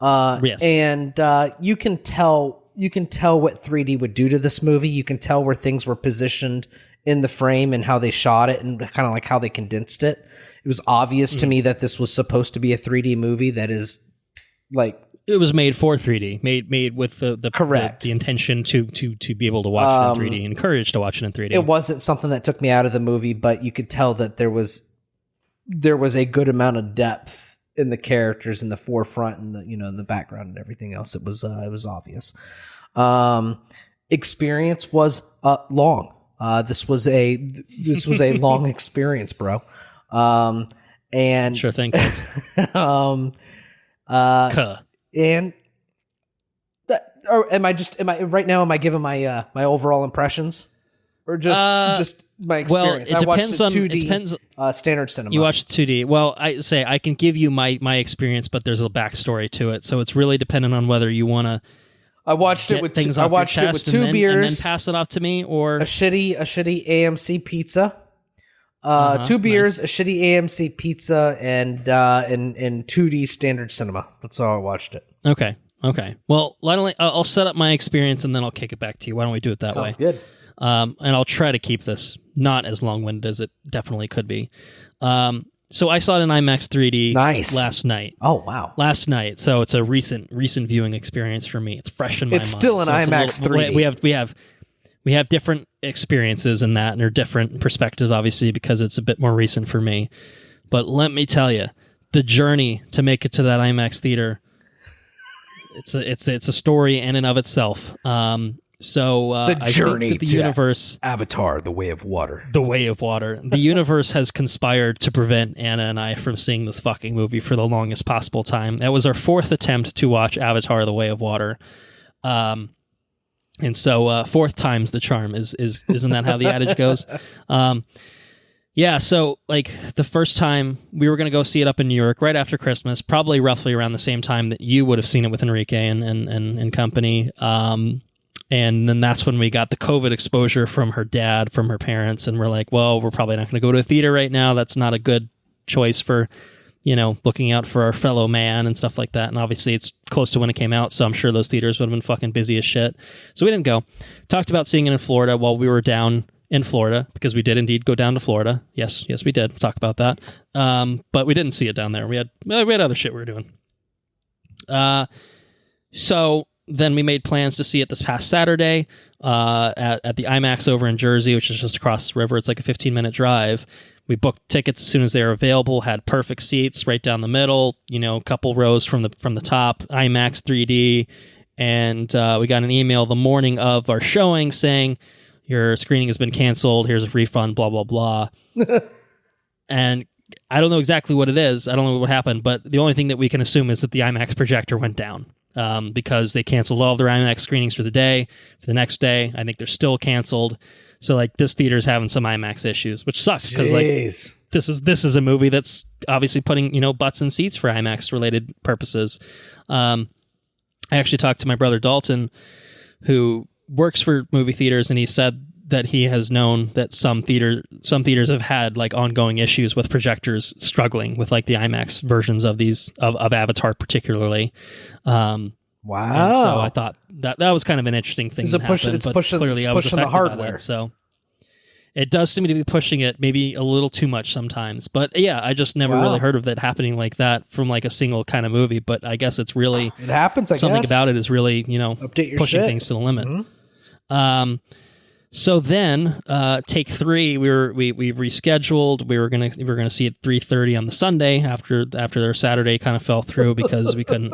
Yes. And you can tell what 3D would do to this movie. You can tell where things were positioned in the frame and how they shot it and kind of like how they condensed it. It was obvious to me that this was supposed to be a 3D movie that is like, it was made for 3D, made with the correct the intention to be able to watch it in 3D, encouraged to watch it in 3D. It wasn't something that took me out of the movie, but you could tell that there was a good amount of depth in the characters in the forefront and the background and everything else. It was obvious. Experience was long. This was a long experience, bro. And sure thing. And am I right now? Am I giving my my overall impressions, or just my experience? Well, it depends on 2D, it depends. Standard cinema. You watched 2D. Well, I can give you my experience, but there's a backstory to it, so it's really dependent on whether you want to. I watched it with 2 beers, and then pass it off to me, or a shitty AMC pizza. 2 beers, nice. A shitty AMC pizza, and 2D standard cinema. That's how I watched it. Okay. Well, I'll set up my experience and then I'll kick it back to you. Why don't we do it that way? Sounds good. And I'll try to keep this not as long-winded as it definitely could be. So I saw it in IMAX 3D last night. Oh, wow. Last night. So it's a recent viewing experience for me. It's fresh in my mind. It's still an IMAX 3D. We have different experiences in that, and they're different perspectives, obviously, because it's a bit more recent for me. But let me tell you, the journey to make it to that IMAX theater, it's a story in and of itself. The journey to the universe, Avatar: The Way of Water. The Way of Water. The universe has conspired to prevent Anna and I from seeing this fucking movie for the longest possible time. That was our 4th attempt to watch Avatar: The Way of Water. And so 4th time's the charm, isn't that how the adage goes? Yeah, so like the first time we were going to go see it up in New York right after Christmas, probably roughly around the same time that you would have seen it with Enrique and company. And then that's when we got the COVID exposure from her dad, from her parents, and we're like, well, we're probably not going to go to a theater right now. That's not a good choice for, looking out for our fellow man and stuff like that. And obviously it's close to when it came out, so I'm sure those theaters would have been fucking busy as shit. So we didn't go. Talked about seeing it in Florida while we were down in Florida, because we did indeed go down to Florida. Yes, we did. We'll talk about that. But we didn't see it down there. We had other shit we were doing. So then we made plans to see it this past Saturday at the IMAX over in Jersey, which is just across the river. It's like a 15-minute drive. We booked tickets as soon as they were available, had perfect seats right down the middle, a couple rows from the top, IMAX 3D, and we got an email the morning of our showing saying, your screening has been canceled, here's a refund, blah, blah, blah. And I don't know exactly what it is, I don't know what happened, but the only thing that we can assume is that the IMAX projector went down. Because they canceled all of their IMAX screenings for the day. For the next day, I think they're still canceled. So like this theater's having some IMAX issues, which sucks because like this is a movie that's obviously putting butts in seats for IMAX related purposes. I actually talked to my brother Dalton, who works for movie theaters, and he said that he has known that some theaters have had like ongoing issues with projectors struggling with like the IMAX versions of these of Avatar particularly. Wow! And so I thought that was kind of an interesting thing. It's pushing the hardware. So It does seem to be pushing it maybe a little too much sometimes. But yeah, I just never really heard of it happening like that from like a single kind of movie. But I guess it's really... It happens, I something guess. about it is really, Update your pushing shit. things to the limit. So then, take 3, we rescheduled. We were gonna see it 3:30 on the Sunday after their Saturday kind of fell through because we couldn't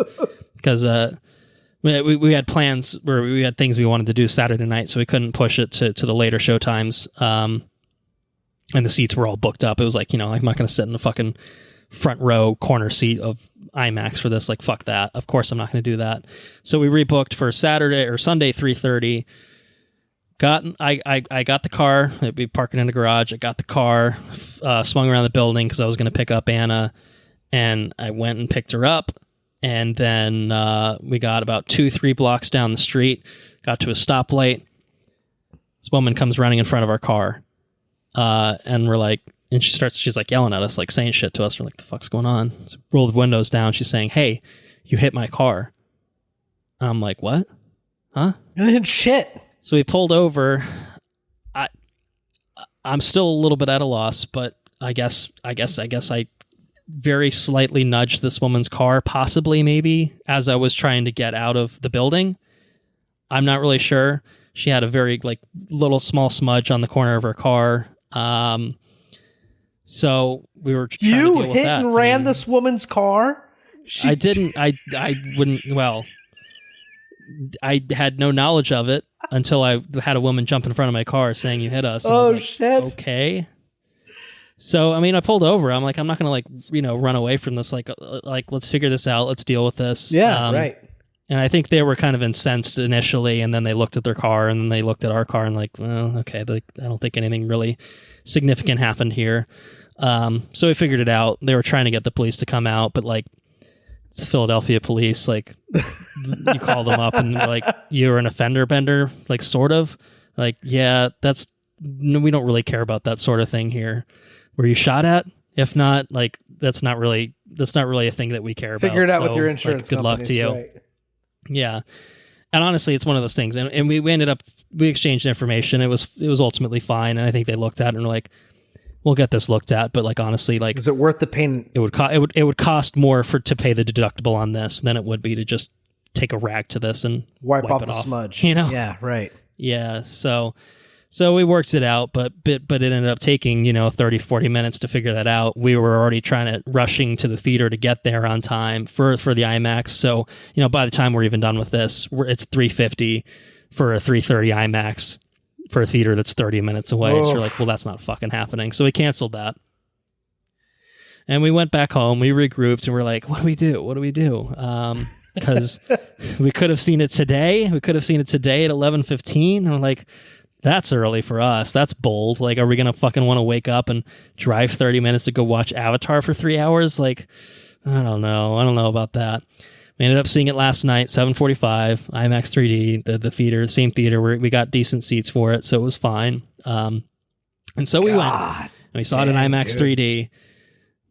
we had plans where we had things we wanted to do Saturday night, so we couldn't push it to the later show times. And the seats were all booked up. It was like, I'm not gonna sit in the fucking front row corner seat of IMAX for this. Like, fuck that. Of course I'm not gonna do that. So we rebooked for Saturday or Sunday 3:30. I got the car. We parked it in the garage. I got the car, swung around the building because I was going to pick up Anna, and I went and picked her up. And then we got about 2-3 blocks down the street, got to a stoplight. This woman comes running in front of our car, and we're like, and she's like yelling at us, like saying shit to us. We're like, the fuck's going on? So roll the windows down. She's saying, "Hey, you hit my car." And I'm like, what? Huh? You didn't hit shit. So we pulled over. I'm still a little bit at a loss, but I guess I very slightly nudged this woman's car, possibly, maybe, as I was trying to get out of the building. I'm not really sure. She had a very little small smudge on the corner of her car. So we were trying to deal with that. You hit and ran this woman's car? I didn't. I wouldn't. Well, I had no knowledge of it until I had a woman jump in front of my car saying, "You hit us." And I was like, shit. Okay. So, I mean, I pulled over. I'm like, I'm not going to run away from this. Like, let's figure this out. Let's deal with this. Yeah, right. And I think they were kind of incensed initially, and then they looked at their car, and then they looked at our car, and like, well, okay, I don't think anything really significant happened here. So we figured it out. They were trying to get the police to come out, but it's Philadelphia police. Like, you call them up and like, you're an offender bender, like, sort of. Like, yeah, we don't really care about that sort of thing here. Were you shot at? If not, that's not really a thing that we care about. Figure it out with your insurance good luck to you. Right. Yeah. And honestly, it's one of those things. And we exchanged information. It was ultimately fine. And I think they looked at it and were like, we'll get this looked at. But honestly, is it worth the pain? It would cost more to pay the deductible on this than it would be to just take a rag to this and wipe off it the smudge. Yeah, right. Yeah. So we worked it out, but it ended up taking, 30, 40 minutes to figure that out. We were already rushing to the theater to get there on time for the IMAX. So, by the time we're even done with this, it's $350 for a 3:30 IMAX for a theater that's 30 minutes away. Oof. So you're like, well, that's not fucking happening. So we canceled that. And we went back home, we regrouped, and we're like, what do we do? What do we do? Because we could have seen it today. We could have seen it today at 11:15. And we're like, that's early for us. That's bold. Like, are we going to fucking want to wake up and drive 30 minutes to go watch Avatar for 3 hours? Like, I don't know. I don't know about that. We ended up seeing it last night, 7:45, IMAX 3D, the theater, the same theater where we got decent seats for it, so it was fine. And so we went, and we saw it in IMAX 3D.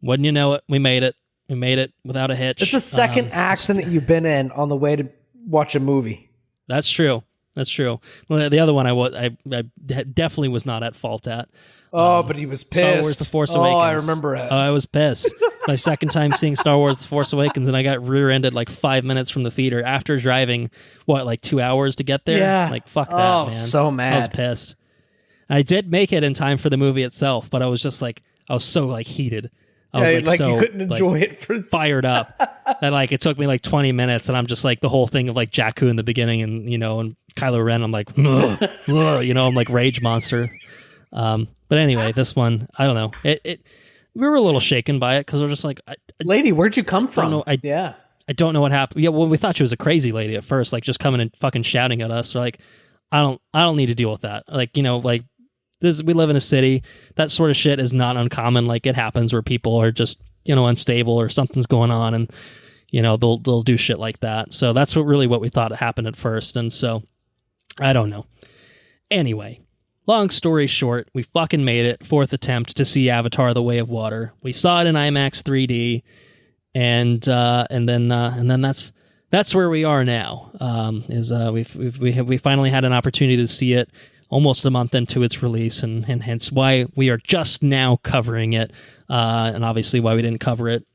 Wouldn't you know it? We made it. We made it without a hitch. It's the second accident you've been in on the way to watch a movie. That's true. That's true. Well, the other one I definitely was not at fault at. But he was pissed. Star Wars The Force Awakens. Oh, I remember it. I was pissed. My second time seeing Star Wars The Force Awakens, and I got rear-ended 5 minutes from the theater after driving, 2 hours to get there? Yeah. Fuck that, man. Oh, so mad. I was pissed. I did make it in time for the movie itself, but I was just I was so heated. I was you couldn't enjoy it for fired up. That it took me 20 minutes, and I'm just the whole thing of Jakku in the beginning, and and Kylo Ren. I'm ugh, ugh, I'm rage monster. But anyway, this one, I don't know. We were a little shaken by it because we're just lady, where'd you come from? I don't know what happened. Yeah, well, we thought she was a crazy lady at first, just coming and fucking shouting at us. We're I don't need to deal with that. This, we live in a city. That sort of shit is not uncommon. It happens where people are just, unstable or something's going on, and they'll do shit like that. So that's what we thought happened at first. And so I don't know. Anyway, long story short, we fucking made it. 4th attempt to see Avatar: The Way of Water. We saw it in IMAX 3D, and then that's where we are now. We finally had an opportunity to see it almost a month into its release, and hence why we are just now covering it, and obviously why we didn't cover it,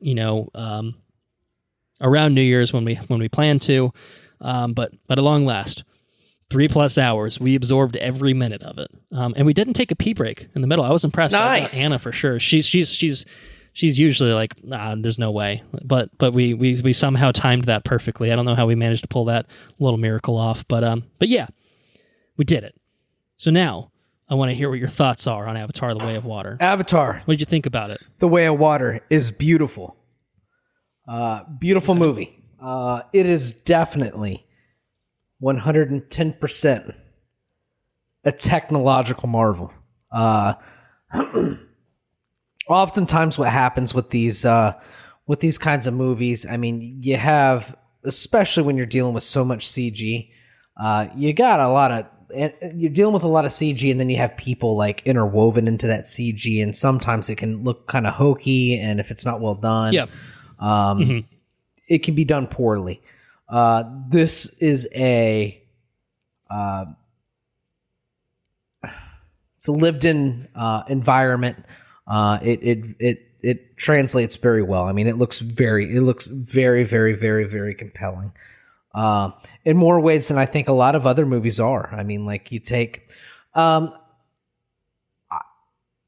around New Year's when we planned to, but at long last, 3+ hours, we absorbed every minute of it, and we didn't take a pee break in the middle. I was impressed. Nice. Anna for sure. She's usually like, there's no way, but we somehow timed that perfectly. I don't know how we managed to pull that little miracle off, but yeah, we did it. So now I want to hear what your thoughts are on Avatar: The Way of Water. Avatar. What did you think about it? The Way of Water is beautiful. Beautiful movie. It is definitely 110% a technological marvel. Oftentimes what happens with these kinds of movies, I mean, you have, especially when you're dealing with so much CG, you're dealing with a lot of CG, and then you have people like interwoven into that CG, and sometimes it can look kind of hokey, and if it's not well done, it can be done poorly. This is it's a lived-in environment. It translates very well. I mean, it looks very, very, very, very compelling. In more ways than I think a lot of other movies are. I mean, like you take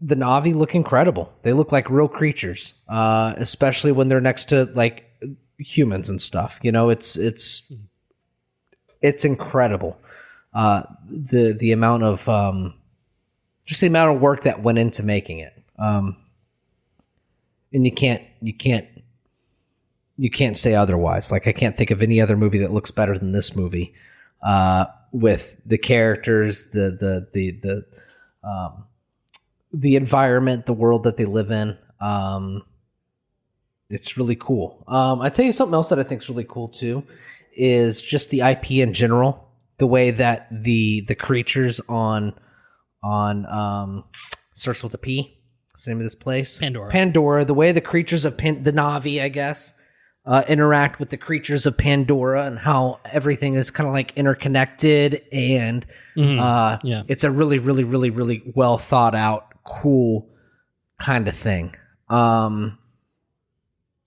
the Na'vi look incredible. They look like real creatures, especially when they're next to like humans and stuff. It's incredible. The amount of just the amount of work that went into making it. And you can't say otherwise. Like, I can't think of any other movie that looks better than this movie, with the characters, the environment, the world that they live in. It's really cool. I tell you something else that I think is really cool too, is just the IP in general. The way that the creatures on starts with a P. What's the name of this place? Pandora. The way the creatures of the Na'vi, I guess, interact with the creatures of Pandora, and how everything is kind of like interconnected, and it's a really, really, really, really well thought out, cool kind of thing.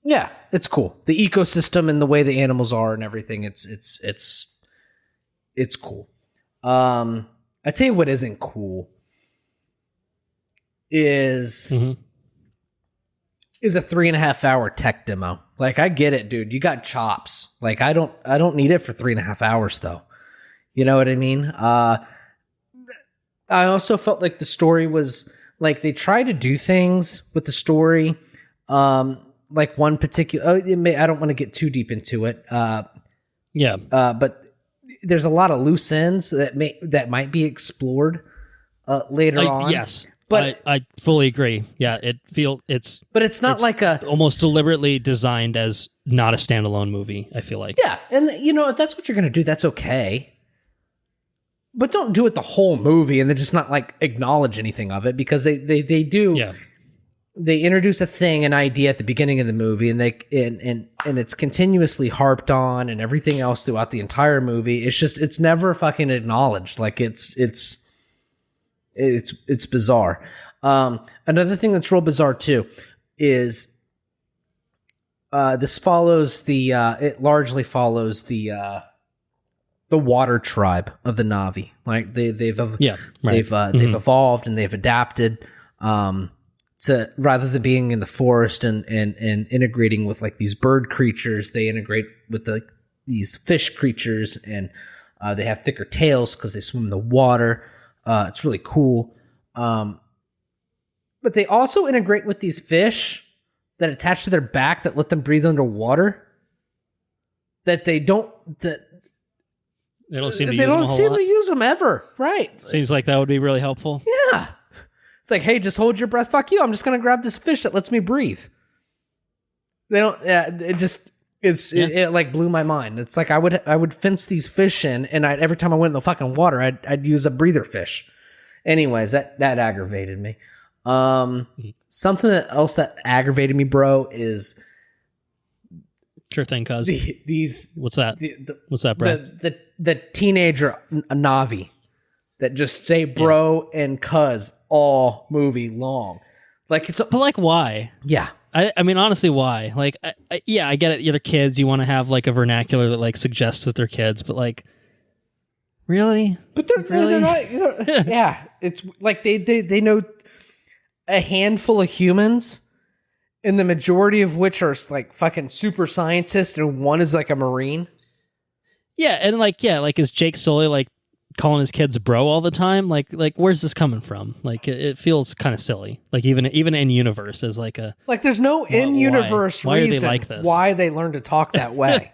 Yeah, it's cool. The ecosystem and the way the animals are and everything. It's cool. I tell you what isn't cool is a 3.5 hour tech demo. Like, I get it, dude. You got chops. Like, I don't need it for 3.5 hours though. You know what I mean? I also felt like the story was like, they try to do things with the story. Like one particular, I don't want to get too deep into it. But there's a lot of loose ends that might be explored later on. Yes. But I fully agree. Yeah, but it's not like almost deliberately designed as not a standalone movie, I feel like. Yeah, and if that's what you're going to do, that's okay. But don't do it the whole movie and then just not like acknowledge anything of it, because they do. Yeah. They introduce an idea at the beginning of the movie, and and it's continuously harped on, and everything else throughout the entire movie. It's never fucking acknowledged. Like, it's bizarre. Another thing that's real bizarre too is this follows it largely follows the water tribe of the Na'vi. Like, they've evolved and they've adapted to, rather than being in the forest and integrating with like these bird creatures, they integrate with these fish creatures, and they have thicker tails because they swim in the water. It's really cool. But they also integrate with these fish that attach to their back that let them breathe underwater. That they don't seem to use them ever. Right. Seems like that would be really helpful. Yeah. It's like, hey, just hold your breath. Fuck you. I'm just going to grab this fish that lets me breathe. They don't, it like blew my mind. It's like I would fence these fish in, and every time I went in the fucking water, I'd use a breather fish. Anyways, that aggravated me. Something else that aggravated me, bro, is sure thing, cuz these. What's that? What's that, bro? The teenager Na'vi that just say bro and cuz all movie long. Like but like why? Yeah. I mean, honestly, why? Like, I get it. You're kids. You want to have like a vernacular that like suggests that they're kids, but like, really? But they're not. Yeah, it's like they know a handful of humans, and the majority of which are like fucking super scientists, and one is like a Marine. Yeah, and like is Jake Sully like calling his kids bro all the time? Like where's this coming from? Like it feels kind of silly. Like even in universe is like a like there's no in universe why reason are they like this? Why they learn to talk that way.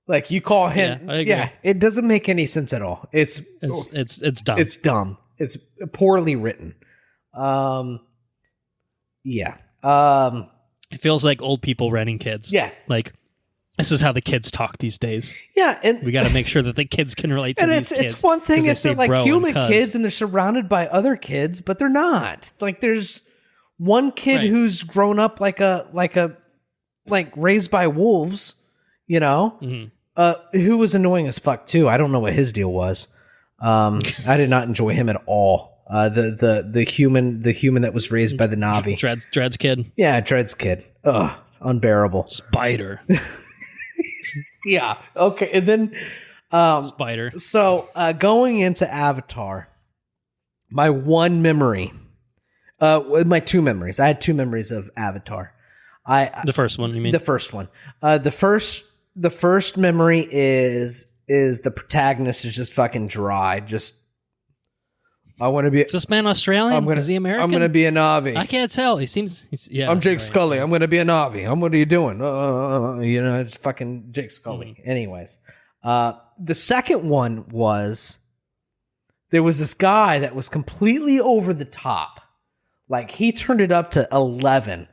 Like you call him, it doesn't make any sense at all. It's dumb. It's dumb. It's poorly written. Yeah. It feels like old people renting kids. Yeah. Like this is how the kids talk these days. Yeah, and we got to make sure that the kids can relate to these kids. It's one thing if they're like human kids and they're surrounded by other kids, but they're not. Like there's one kid who's grown up like raised by wolves, you know, who was annoying as fuck too. I don't know what his deal was. I did not enjoy him at all. The human that was raised by the Na'vi. Dred's kid. Yeah, Dred's kid. Ugh, unbearable. Spider. Yeah. Okay. And then Spider. So going into Avatar, my one memory, my two memories. I had two memories of Avatar. The first one, you mean? The first one. The first memory is the protagonist is just fucking dry. Just I want to be. Is this man Australian? Is he American? I'm going to be a Na'vi. I can't tell. He seems. I'm Jake Scully. I'm going to be a Na'vi. What are you doing? It's fucking Jake Scully. Anyways, the second one was there was this guy that was completely over the top. Like he turned it up to 11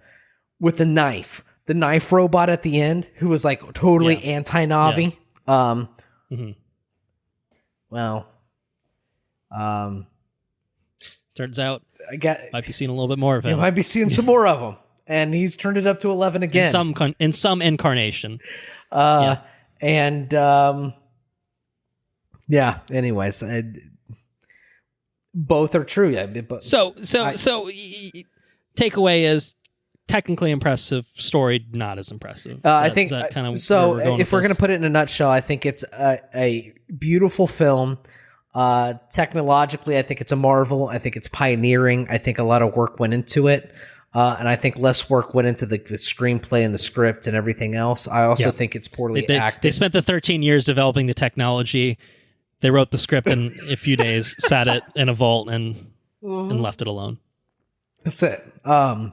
with a knife. The knife robot at the end, who was like totally anti-Na'vi. Yeah. Well. Turns out, might be seeing a little bit more of him. You might be seeing some more of him, and he's turned it up to 11 again. In some incarnation. Anyways, both are true. Yeah. But so takeaway is technically impressive. Story not as impressive. I think so. If we're going to put it in a nutshell, I think it's a beautiful film. Technologically, I think it's a marvel. I think it's pioneering. I think a lot of work went into it. And I think less work went into the screenplay and the script and everything else. I also think it's poorly acted. They spent the 13 years developing the technology. They wrote the script in a few days, sat it in a vault, and left it alone. That's it. And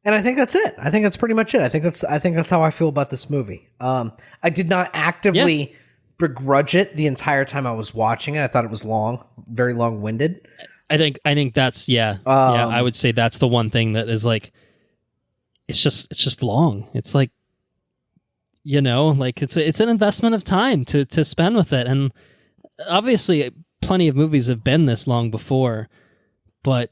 I think that's it. I think that's pretty much it. I think that's how I feel about this movie. I did not actively begrudge it the entire time I was watching it. I thought it was long, very long-winded. I think that's I would say that's the one thing that is like it's just long. It's like like it's an investment of time to spend with it, and obviously plenty of movies have been this long before, but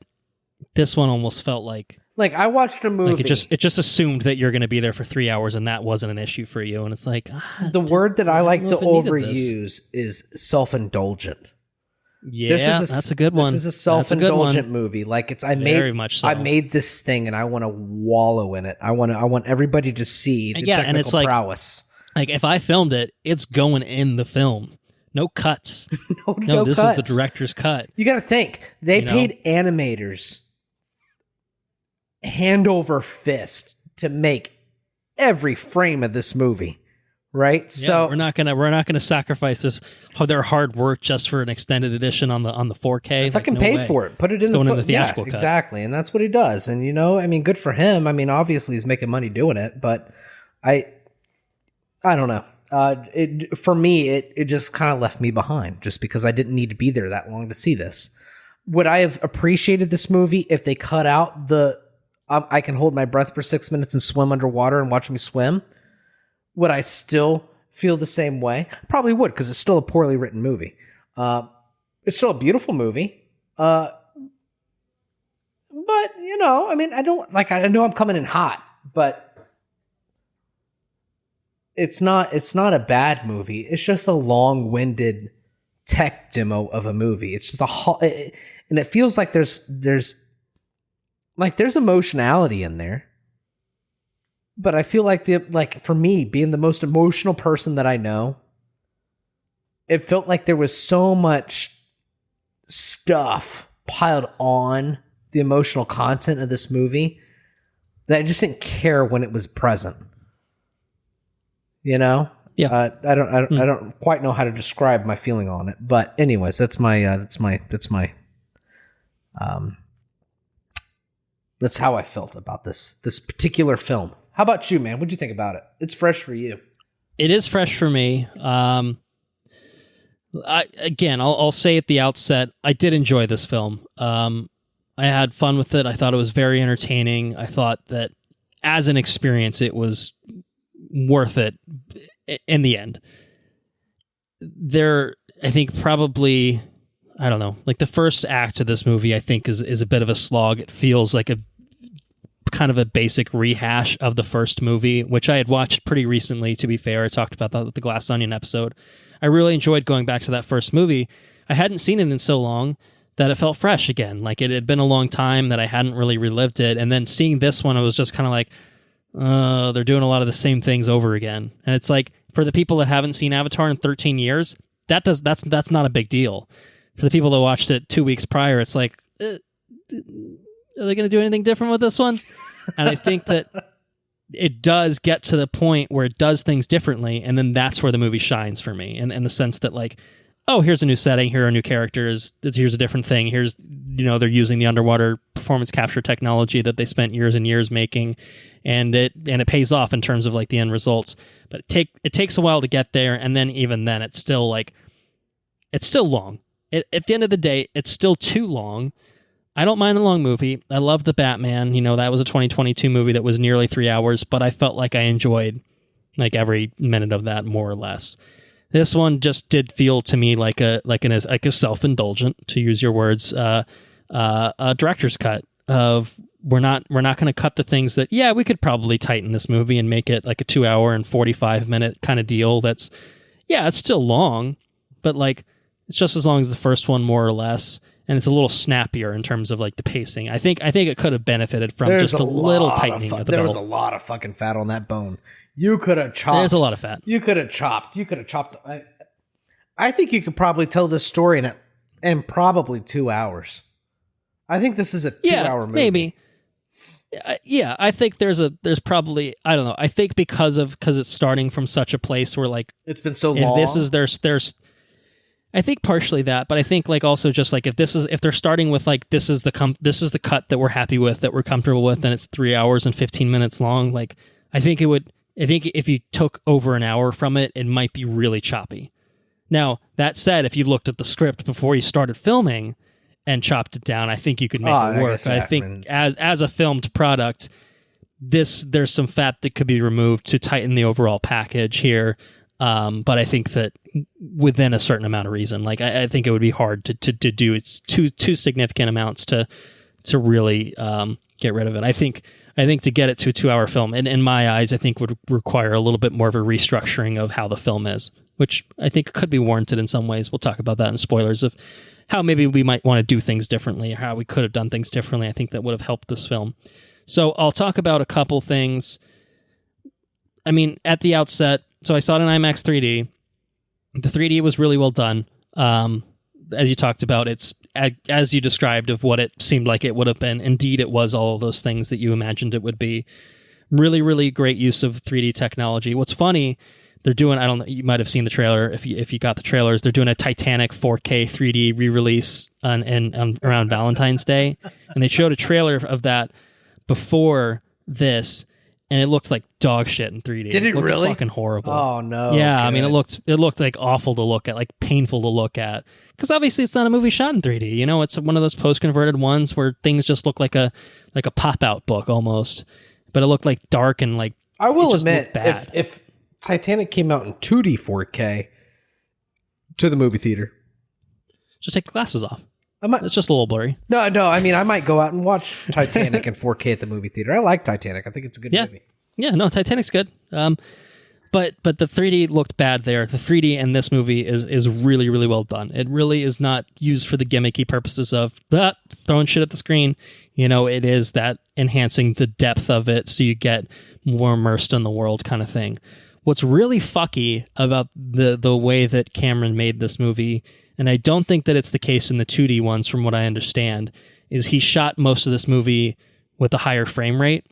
this one almost felt like I watched a movie. Like it just assumed that you're going to be there for 3 hours, and that wasn't an issue for you. And it's like the word that I like to overuse is self-indulgent. Yeah, that's a good one. This is a self-indulgent movie. Like I made this thing, and I want to wallow in it. I want everybody to see the technical and it's like, prowess. Like if I filmed it, it's going in the film. No cuts. no this cuts. Is the director's cut. You got to think they paid animators hand over fist to make every frame of this movie, right? Yeah, so we're not gonna sacrifice their hard work just for an extended edition on the 4K. Fucking paid for it. Put it in the theatrical cut. Exactly, and that's what he does. And good for him. I mean, obviously he's making money doing it, but I don't know. For me, it just kind of left me behind, just because I didn't need to be there that long to see this. Would I have appreciated this movie if they cut out the I can hold my breath for 6 minutes and swim underwater and watch me swim? Would I still feel the same way? Probably would, because it's still a poorly written movie. It's still a beautiful movie. But, I mean, I know I'm coming in hot, but it's not a bad movie. It's just a long-winded tech demo of a movie. It's just and it feels like there's emotionality in there. But I feel like for me, being the most emotional person that I know, it felt like there was so much stuff piled on the emotional content of this movie that I just didn't care when it was present. You know? Yeah. I don't quite know how to describe my feeling on it, but anyways, that's how I felt about this particular film. How about you, man? What'd you think about it? It's fresh for you. It is fresh for me. I'll say at the outset, I did enjoy this film. I had fun with it. I thought it was very entertaining. I thought that as an experience, it was worth it in the end. I think probably, I don't know, like the first act of this movie, I think is a bit of a slog. It feels like a kind of a basic rehash of the first movie, which I had watched pretty recently, to be fair. I talked about that with the Glass Onion episode. I really enjoyed going back to that first movie. I hadn't seen it in so long that it felt fresh again. Like it had been a long time that I hadn't really relived it. And then seeing this one, I was just kind of like, they're doing a lot of the same things over again. And it's like, for the people that haven't seen Avatar in 13 years, that's not a big deal. For the people that watched it 2 weeks prior, it's like, are they going to do anything different with this one? And I think that it does get to the point where it does things differently, and then that's where the movie shines for me, in the sense that, like, oh, here's a new setting, here are new characters, here's a different thing, here's, they're using the underwater performance capture technology that they spent years and years making, and it pays off in terms of, like, the end results. But it takes a while to get there, and then even then, it's still, like, it's still long. At the end of the day, it's still too long. I don't mind a long movie. I love The Batman. That was a 2022 movie that was nearly 3 hours, but I felt like I enjoyed like every minute of that, more or less. This one just did feel to me like a self-indulgent, to use your words, a director's cut of we're not going to cut the things that, yeah, we could probably tighten this movie and make it like a 2 hour and 45 minute kind of deal. That's, yeah, it's still long, but like it's just as long as the first one, more or less. And it's a little snappier in terms of like the pacing. I think it could have benefited from just a little tightening of the There belt. was a lot of fucking fat on that bone. You could have chopped. There's a lot of fat. You could have chopped. I think you could probably tell this story in probably 2 hours. I think this is a 2 hour movie. Maybe. Yeah, I think there's probably, I don't know. I think because it's starting from such a place where like it's been so long. If this is there's I think partially that, but I think like also just like if they're starting with like this is the cut that we're happy with, that we're comfortable with, and it's 3 hours and 15 minutes long, like I think if you took over an hour from it, it might be really choppy. Now, that said, if you looked at the script before you started filming and chopped it down, I think you could make it work. I think as a filmed product, there's some fat that could be removed to tighten the overall package here. But I think that within a certain amount of reason, like I think it would be hard to do it's too significant amounts to really get rid of it. I think to get it to a 2 hour film, and in my eyes, I think would require a little bit more of a restructuring of how the film is, which I think could be warranted in some ways. We'll talk about that in spoilers of how maybe we might want to do things differently, or how we could have done things differently. I think that would have helped this film. So I'll talk about a couple things. I mean, at the outset, so I saw it in IMAX 3D. The 3D was really well done. As you talked about, it's as you described of what it seemed like it would have been. Indeed, it was all of those things that you imagined it would be. Really, really great use of 3D technology. What's funny, they're doing, I don't know, you might have seen the trailer if you got the trailers. They're doing a Titanic 4K 3D re-release around Valentine's Day, and they showed a trailer of that before this. And it looked like dog shit in 3D. Did it looked really? Fucking horrible. Oh no! Yeah, good. I mean, it looked like awful to look at, like painful to look at. Because obviously, it's not a movie shot in 3D. It's one of those post-converted ones where things just look like a pop-out book almost. But it looked like dark and like. I will admit, if Titanic came out in 2D 4K to the movie theater, just take the glasses off. It's just a little blurry. No. I mean, I might go out and watch Titanic in 4K at the movie theater. I like Titanic. I think it's a good movie. Yeah, no, Titanic's good. But but the 3D looked bad there. The 3D in this movie is really, really well done. It really is not used for the gimmicky purposes of throwing shit at the screen. It is that enhancing the depth of it so you get more immersed in the world kind of thing. What's really fucky about the way that Cameron made this movie, and I don't think that it's the case in the 2D ones from what I understand, is he shot most of this movie with a higher frame rate.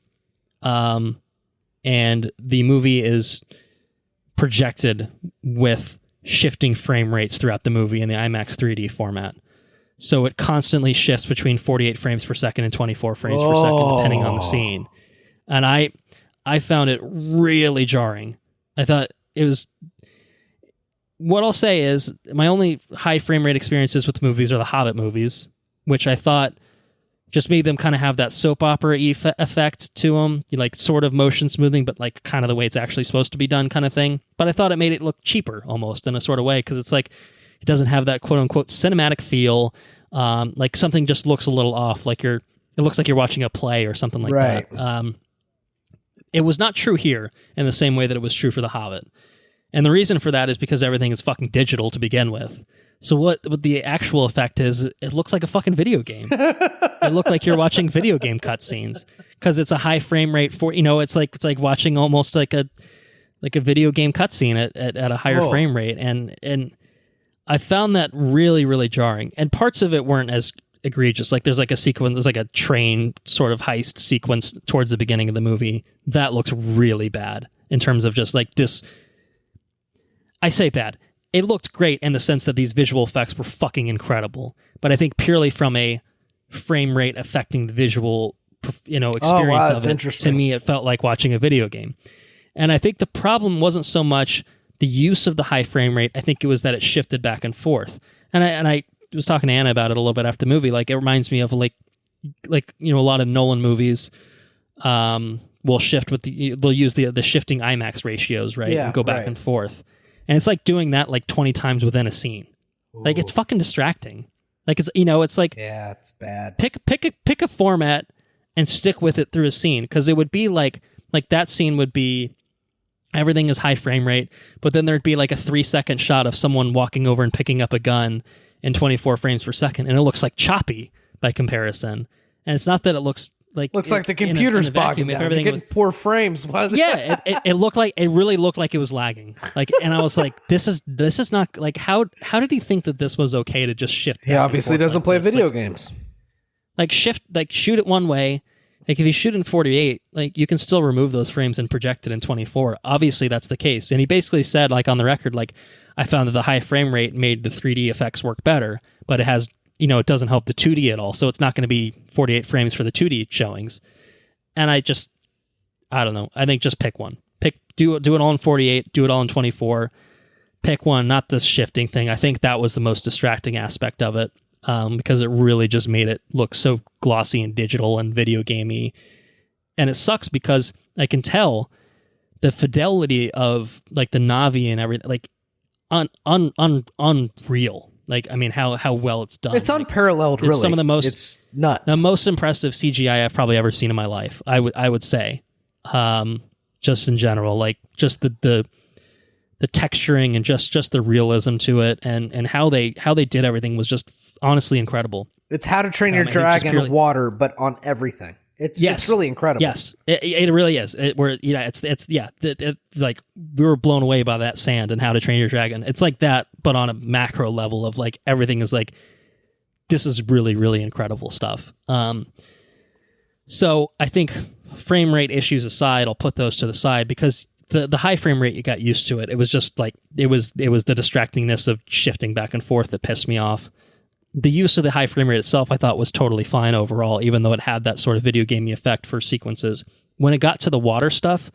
And the movie is projected with shifting frame rates throughout the movie in the IMAX 3D format. So it constantly shifts between 48 frames per second and 24 frames per second, depending on the scene. And I found it really jarring. I thought it was... What I'll say is, my only high frame rate experiences with movies are the Hobbit movies, which I thought just made them kind of have that soap opera effect to them, sort of motion smoothing, but kind of the way it's actually supposed to be done kind of thing. But I thought it made it look cheaper almost in a sort of way, because it's it doesn't have that quote unquote cinematic feel. Something just looks a little off, it looks like you're watching a play or something like that. It was not true here in the same way that it was true for The Hobbit. And the reason for that is because everything is fucking digital to begin with. So what the actual effect is, it looks like a fucking video game. It looked like you're watching video game cutscenes because it's a high frame rate for, it's like watching almost like a video game cutscene at a higher frame rate. And I found that really, really jarring. And parts of it weren't as egregious. There's a sequence, there's a train sort of heist sequence towards the beginning of the movie that looks really bad in terms of just this. I say bad. It looked great in the sense that these visual effects were fucking incredible. But I think purely from a frame rate affecting the visual, experience of it, to me, it felt like watching a video game. And I think the problem wasn't so much the use of the high frame rate. I think it was that it shifted back and forth. And I was talking to Anna about it a little bit after the movie. It reminds me of a lot of Nolan movies will shift they'll use the shifting IMAX ratios, right? And go back and forth. And it's doing that 20 times within a scene. Oof. It's fucking distracting. It's yeah, it's bad. Pick a format and stick with it through a scene, because it would be like that scene would be everything is high frame rate, but then there'd be a 3-second shot of someone walking over and picking up a gun in 24 frames per second, and it looks choppy by comparison. And it's not that it looks looks like the computer's bogging down. You're getting poor frames. Yeah, it really looked like it was lagging. And I was like, this is not how did he think that this was okay to just shift? He obviously doesn't play video games. Shoot it one way. If you shoot in 48, you can still remove those frames and project it in 24. Obviously, that's the case. And he basically said, on the record, I found that the high frame rate made the 3D effects work better, but it has. It doesn't help the 2D at all, so it's not going to be 48 frames for the 2D showings. And I don't know. I think just pick one. Do it all in 48, do it all in 24. Pick one, not this shifting thing. I think that was the most distracting aspect of it, because it really just made it look so glossy and digital and video gamey. And it sucks because I can tell the fidelity of the Na'vi and everything, unreal. How well it's done. It's unparalleled, really. It's some of the most... It's nuts. The most impressive CGI I've probably ever seen in my life, I would say. Just in general. Just the texturing and just the realism to it, and how they did everything was just honestly incredible. It's How to Train Your Dragon water, but on everything. It's really incredible. Yes, it really is. We were blown away by that sand and How to Train Your Dragon. It's like that, but on a macro level of everything is this is really, really incredible stuff. So I think frame rate issues aside, I'll put those to the side, because the high frame rate, you got used to it. It was just it was the distractingness of shifting back and forth that pissed me off. The use of the high frame rate itself, I thought, was totally fine overall, even though it had that sort of video gamey effect for sequences. When it got to the water stuff,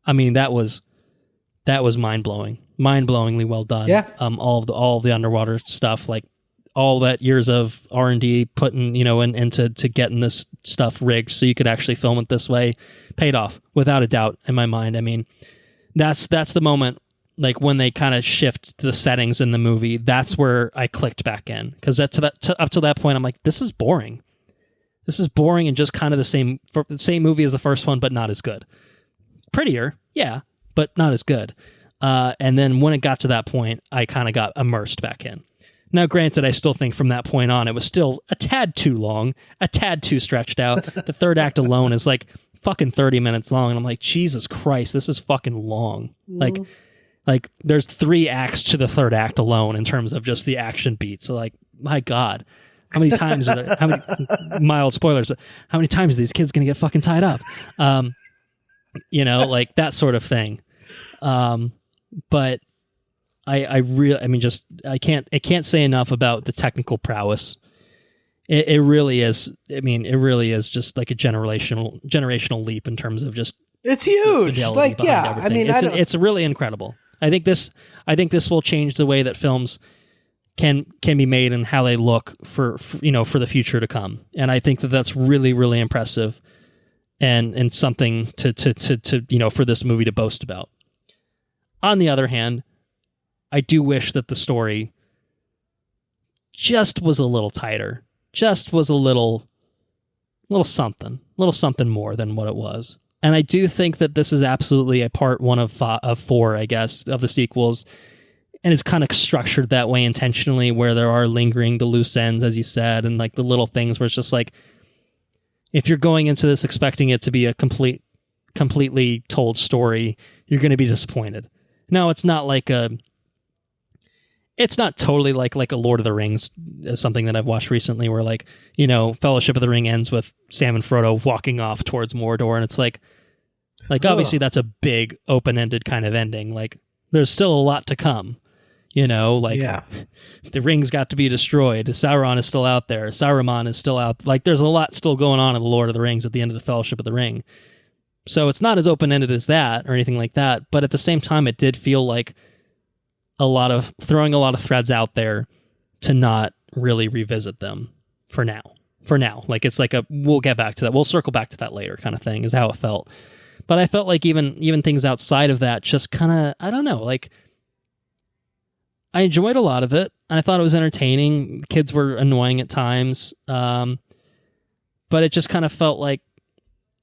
that was mind-blowingly well done. Yeah. All of the underwater stuff, all that years of R&D putting, into getting this stuff rigged so you could actually film it this way, paid off without a doubt in my mind. That's the moment. When they kind of shift the settings in the movie, that's where I clicked back in. Because up to that point, I'm like, this is boring. This is boring and just kind of the same movie as the first one, but not as good. Prettier, yeah, but not as good. And then when it got to that point, I kind of got immersed back in. Now, granted, I still think from that point on, it was still a tad too long, a tad too stretched out. The third act alone is like fucking 30 minutes long. And I'm like, Jesus Christ, this is fucking long. Like there's 3 acts to the third act alone in terms of just the action beats. So like, my God, how many times are there, how many mild spoilers, but how many times are these kids going to get fucking tied up? Like that sort of thing. But I can't say enough about the technical prowess. It really is. I mean, it really is just like a generational leap in terms of just. It's huge. Like, yeah, everything. I mean, it's really incredible. I think this will change the way that films can be made and how they look for the future to come. And I think that that's really, really impressive and something to for this movie to boast about. On the other hand, I do wish that the story just was a little tighter, just was a little something more than what it was. And I do think that this is absolutely a part 1 of 4, I guess, of the sequels. And it's kind of structured that way intentionally, where there are lingering the loose ends, as you said, and like the little things where it's just like, if you're going into this expecting it to be a completely told story, you're going to be disappointed. No, it's not like it's not totally like a Lord of the Rings, something that I've watched recently where like, Fellowship of the Ring ends with Sam and Frodo walking off towards Mordor. And it's like obviously that's a big open-ended kind of ending. Like there's still a lot to come, the rings got to be destroyed. Sauron is still out there. Saruman is still out. Like there's a lot still going on in the Lord of the Rings at the end of the Fellowship of the Ring. So it's not as open-ended as that or anything like that. But at the same time, it did feel like throwing a lot of threads out there to not really revisit them for now. Like it's like we'll get back to that. We'll circle back to that later kind of thing is how it felt. But I felt like even things outside of that just kind of, I don't know, like I enjoyed a lot of it. And I thought it was entertaining. Kids were annoying at times. But it just kind of felt like,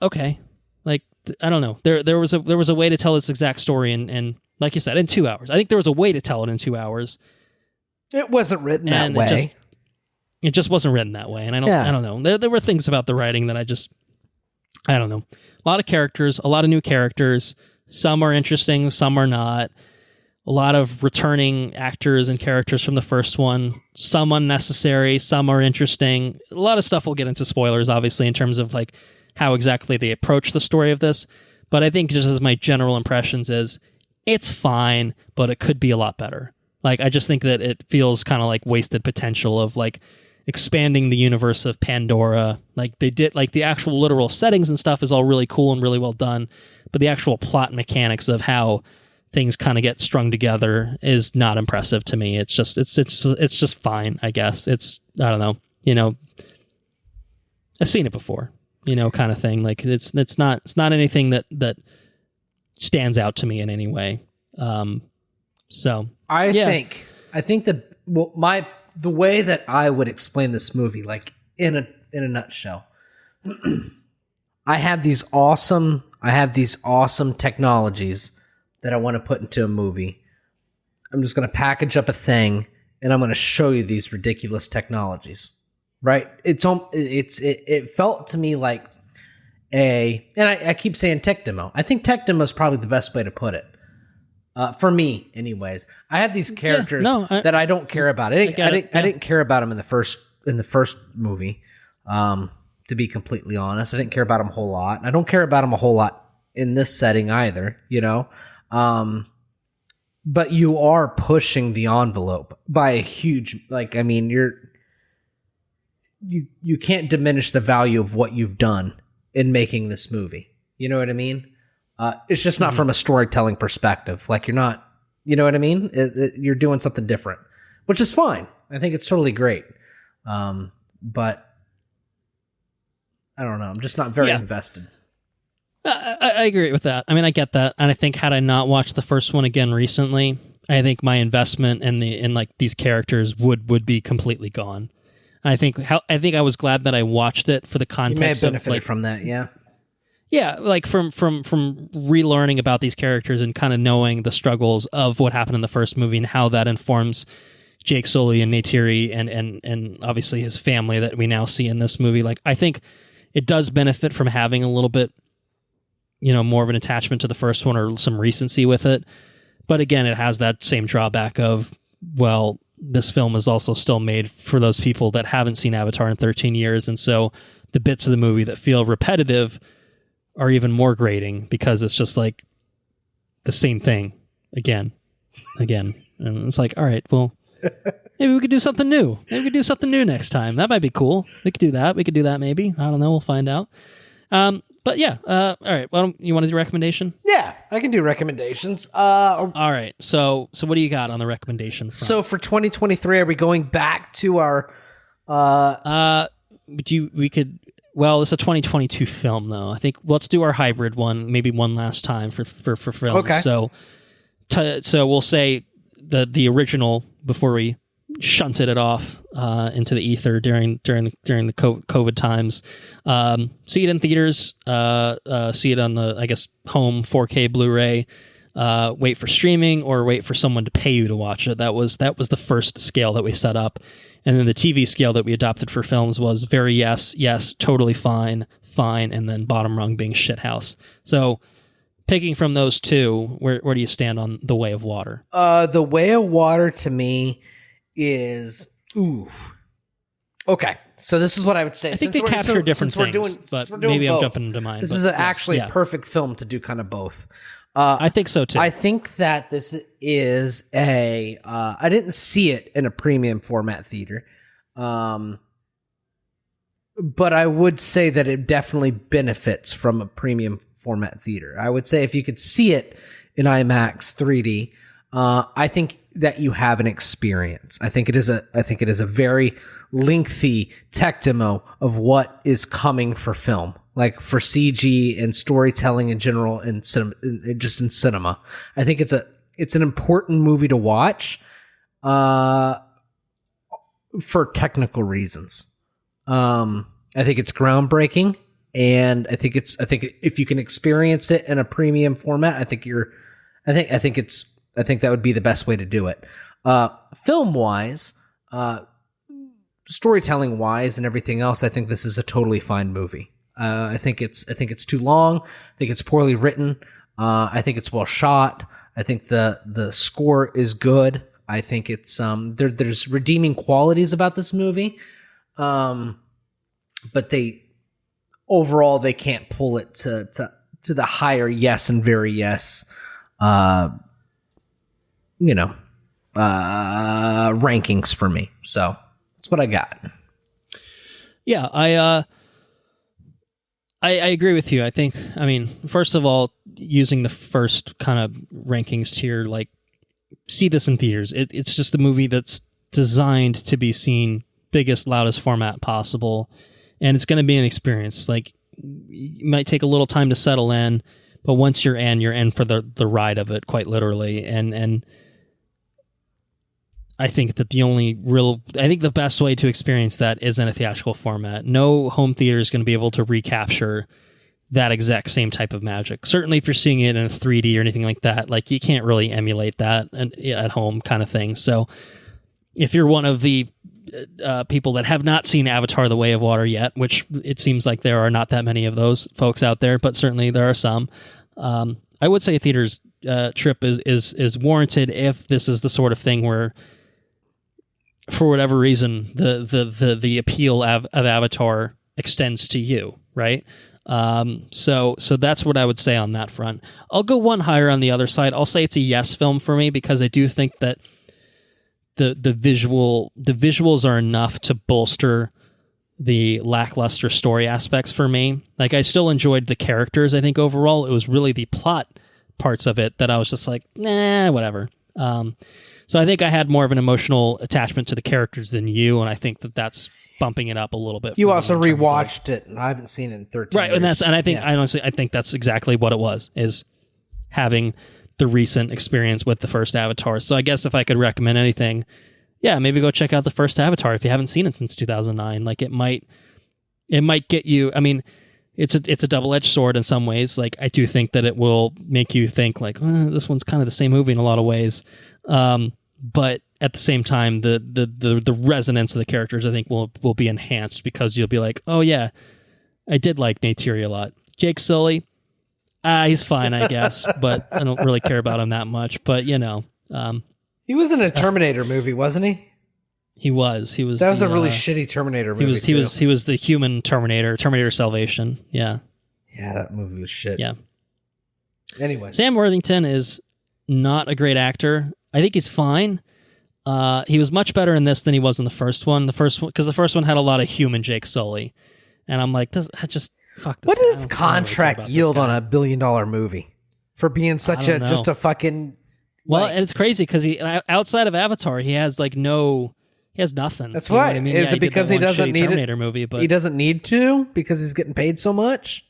okay, like, I don't know. There was a way to tell this exact story and like you said, in 2 hours. I think there was a way to tell it in 2 hours. It wasn't written that way. It just wasn't written that way. And I don't know. There were things about the writing that I don't know. A lot of characters, a lot of new characters. Some are interesting, some are not. A lot of returning actors and characters from the first one. Some unnecessary, some are interesting. A lot of stuff we'll get into spoilers, obviously, in terms of like how exactly they approach the story of this. But I think just as my general impressions is, it's fine, but it could be a lot better. Like, I just think that it feels kind of like wasted potential of like expanding the universe of Pandora. Like they did, like the actual literal settings and stuff is all really cool and really well done, but the actual plot mechanics of how things kind of get strung together is not impressive to me. It's just fine, I guess. I don't know, I've seen it before, kind of thing. Like it's not anything that stands out to me in any way. So I think that the way that I would explain this movie, like in a nutshell, I have these awesome technologies that I want to put into a movie. I'm just going to package up a thing and I'm going to show you these ridiculous technologies, right? It felt to me like and I keep saying tech demo. I think tech demo is probably the best way to put it. For me, anyways. I have these characters that I don't care about. I didn't care about them in the first movie. To be completely honest, I didn't care about them a whole lot. I don't care about them a whole lot in this setting either. But you are pushing the envelope by a huge. Like, I mean, you can't diminish the value of what you've done in making this movie. You know what I mean? It's just not from a storytelling perspective. Like, you're not, you know what I mean? You're doing something different, which is fine. I think it's totally great. But I don't know. I'm just not very invested. I agree with that. I mean, I get that. And I think had I not watched the first one again recently, I think my investment in like these characters would be completely gone. And I think I was glad that I watched it for the context. You may have benefited from that, yeah. Yeah, like from relearning about these characters and kind of knowing the struggles of what happened in the first movie and how that informs Jake Sully and Neytiri and obviously his family that we now see in this movie. Like, I think it does benefit from having a little bit, more of an attachment to the first one or some recency with it. But again, it has that same drawback of, well, this film is also still made for those people that haven't seen Avatar in 13 years. And so the bits of the movie that feel repetitive are even more grating because it's just like the same thing again. And it's like, all right, well, maybe we could do something new. Maybe we could do something new next time. That might be cool. We could do that maybe. I don't know. We'll find out. But yeah, all right. Well, you want to do a recommendation? Yeah, I can do recommendations. All right. So what do you got on the recommendation front? So for 2023, are we going back to our... we could... Well, it's a 2022 film, though. I think let's do our hybrid one, maybe one last time for films. Okay. So we'll say the original before we shunted it off into the ether during the COVID times. See it in theaters. See it on the, I guess, home 4K Blu-ray. Wait for streaming or wait for someone to pay you to watch it. That was the first scale that we set up. And then the TV scale that we adopted for films was very yes, totally fine, and then bottom rung being shithouse. So picking from those two, where do you stand on The Way of Water? The Way of Water to me is oof. Okay, so this is what I would say. I think they capture different things, but maybe I'm jumping into mine. This is actually a perfect film to do kind of both. I think so too. I think that this is a. I didn't see it in a premium format theater, but I would say that it definitely benefits from a premium format theater. I would say if you could see it in IMAX 3D, I think that you have an experience. I think it is a very lengthy tech demo of what is coming for film. Like for CG and storytelling in general, and just in cinema, I think it's an important movie to watch, for technical reasons. I think it's groundbreaking, and I think if you can experience it in a premium format, I think that would be the best way to do it. Film wise, storytelling wise, and everything else, I think this is a totally fine movie. I think it's too long. I think it's poorly written. I think it's well shot. I think the score is good. I think it's there's redeeming qualities about this movie, but overall they can't pull it to the higher yes and very yes, rankings for me. So that's what I got. Yeah, I agree with you. I mean, first of all, using the first kind of rankings tier, like, see this in theaters. It's just a movie that's designed to be seen biggest, loudest format possible, and it's going to be an experience. Like, it might take a little time to settle in, but once you're in for the ride of it, quite literally. And I think that the best way to experience that is in a theatrical format. No home theater is going to be able to recapture that exact same type of magic. Certainly if you're seeing it in a 3D or anything like that, like, you can't really emulate that at home kind of thing. So if you're one of the people that have not seen Avatar: The Way of Water yet, which it seems like there are not that many of those folks out there, but certainly there are some, I would say a theater's trip is warranted if this is the sort of thing where, for whatever reason, the appeal of Avatar extends to you, right? So that's what I would say on that front. I'll go one higher on the other side. I'll say it's a yes film for me, because I do think that the visuals are enough to bolster the lackluster story aspects for me. Like, I still enjoyed the characters. I think overall it was really the plot parts of it that I was just like, nah, whatever. So I think I had more of an emotional attachment to the characters than you, and I think that's bumping it up a little bit. You also rewatched it, and I haven't seen it in 13 years. Right, and I think I think that's exactly what it was, is having the recent experience with the first Avatar. So I guess if I could recommend anything, yeah, maybe go check out the first Avatar if you haven't seen it since 2009. Like, it might get you. I mean, it's a double-edged sword in some ways. Like, I do think that it will make you think like, this one's kind of the same movie in a lot of ways. But at the same time, the resonance of the characters, I think, will be enhanced because you'll be like, oh yeah, I did like Neytiri a lot. Jake Sully, he's fine, I guess, but I don't really care about him that much. But he was in a Terminator movie, wasn't he? He was. That was a really shitty Terminator movie. He was the human Terminator Salvation. Yeah. Yeah, that movie was shit. Yeah. Anyway, Sam Worthington is not a great actor. I think he's fine. He was much better in this than he was in the first one. Because the first one had a lot of human Jake Sully, and I'm like, fuck this. What does contract yield on $1 billion movie for being such just a fucking? Well, and it's crazy because he outside of Avatar, he has he has nothing. That's right. I mean, is it because he doesn't need Terminator movie? But he doesn't need to because he's getting paid so much.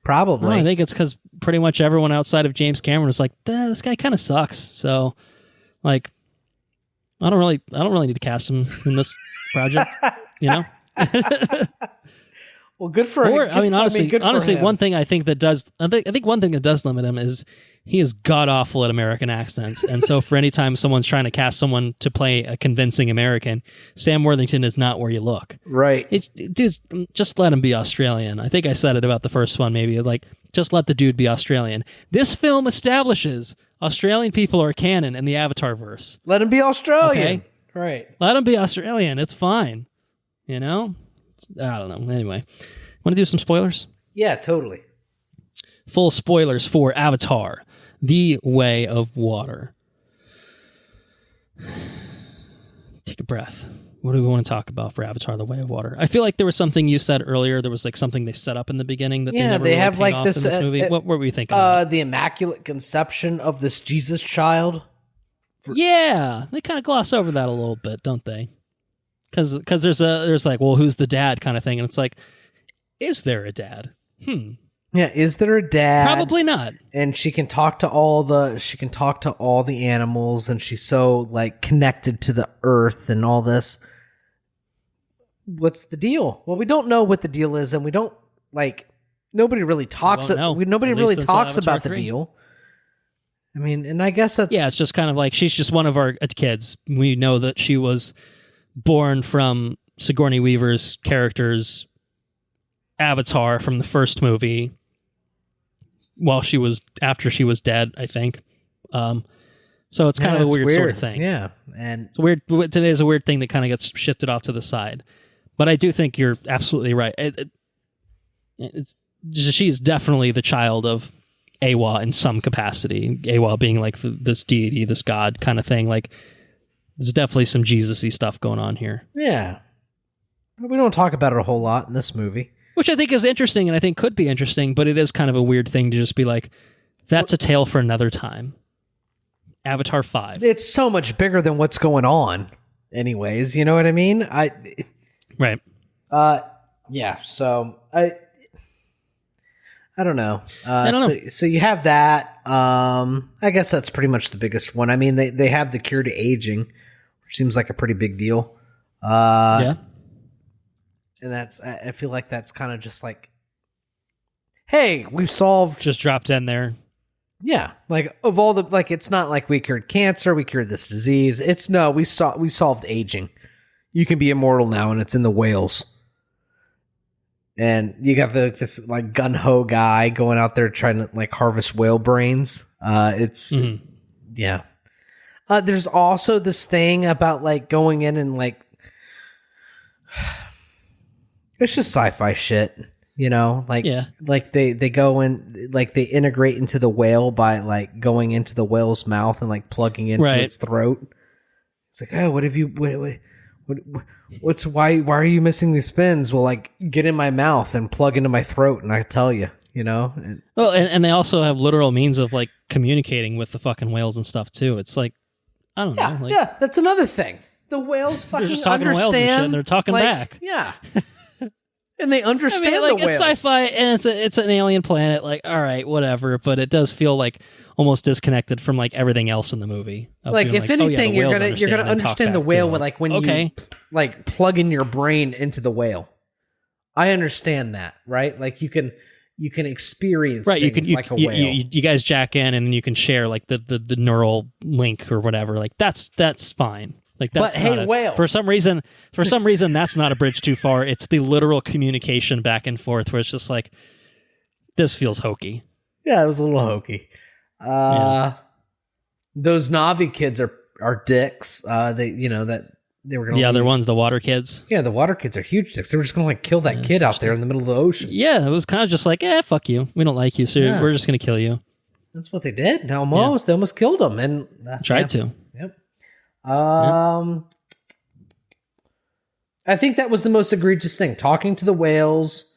Probably. No, I think it's because pretty much everyone outside of James Cameron is like, this guy kind of sucks. So, like, I don't really need to cast him in this project. Well, good for him. Honestly, one thing I think that does limit him is he is god awful at American accents, and so for any time someone's trying to cast someone to play a convincing American, Sam Worthington is not where you look. Right, dude, just let him be Australian. I think I said it about the first one. Maybe like just let the dude be Australian. This film establishes Australian people are canon in the Avatar verse. Let him be Australian. Okay? Right. Let him be Australian. It's fine. I don't know. Anyway, want to do some spoilers? Yeah, totally. Full spoilers for Avatar, The Way of Water. Take a breath. What do we want to talk about for Avatar, The Way of Water? I feel like there was something you said earlier. There was like something they set up in the beginning that they never really have paid like off this in this movie. What were we thinking? The Immaculate Conception of this Jesus child. Yeah, they kind of gloss over that a little bit, don't they? Because there's like, well, who's the dad kind of thing, and it's like, is there a dad? Yeah, is there a dad? Probably not. And she can talk to all the animals, and she's so like connected to the earth and all this. What's the deal? Well, we don't know what the deal is, and we don't like. Nobody really talks. Nobody really talks about the deal. I mean, and I guess that's it's just kind of like she's just one of our kids. We know that she was born from Sigourney Weaver's character's Avatar from the first movie. After she was dead, I think. So it's kind of a weird sort of thing. Yeah, and it's weird. Today is a weird thing that kind of gets shifted off to the side. But I do think you're absolutely right. She's definitely the child of Awa in some capacity. Awa being like this deity, this god kind of thing. Like, there's definitely some Jesus-y stuff going on here. Yeah. We don't talk about it a whole lot in this movie. Which I think is interesting, and I think could be interesting, but it is kind of a weird thing to just be like, that's a tale for another time. Avatar 5. It's so much bigger than what's going on anyways, you know what I mean? Right. Yeah, so I don't know. So you have that. I guess that's pretty much the biggest one. I mean, they have the cure to aging, which seems like a pretty big deal. Yeah. And I feel like that's kind of just like, hey, we've solved. Just dropped in there. Yeah, like of all the it's not like we cured cancer, we cured this disease. We solved aging. You can be immortal now, and it's in the whales. And you got this like gun ho guy going out there trying to like harvest whale brains. Yeah. There's also this thing about like going in and like it's just sci-fi shit, you know? Like like they go in like they integrate into the whale by like going into the whale's mouth and like plugging into its throat. It's like, oh, what have you why are you missing these spins? Well, like get in my mouth and plug into my throat and I tell you, you know? Well, and they also have literal means of like communicating with the fucking whales and stuff too. It's like, I don't know. Like, yeah, that's another thing. The whales fucking they're just talking understand. Whales and shit and they're talking back. Yeah. And they understand like, the whales. It's sci-fi and it's an alien planet. Like, all right, whatever. But it does feel like almost disconnected from like everything else in the movie. Like, if anything, you're gonna understand the whale with like when you like plug in your brain into the whale. I understand that, right? Like you can you can experience right. things like a whale. You guys jack in, and then you can share like the neural link or whatever. Like that's fine. Like that's but hey, whale. For some reason, that's not a bridge too far. It's the literal communication back and forth where it's just like, this feels hokey. Yeah, it was a little hokey. Those Na'vi kids are dicks. They were going to the other ones, the water kids. Yeah, the water kids are huge dicks. They were just going to like kill that kid out there in the middle of the ocean. Yeah, it was kind of just like, fuck you. We don't like you, so we're just going to kill you. That's what they did. Almost. They almost killed him. And tried to. Yep. I think that was the most egregious thing. Talking to the whales,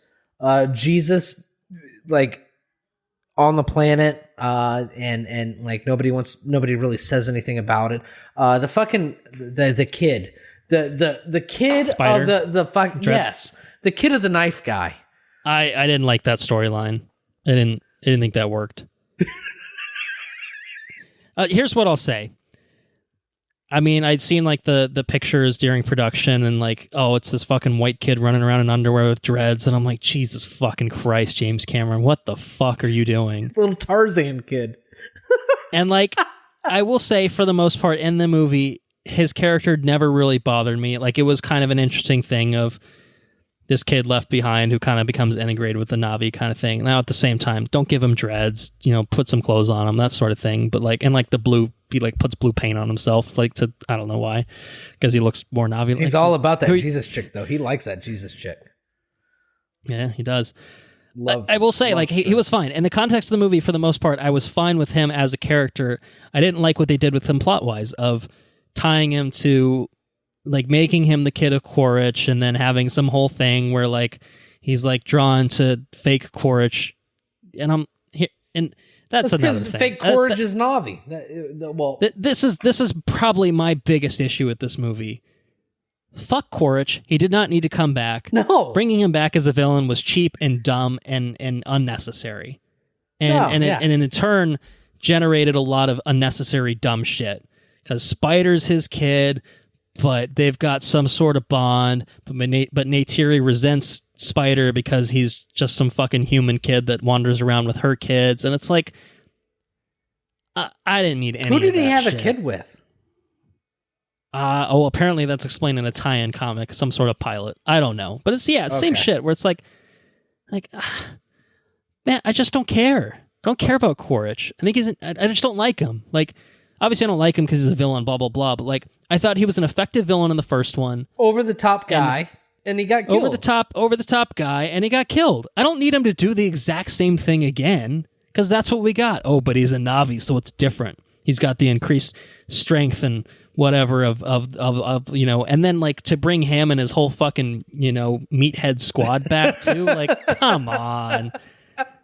Jesus, like on the planet, and like nobody really says anything about it. The fucking the kid, the kid Spider. of the fuck yes, the kid of the knife guy. I didn't like that storyline. I didn't think that worked. Here's what I'll say. I mean, I'd seen like the pictures during production and like, oh, it's this fucking white kid running around in underwear with dreads. And I'm like, Jesus fucking Christ, James Cameron, what the fuck are you doing? Little Tarzan kid. And like, I will say for the most part in the movie, his character never really bothered me. Like it was kind of an interesting thing of this kid left behind who kind of becomes integrated with the Na'vi kind of thing. Now at the same time, don't give him dreads, put some clothes on him, that sort of thing. But like, and like the blue, he like puts blue paint on himself, like to, I don't know why, because he looks more Na'vi. He's all about that Jesus chick though. He likes that Jesus chick. Yeah, he does. I will say, like, he was fine. In the context of the movie, for the most part, I was fine with him as a character. I didn't like what they did with him plot-wise, of tying him to, like, making him the kid of Quaritch, and then having some whole thing where, like, he's, like, drawn to fake Quaritch. And that's another thing. Fake Quaritch is Na'vi. This is probably my biggest issue with this movie. Fuck Quaritch. He did not need to come back. No. Bringing him back as a villain was cheap and dumb and unnecessary. And in turn generated a lot of unnecessary dumb shit. Because Spider's his kid, but they've got some sort of bond. But Neytiri resents Spider because he's just some fucking human kid that wanders around with her kids. And it's like, I didn't need any of that. Who did he have shit. a kid with? Apparently that's explained in a tie-in comic, some sort of pilot. I don't know. But it's, same shit, where it's like, man, I just don't care. I don't care about Quaritch. I think I just don't like him. Like, obviously I don't like him because he's a villain, blah, blah, blah, but like, I thought he was an effective villain in the first one. Over-the-top guy, and he got killed. Over-the-top guy, and he got killed. I don't need him to do the exact same thing again, because that's what we got. Oh, but he's a Na'vi, so it's different. He's got the increased strength and whatever of and then like to bring him and his whole fucking meathead squad back too, like, come on,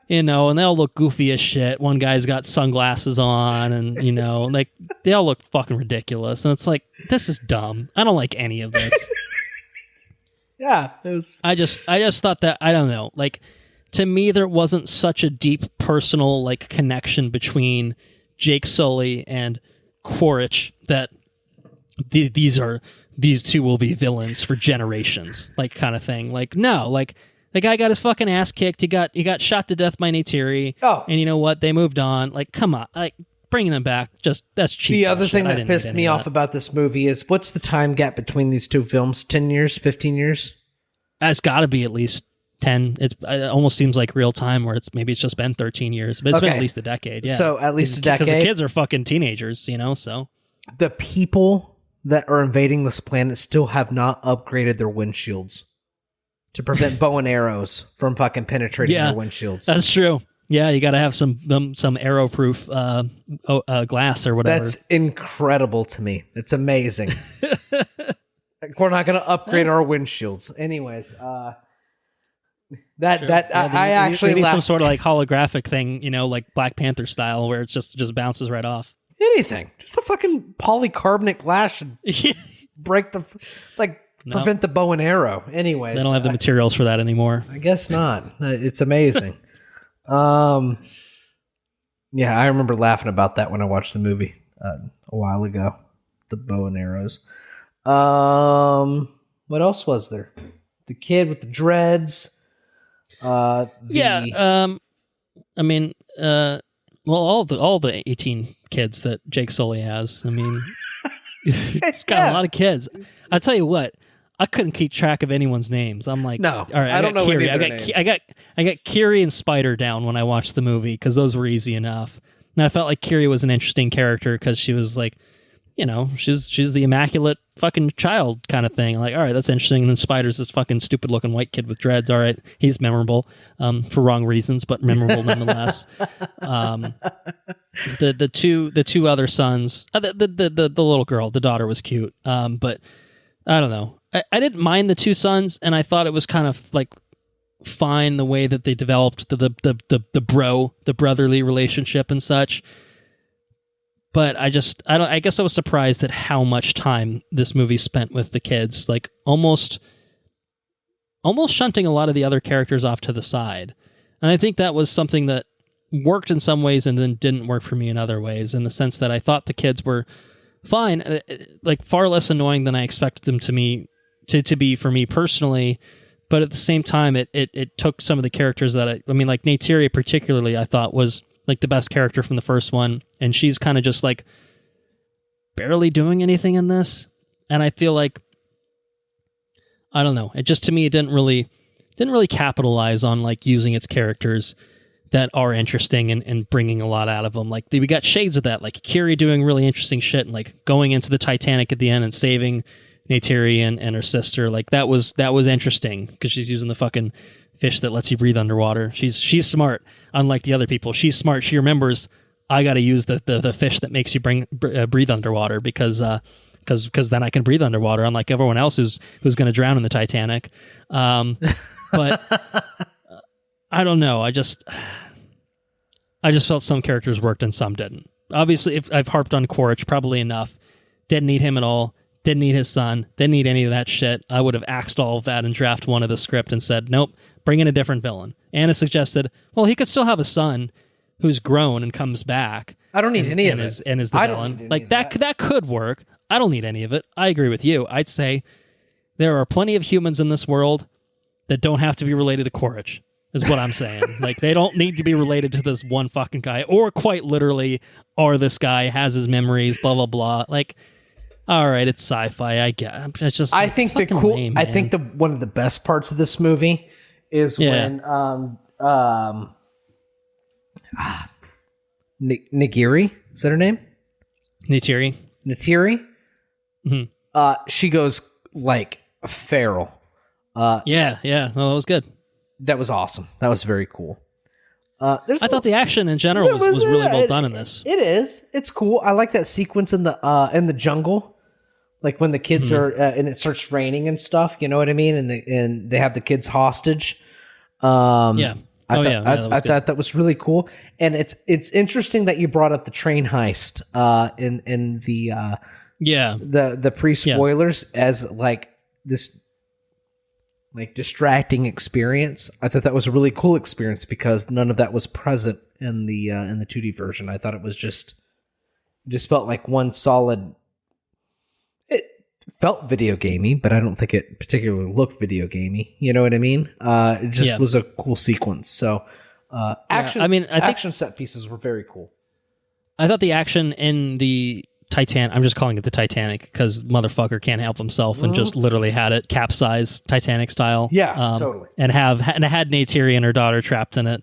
and they all look goofy as shit. One guy's got sunglasses on, and like they all look fucking ridiculous, and it's like, this is dumb. I don't like any of this. Yeah, it was. I just thought that, I don't know, like, to me there wasn't such a deep personal like connection between Jake Sully and Quaritch that these two will be villains for generations, like, kind of thing. Like, no, like, the guy got his fucking ass kicked. He got shot to death by Neytiri. Oh, and you know what? They moved on. Like, come on, like, bringing him back, just, that's cheap. The other thing that pissed me off about this movie is, what's the time gap between these two films? 10 years, 15 years? It's got to be at least 10. It almost seems like real time, where it's just been 13 years, but it's been at least a decade. Yeah. So at least a decade, because the kids are fucking teenagers, so the people that are invading this planet still have not upgraded their windshields to prevent bow and arrows from fucking penetrating their windshields. That's true. Yeah, you got to have some arrow-proof glass or whatever. That's incredible to me. It's amazing. We're not going to upgrade our windshields. Anyways, I actually maybe some sort of like holographic thing, like Black Panther style, where it just bounces right off. Anything, just a fucking polycarbonate glass should break prevent the bow and arrow. Anyways, they don't have the materials for that anymore. I guess not. It's amazing. Yeah, I remember laughing about that when I watched the movie a while ago. The bow and arrows. What else was there? The kid with the dreads. I mean, well, all the 18 kids that Jake Sully has. I mean, he's got a lot of kids. I'll tell you what, I couldn't keep track of anyone's names. I'm like, no, all right, I don't know Kiri. any of their names. I got Kiri and Spider down when I watched the movie because those were easy enough. And I felt like Kiri was an interesting character because she was like, you know, she's the immaculate fucking child kind of thing. Like, all right, that's interesting. And then Spider's this fucking stupid looking white kid with dreads. All right, he's memorable for wrong reasons, but memorable nonetheless. The two other sons, the little girl, the daughter was cute, but I don't know. I didn't mind the two sons, and I thought it was kind of like fine the way that they developed the brotherly relationship and such. But I guess I was surprised at how much time this movie spent with the kids, like almost shunting a lot of the other characters off to the side. And I think that was something that worked in some ways and then didn't work for me in other ways, in the sense that I thought the kids were fine, like far less annoying than I expected them to be for me personally. But at the same time, it took some of the characters that I mean, like Neytiri particularly, I thought was like the best character from the first one, and she's kind of just like barely doing anything in this. And I feel like, I don't know, it just, to me, it didn't really capitalize on like using its characters that are interesting and bringing a lot out of them. Like we got shades of that, like Kiri doing really interesting shit and like going into the Titanic at the end and saving Neytiri and her sister. Like that was interesting because she's using the fucking fish that lets you breathe underwater. She's smart, unlike the other people. She's smart. She remembers, I got to use the fish that makes you breathe underwater because then I can breathe underwater, unlike everyone else who's going to drown in the Titanic. But I don't know. I just felt some characters worked and some didn't. Obviously, if I've harped on Quaritch probably enough. Didn't need him at all. Didn't need his son. Didn't need any of that shit. I would have axed all of that in draft one of the script and said, nope, bring in a different villain. Anna suggested, well, he could still have a son who's grown and comes back. I don't need any of it. And is the villain. Like that could work. I don't need any of it. I agree with you. I'd say there are plenty of humans in this world that don't have to be related to Quaritch, is what I'm saying. Like, they don't need to be related to this one fucking guy, or quite literally, or this guy has his memories, blah, blah, blah. Like, all right, it's sci-fi. I get. It's just. I think the cool. lame, I think one of the best parts of this movie is when Nigiri, is that her name? Neytiri. Mm-hmm. She goes like feral. Yeah. No, that was good. That was awesome. That was very cool. I thought the action in general was really well done in this. It is. It's cool. I like that sequence in the jungle, like when the kids are and it starts raining and stuff. You know what I mean? And they have the kids hostage. I thought that was really cool. And it's interesting that you brought up the train heist in the pre-spoilers as like this like distracting experience. I thought that was a really cool experience because none of that was present in the 2D version. I thought it was just felt like one solid. It felt video gamey, but I don't think it particularly looked video gamey. You know what I mean? It just was a cool sequence. So action set pieces were very cool. I thought the action in the Titanic, I'm just calling it the Titanic because motherfucker can't help himself and just literally had it capsize Titanic style. Yeah, totally. And had Neytiri and her daughter trapped in it,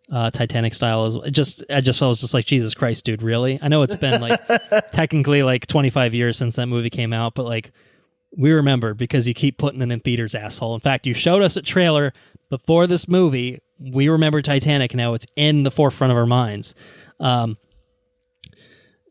Titanic style. I was just like, Jesus Christ, dude, really? I know it's been like technically like 25 years since that movie came out, but like we remember because you keep putting it in theaters, asshole. In fact, you showed us a trailer before this movie. We remember Titanic. Now it's in the forefront of our minds.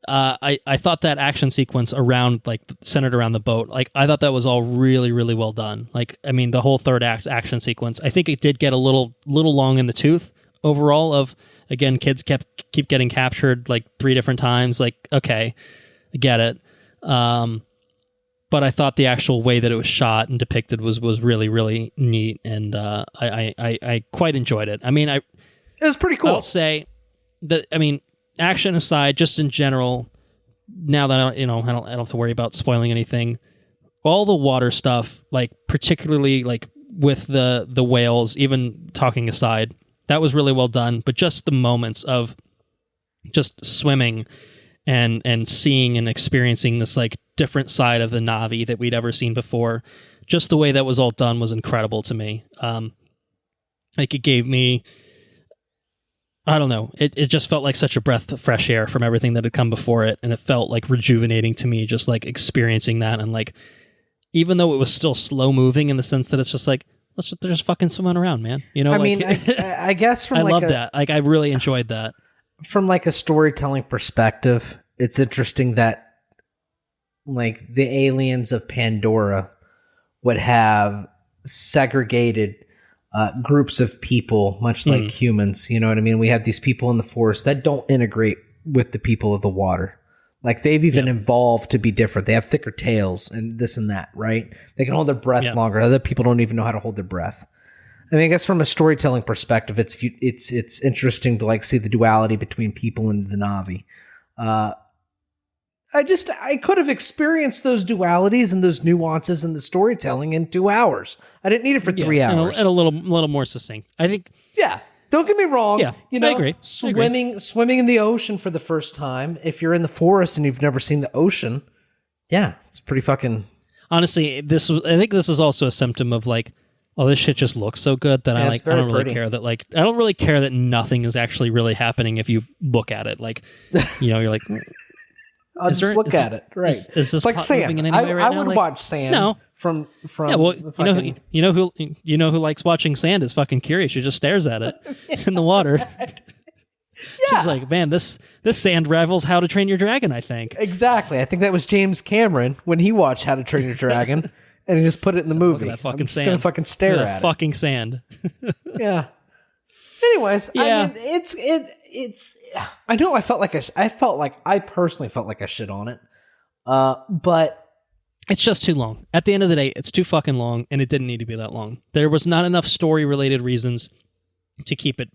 I thought that action sequence centered around the boat, like I thought that was all really, really well done. Like, I mean, the whole third act action sequence, I think it did get a little long in the tooth overall of, again, kids keep getting captured like 3 different times. Like, okay, I get it. But I thought the actual way that it was shot and depicted was really, really neat. And, I quite enjoyed it. I mean, it was pretty cool. I'll say that, I mean, action aside, just in general, now that I don't have to worry about spoiling anything. All the water stuff, like particularly like with the whales, even talking aside, that was really well done. But just the moments of just swimming and seeing and experiencing this like different side of the Na'vi that we'd ever seen before, just the way that was all done was incredible to me. Like it gave me, I don't know, it just felt like such a breath of fresh air from everything that had come before it, and it felt like rejuvenating to me, just like experiencing that. And like, even though it was still slow moving in the sense that it's just like, they're just fucking swimming around, man. You know, I like, mean, I guess from I like love that. Like, I really enjoyed that. From like a storytelling perspective, it's interesting that like the aliens of Pandora would have segregated groups of people, much like humans. You know what I mean? We have these people in the forest that don't integrate with the people of the water. Like they've even evolved to be different. They have thicker tails and this and that, right? They can hold their breath longer. Other people don't even know how to hold their breath. I mean, I guess from a storytelling perspective, it's interesting to like see the duality between people and the Na'vi. I could have experienced those dualities and those nuances in the storytelling in 2 hours. I didn't need it for 3 hours. And a little more succinct. I think. Yeah. Don't get me wrong. Yeah, you know, I agree. Swimming in the ocean for the first time. If you're in the forest and you've never seen the ocean, yeah, it's pretty fucking. Honestly, I think this is also a symptom of like, oh, this shit just looks so good that I don't really care that like I don't really care that nothing is actually really happening if you look at it. Like, you know, you're like, I'll just look at it. Right. Is this like sand? I would like, watch sand. No. From yeah, well, you know who likes watching sand is fucking curious. She just stares at it in the water. She's like, man, this sand rivals How to Train Your Dragon, I think. Exactly. I think that was James Cameron when he watched How to Train Your Dragon, and he just put it in the movie. Look at that fucking I'm just sand. gonna fucking stare at fucking sand. Yeah. Anyways, I mean, it's. I know. I personally felt like I shit on it, but. It's just too long. At the end of the day, it's too fucking long, and it didn't need to be that long. There was not enough story-related reasons to keep it.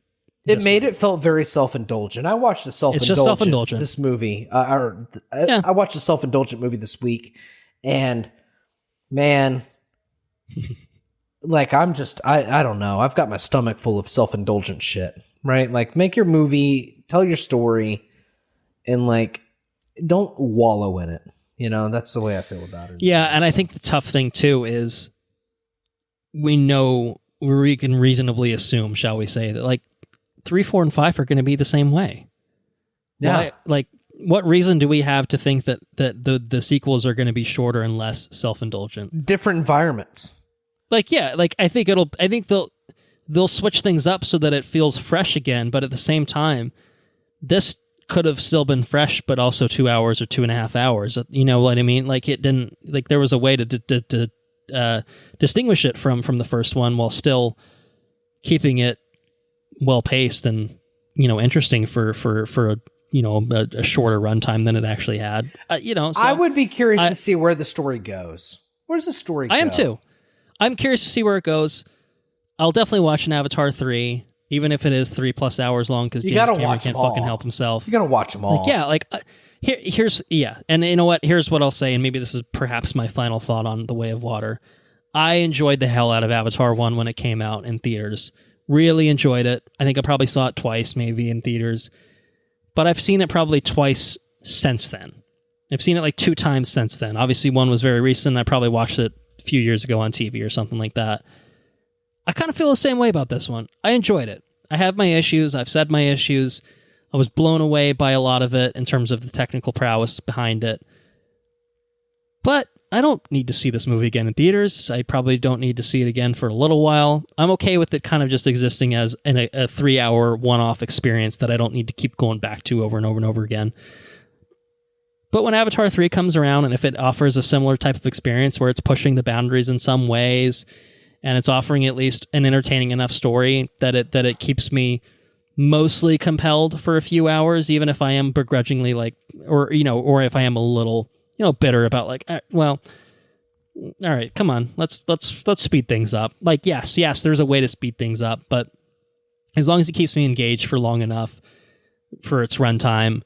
It made it felt very self-indulgent. I watched a self-indulgent this movie. I watched a self-indulgent movie this week, and man, like I don't know. I've got my stomach full of self-indulgent shit. Right? Like, make your movie, tell your story, and like, don't wallow in it. You know, that's the way I feel about it. Yeah, and I think the tough thing, too, is we can reasonably assume, shall we say, that, like, 3, 4, and 5 are going to be the same way. Yeah. What reason do we have to think that the sequels are going to be shorter and less self-indulgent? Different environments. Like, yeah, like, I think they'll switch things up so that it feels fresh again, but at the same time, this could have still been fresh, but also 2 hours or 2.5 hours. You know what I mean? Like it didn't. Like there was a way to distinguish it from the first one while still keeping it well paced and interesting for a shorter runtime than it actually had. So I would be curious to see where the story goes. Where's the story go? I am too. I'm curious to see where it goes. I'll definitely watch an Avatar 3. Even if it is 3+ hours long, because James Cameron can't fucking help himself. You gotta watch them all. Here's and you know what? Here's what I'll say, and maybe this is perhaps my final thought on The Way of Water. I enjoyed the hell out of Avatar 1 when it came out in theaters. Really enjoyed it. I think I probably saw it twice, maybe in theaters, but I've seen it probably twice since then. I've seen it like 2 times since then. Obviously, one was very recent. I probably watched it a few years ago on TV or something like that. I kind of feel the same way about this one. I enjoyed it. I have my issues. I've said my issues. I was blown away by a lot of it in terms of the technical prowess behind it. But I don't need to see this movie again in theaters. I probably don't need to see it again for a little while. I'm okay with it kind of just existing as a 3-hour one-off experience that I don't need to keep going back to over and over and over again. But when Avatar 3 comes around, and if it offers a similar type of experience where it's pushing the boundaries in some ways, and it's offering at least an entertaining enough story that it keeps me mostly compelled for a few hours, even if I am begrudgingly or if I am a little, bitter about all right, come on, let's speed things up. Like, yes, there's a way to speed things up, but as long as it keeps me engaged for long enough for its runtime,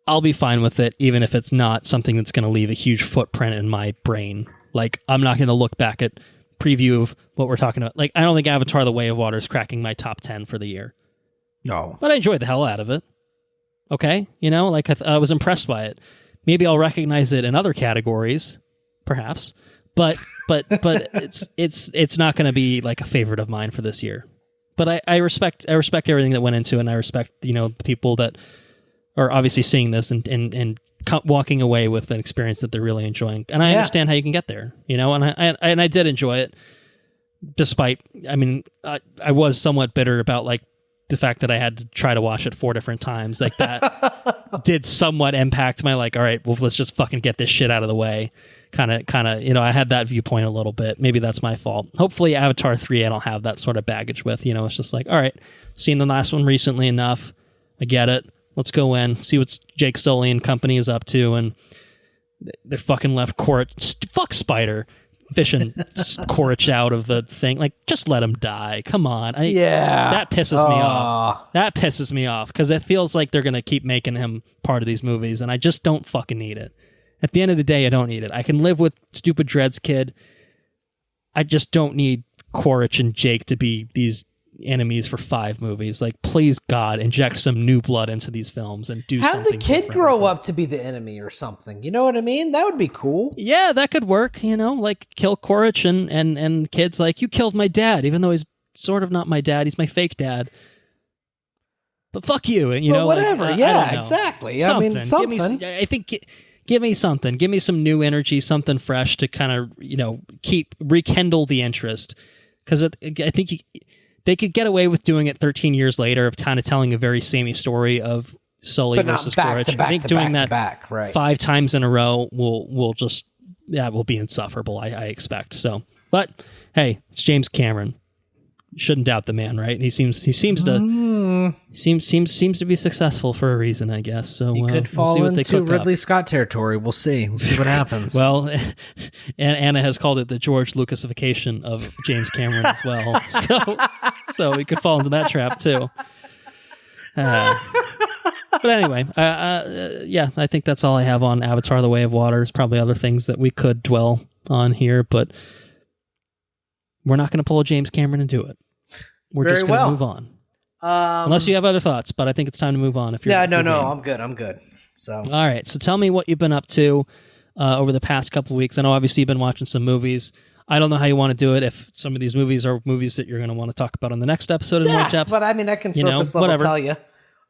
I'll be fine with it, even if it's not something that's going to leave a huge footprint in my brain. Like, I'm not going to look back at preview of what we're talking about. Like, I don't think Avatar: The Way of Water is cracking my top 10 for the year. No. But I enjoyed the hell out of it. Okay? You know, like I was impressed by it. Maybe I'll recognize it in other categories, perhaps. But it's not going to be like a favorite of mine for this year. But I respect everything that went into it, and I respect, you know, the people that are obviously seeing this and walking away with an experience that they're really enjoying. And I understand how you can get there, you know, and I did enjoy it, despite, I mean, I was somewhat bitter about like the fact that I had to try to watch it 4 different times. Like that did somewhat impact my like, all right, well, let's just fucking get this shit out of the way. Kind of, you know, I had that viewpoint a little bit. Maybe that's my fault. Hopefully Avatar 3 I don't have that sort of baggage with, you know, it's just like, all right, seen the last one recently enough. I get it. Let's go in, see what Jake Sully and company is up to, and they fucking left fuck Spider fishing Quaritch out of the thing. Like, just let him die. Come on. That pisses me off. That pisses me off, because it feels like they're going to keep making him part of these movies, and I just don't fucking need it. At the end of the day, I don't need it. I can live with stupid Dred's kid. I just don't need Quaritch and Jake to be these enemies for 5 movies. Like, please God, inject some new blood into these films and do something. Have the kid grow up to be the enemy or something. You know what I mean? That would be cool. Yeah, that could work, you know, like kill Quaritch and kids like, you killed my dad, even though he's sort of not my dad, he's my fake dad. But fuck you, you know, whatever. Like, yeah, exactly. Something. I mean, something. Give me something. Give me some new energy, something fresh to kind of, you know, rekindle the interest. Because I think they could get away with doing it 13 years later of kind of telling a very samey story of Sully versus Quaritch. I think doing that 5 times in a row will be insufferable, I expect. So, but hey, it's James Cameron. You shouldn't doubt the man, right? He seems to be successful for a reason, I guess. So he could fall into Ridley Scott territory. We'll see. We'll see what happens. Well, Anna has called it the George Lucasification of James Cameron as well. So we could fall into that trap too. But anyway, yeah, I think that's all I have on Avatar: The Way of Water. There's probably other things that we could dwell on here, but we're not going to pull a James Cameron and do it. We're just going to move on. Unless you have other thoughts, but I think it's time to move on. If you're no, I'm good. So all right, so tell me what you've been up to over the past couple of weeks. I know obviously you've been watching some movies. I don't know how you want to do it. If some of these movies are movies that you're going to want to talk about on the next episode in more depth, but I mean, I can surface level tell you.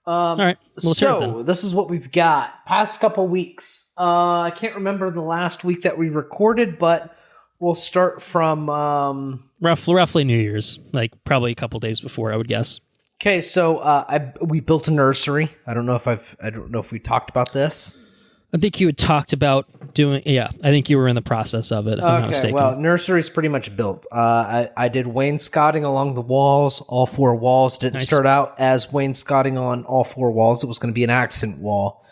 All right, so this is what we've got. Past couple weeks. I can't remember the last week that we recorded, but we'll start from roughly New Year's, like probably a couple days before, I would guess. Okay, so we built a nursery. I don't know if we talked about this. I think you had talked about doing. Yeah, I think you were in the process of it. If I'm not mistaken. Well, nursery's pretty much built. I did wainscoting along the walls, all 4 walls. Didn't start out as wainscoting on all 4 walls. It was going to be an accent wall,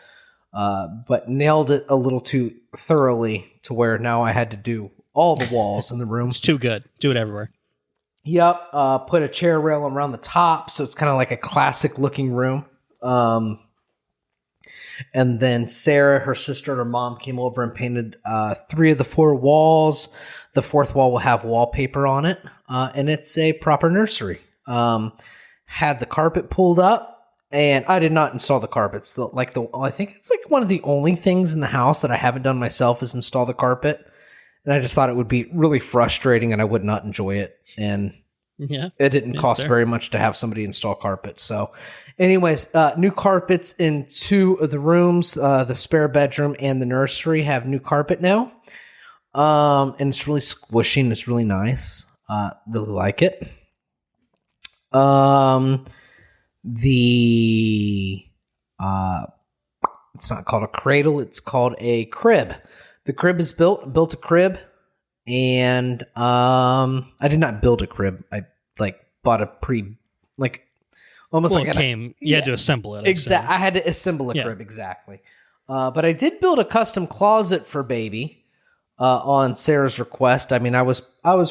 but nailed it a little too thoroughly to where now I had to do all the walls in the room. It's too good. Do it everywhere. Yep. Put a chair rail around the top, so it's kind of like a classic looking room. And then Sarah, her sister, and her mom came over and painted 3 of the 4 walls. The 4th wall will have wallpaper on it, and it's a proper nursery. Had the carpet pulled up, and I did not install the carpets. I think it's like one of the only things in the house that I haven't done myself is install the carpet. And I just thought it would be really frustrating and I would not enjoy it. And it didn't cost very much to have somebody install carpet. So anyways, new carpets in 2 of the rooms. The spare bedroom and the nursery have new carpet now. And it's really squishy and it's really nice. Really like it. It's not called a cradle. It's called a crib. The crib is built a crib, and I did not build a crib. I bought a almost like it came. You had to assemble it. Exactly. I had to assemble a crib exactly. But I did build a custom closet for baby on Sarah's request. I mean, I was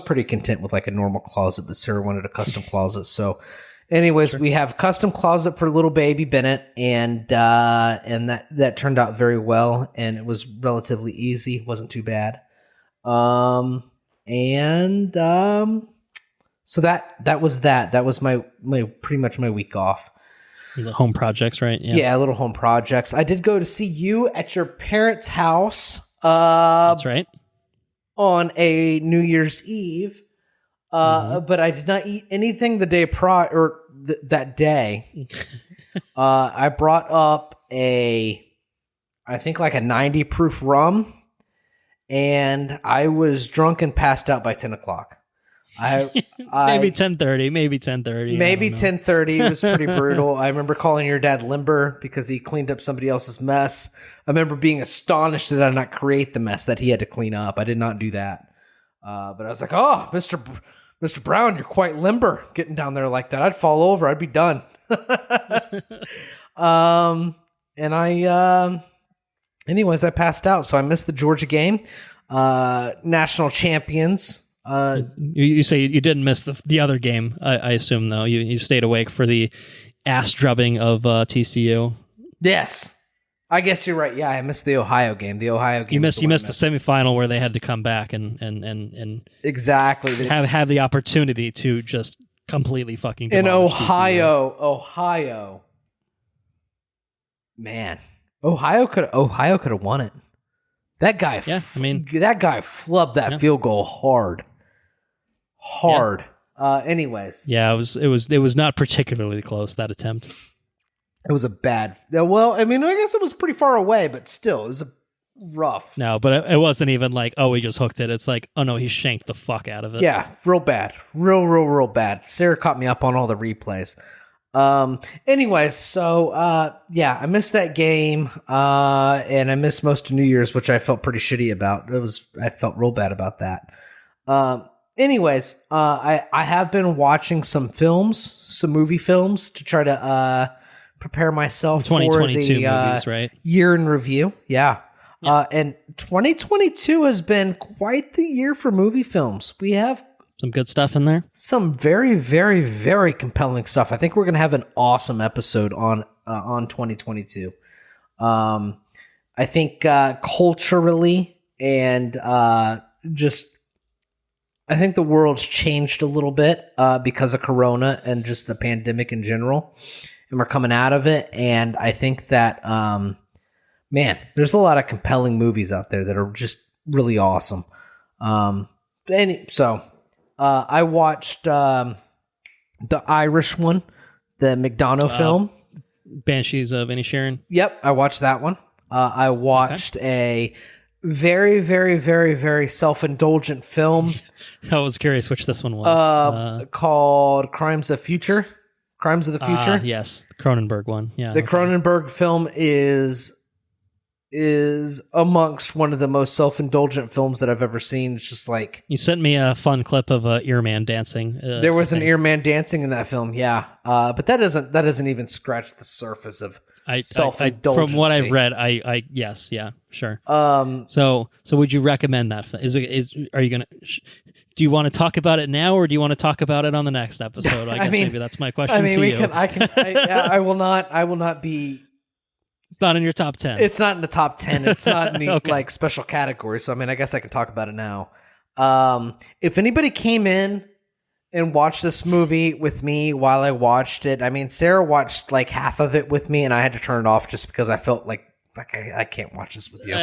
pretty content with like a normal closet, but Sarah wanted a custom closet. So, anyways, we have a custom closet for little baby Bennett, and that turned out very well, and it was relatively easy. Wasn't too bad. And so that was that. That was my pretty much my week off. The home projects, right? Yeah, little home projects. I did go to see you at your parents' house. That's right. On a New Year's Eve. But I did not eat anything the day prior or that day. I brought up I think like a 90 proof rum, and I was drunk and passed out by 10 o'clock. Maybe 10:30, maybe 10:30. Maybe 10:30. It was pretty brutal. I remember calling your dad limber because he cleaned up somebody else's mess. I remember being astonished that I did not create the mess that he had to clean up. I did not do that. But I was like, oh, Mr. Brown, you're quite limber getting down there like that. I'd fall over. I'd be done. Anyways, I passed out. So I missed the Georgia game. National champions. You say you didn't miss the other game, I assume, though. You stayed awake for the ass drubbing of TCU. Yes. I guess you're right. Yeah, I missed the Ohio game. The Ohio game. You missed the semifinal where they had to come back and exactly have the opportunity to just completely fucking in Ohio. TCU. Ohio. Man, Ohio could have won it. That guy. Yeah, that guy flubbed that field goal hard. Anyways. Yeah, it was not particularly close, that attempt. It was a bad. Well, I mean, I guess it was pretty far away, but still, it was rough. No, but it wasn't even like, oh, he just hooked it. It's like, oh no, he shanked the fuck out of it. Yeah, real bad, real bad. Sarah caught me up on all the replays. Anyways, so yeah, I missed that game, and I missed most of New Year's, which I felt pretty shitty about. I felt real bad about that. Anyways, I have been watching some movie films to try to prepare myself for the movies, right? Year in review. Yeah. And 2022 has been quite the year for movie films. We have some good stuff in there. Some very, very, very compelling stuff. I think we're going to have an awesome episode on 2022. I think culturally and I think the world's changed a little bit because of Corona and just the pandemic in general. And we're coming out of it. And I think that, man, there's a lot of compelling movies out there that are just really awesome. I watched the Irish one, the McDonough film. Banshees of Inisherin. Yep, I watched that one. I watched a very, very, very, very self-indulgent film. I was curious which this one was. Called Crimes of the Future. Yes, the Cronenberg one. Yeah, the Cronenberg film is amongst one of the most self-indulgent films that I've ever seen. It's just like, you sent me a fun clip of Earman dancing. There was an Earman dancing in that film, yeah. But that doesn't even scratch the surface of self-indulgence. From what I've read, yes, yeah, sure. So would you recommend that? Are you gonna? Do you want to talk about it now, or do you want to talk about it on the next episode? I guess maybe that's my question to you. I will not be. It's not in your top 10. It's not in the top 10. It's not in the Okay. like special category. So I guess I can talk about it now. If anybody came in and watched this movie with me while I watched it, Sarah watched like half of it with me, and I had to turn it off just because I felt like I can't watch this with you.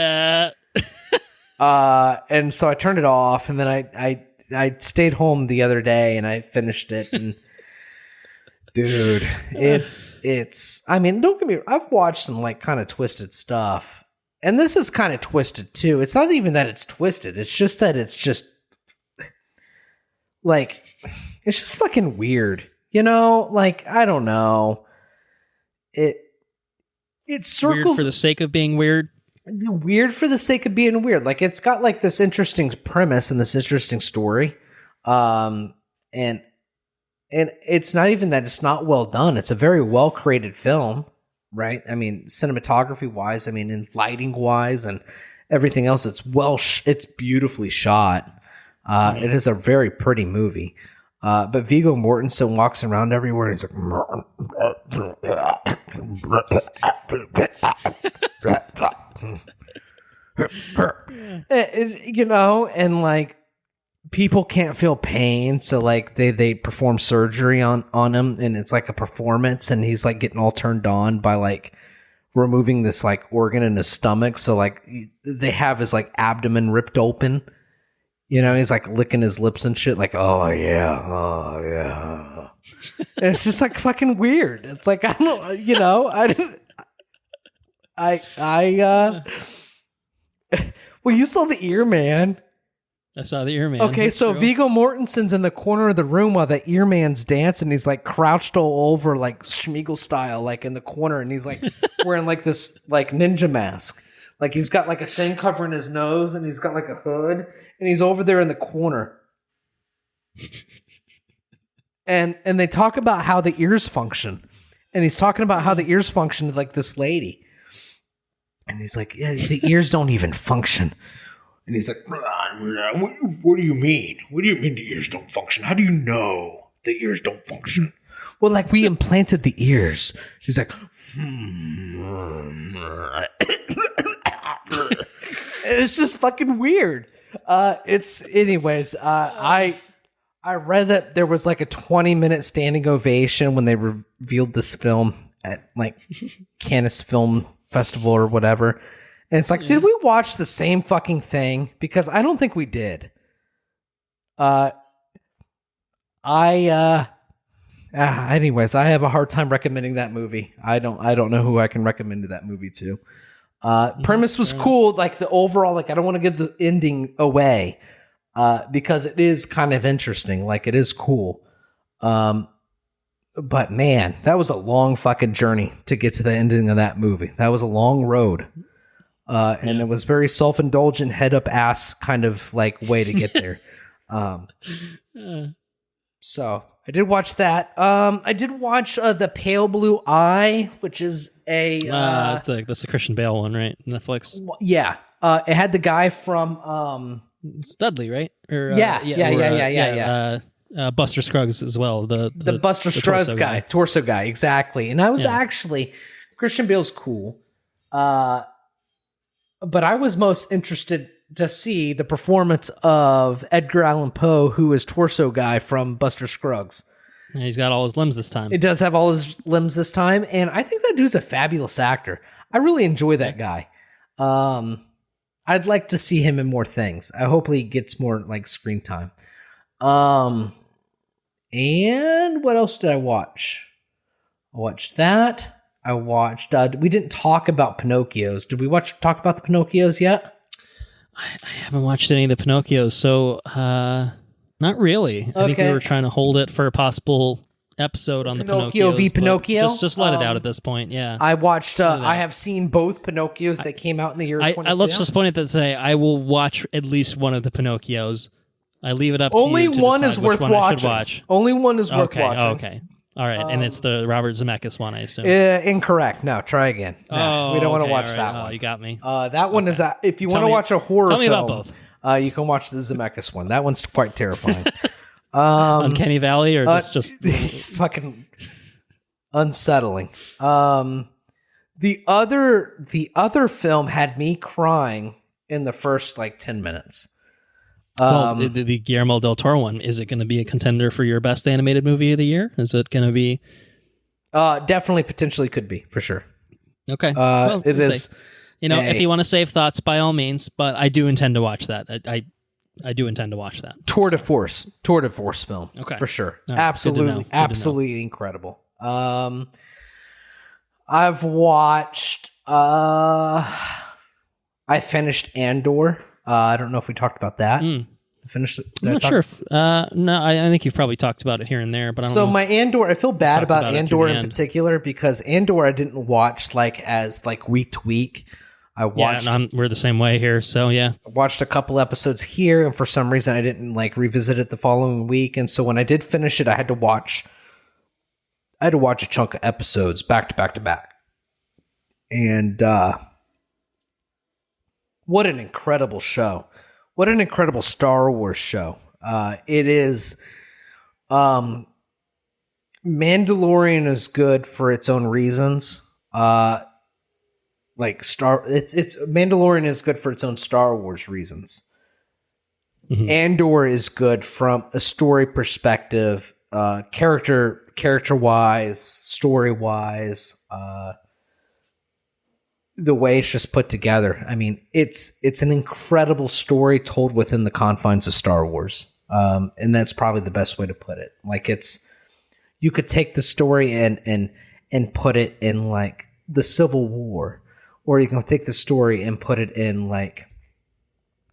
And so I turned it off, and then I stayed home the other day and I finished it, and dude, it's don't get me, I've watched some like kind of twisted stuff, and this is kind of twisted too. It's not even that it's twisted, it's just that it's just like, it's just fucking weird, like, I don't know, it circles weird for the sake of being weird. Weird for the sake of being weird. Like, it's got like this interesting premise and this interesting story. And it's not even that it's not well done. It's a very well created film, right? Cinematography wise, and lighting wise and everything else. It's beautifully shot. It is a very pretty movie. But Viggo Mortensen walks around everywhere and he's like, and like people can't feel pain, so like they perform surgery on him, and it's like a performance, and he's like getting all turned on by like removing this like organ in his stomach. So like they have his like abdomen ripped open, you know, he's like licking his lips and shit, like, oh yeah. And it's just like fucking weird. It's like, I don't, you know, well, you saw the ear man. I saw the ear man. Okay, That's so true. Viggo Mortensen's in the corner of the room while the ear man's dancing. He's like crouched all over, like Schmeagol style, like in the corner, and he's like wearing like this like ninja mask. Like he's got like a thing covering his nose, and he's got like a hood, and he's over there in the corner. And they talk about how the ears function, and he's talking about how the ears function to like this lady, and he's like, yeah, the ears don't even function. And he's like, what do you mean? What do you mean the ears don't function? How do you know the ears don't function? Well, like we implanted the ears. He's like, It's just fucking weird. Anyways, I read that there was like a 20-minute standing ovation when they revealed this film at like Cannes Film Festival or whatever. And it's like, did we watch the same fucking thing? Because I don't think we did. Anyways, I have a hard time recommending that movie. I don't know who I can recommend that movie to. Premise was cool. Like the overall, like I don't want to give the ending away, because it is kind of interesting. Like it is cool. But man, that was a long fucking journey to get to the ending of that movie. That was a long road. And it was very self-indulgent, head up ass kind of like way to get there. So I did watch that. I did watch The Pale Blue Eye, which is that's the Christian Bale one, right? Netflix. Yeah. It had the guy from It's Dudley, right? Or, yeah. Buster Scruggs as well. The Buster Scruggs guy, torso guy, exactly. And I was actually Christian Bale's cool. But I was most interested to see the performance of Edgar Allan Poe, who is torso guy from Buster Scruggs. And he's got all his limbs this time. It does have all his limbs this time, and I think that dude's a fabulous actor. I really enjoy that guy. I'd like to see him in more things. I hope he gets more like screen time. And what else did I watch? I watched that. I watched. We didn't talk about Pinocchios. Did we talk about the Pinocchios yet? I haven't watched any of the Pinocchios, so not really. I think we were trying to hold it for a possible episode on Pinocchio the Pinocchios. v. Pinocchio. Just let it out at this point. Yeah, I watched. I have seen both Pinocchios that came out in the year 2022. Let's just point it to say I will watch at least one of the Pinocchios. I leave it up to Only you to one decide is which worth one I should watching. watch. Only one is worth watching. Okay. All right, and it's the Robert Zemeckis one, I assume. Incorrect. No, try again. No, we don't want to watch that one. You got me. That one is. If you want to watch a horror film, tell me about both. You can watch the Zemeckis one. That one's quite terrifying. Uncanny Valley, or just it's fucking unsettling. The other film had me crying in the first like 10 minutes. The Guillermo del Toro one, is it going to be a contender for your best animated movie of the year? Is it going to be? Definitely, potentially could be, for sure. Okay. We'll is. See. If you want to save thoughts, by all means, but I do intend to watch that. I do intend to watch that. Tour de force film. Okay. For sure. Right. Absolutely incredible. I've watched, I finished Andor. I don't know if we talked about that. Finished. I'm not sure if, no, I think you've probably talked about it here and there, but I don't know. So my Andor, I feel bad about Andor in end. particular because Andor I didn't watch like as like week to week. I watched. Yeah, we're the same way here, so yeah. I watched a couple episodes here, and for some reason I didn't like revisit it the following week. And so when I did finish it, I had to watch a chunk of episodes back to back to back. And what an incredible show. What an incredible Star Wars show. It is Mandalorian is good for its own reasons. It's Mandalorian is good for its own Star Wars reasons. Andor is good from a story perspective, character wise, story wise, the way it's just put together. I mean, it's an incredible story told within the confines of Star Wars. And that's probably the best way to put it. Like you could take the story and put it in like the Civil War, or you can take the story and put it in like,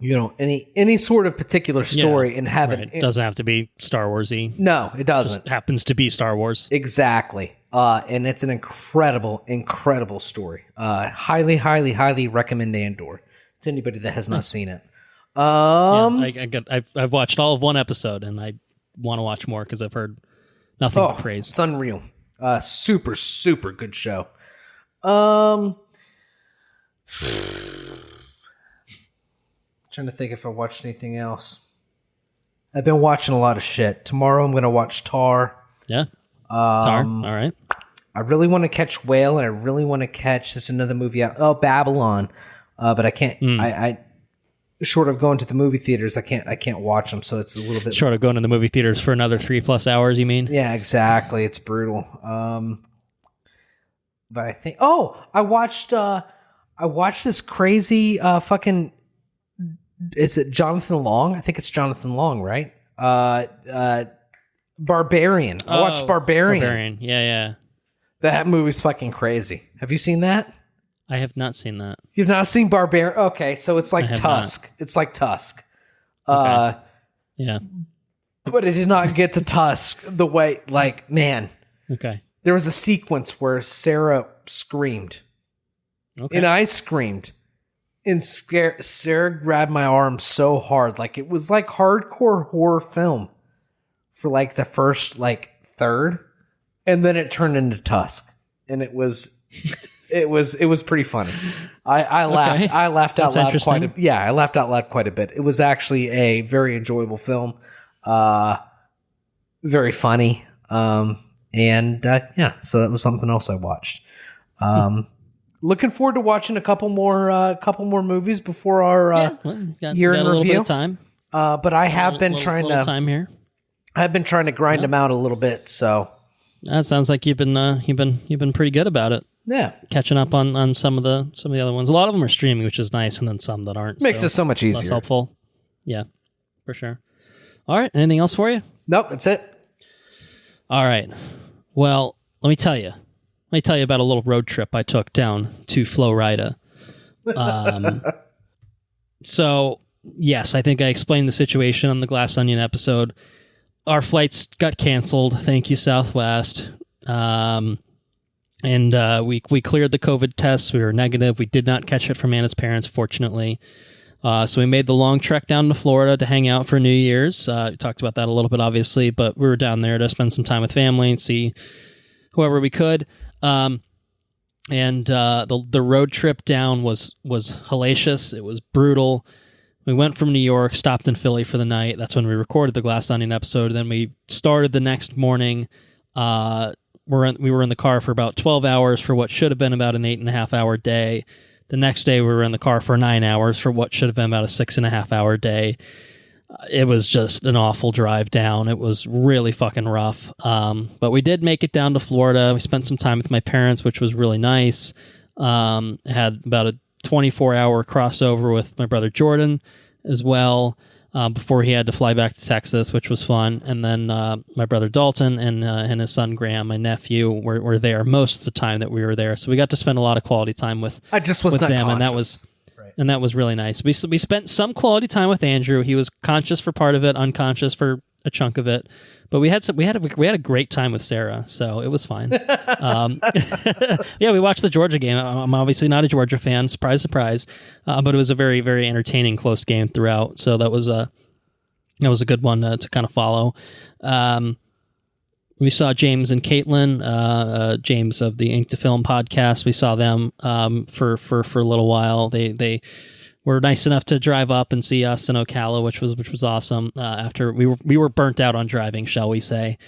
any sort of particular story and have it. It doesn't have to be Star Warsy. No, it doesn't. Just happens to be Star Wars. Exactly. And it's an incredible, incredible story. Highly, highly, highly recommend Andor to anybody that has not seen it. I've watched all of one episode, and I want to watch more because I've heard nothing but praise. It's unreal. Super, super good show. Trying to think if I watched anything else. I've been watching a lot of shit. Tomorrow I'm going to watch Tar. Yeah. Tar. All right. I really want to catch Whale, and I really want to catch this another movie out. Oh, Babylon. But I can't. I short of going to the movie theaters, I can't watch them. So it's a little bit short of going to the movie theaters for another 3+ hours. You mean? Yeah, exactly. It's brutal. But I think. Oh, I watched this crazy fucking. Is it Jonathan Long? I think it's Jonathan Long, right? Barbarian. I watched Barbarian. Barbarian. Yeah. That movie's fucking crazy. Have you seen that? I have not seen that. You've not seen Barbarian? Okay, so it's like Tusk. Not. It's like Tusk. Okay. Yeah. But it did not get to Tusk the way, like, man. Okay. There was a sequence where Sarah screamed. Okay. And I screamed. And Sarah grabbed my arm so hard. Like, it was like hardcore horror film for like the first like third. And then it turned into Tusk. And it was pretty funny. I laughed. Okay. I laughed out That's loud I laughed out loud quite a bit. It was actually a very enjoyable film. Very funny. So that was something else I watched. Looking forward to watching a couple more movies before our year in review. Bit of time. But I have been trying to time here. I've been trying to grind them out a little bit. So that sounds like you've been pretty good about it. Yeah, catching up on some of the other ones. A lot of them are streaming, which is nice, and then some that aren't. Makes it so much easier. That's helpful. Yeah, for sure. All right. Anything else for you? Nope. That's it. All right. Well, let me tell you about a little road trip I took down to Florida. So, yes, I think I explained the situation on the Glass Onion episode. Our flights got canceled. Thank you, Southwest. And we cleared the COVID tests. We were negative. We did not catch it from Anna's parents, fortunately. So we made the long trek down to Florida to hang out for New Year's. We talked about that a little bit, obviously, but we were down there to spend some time with family and see whoever we could. The road trip down was hellacious. It was brutal. We went from New York, stopped in Philly for the night. That's when we recorded the Glass Onion episode. Then we started the next morning. We were in the car for about 12 hours for what should have been about an 8.5 hour day. The next day we were in the car for 9 hours for what should have been about a 6.5 hour day. It was just an awful drive down. It was really fucking rough. But we did make it down to Florida. We spent some time with my parents, which was really nice. Had about a 24-hour crossover with my brother Jordan as well, before he had to fly back to Texas, which was fun. And then my brother Dalton and his son Graham, my nephew, were there most of the time that we were there. So we got to spend a lot of quality time with them, and that was really nice. We spent some quality time with Andrew. He was conscious for part of it, unconscious for a chunk of it. But we had a great time with Sarah, so it was fine. Yeah, we watched the Georgia game. I'm obviously not a Georgia fan, surprise, surprise. But it was a very, very entertaining, close game throughout. So that was a good one to kind of follow. We saw James and Caitlin, James of the Ink to Film podcast. We saw them for a little while. They were nice enough to drive up and see us in Ocala, which was awesome. After we were burnt out on driving, shall we say?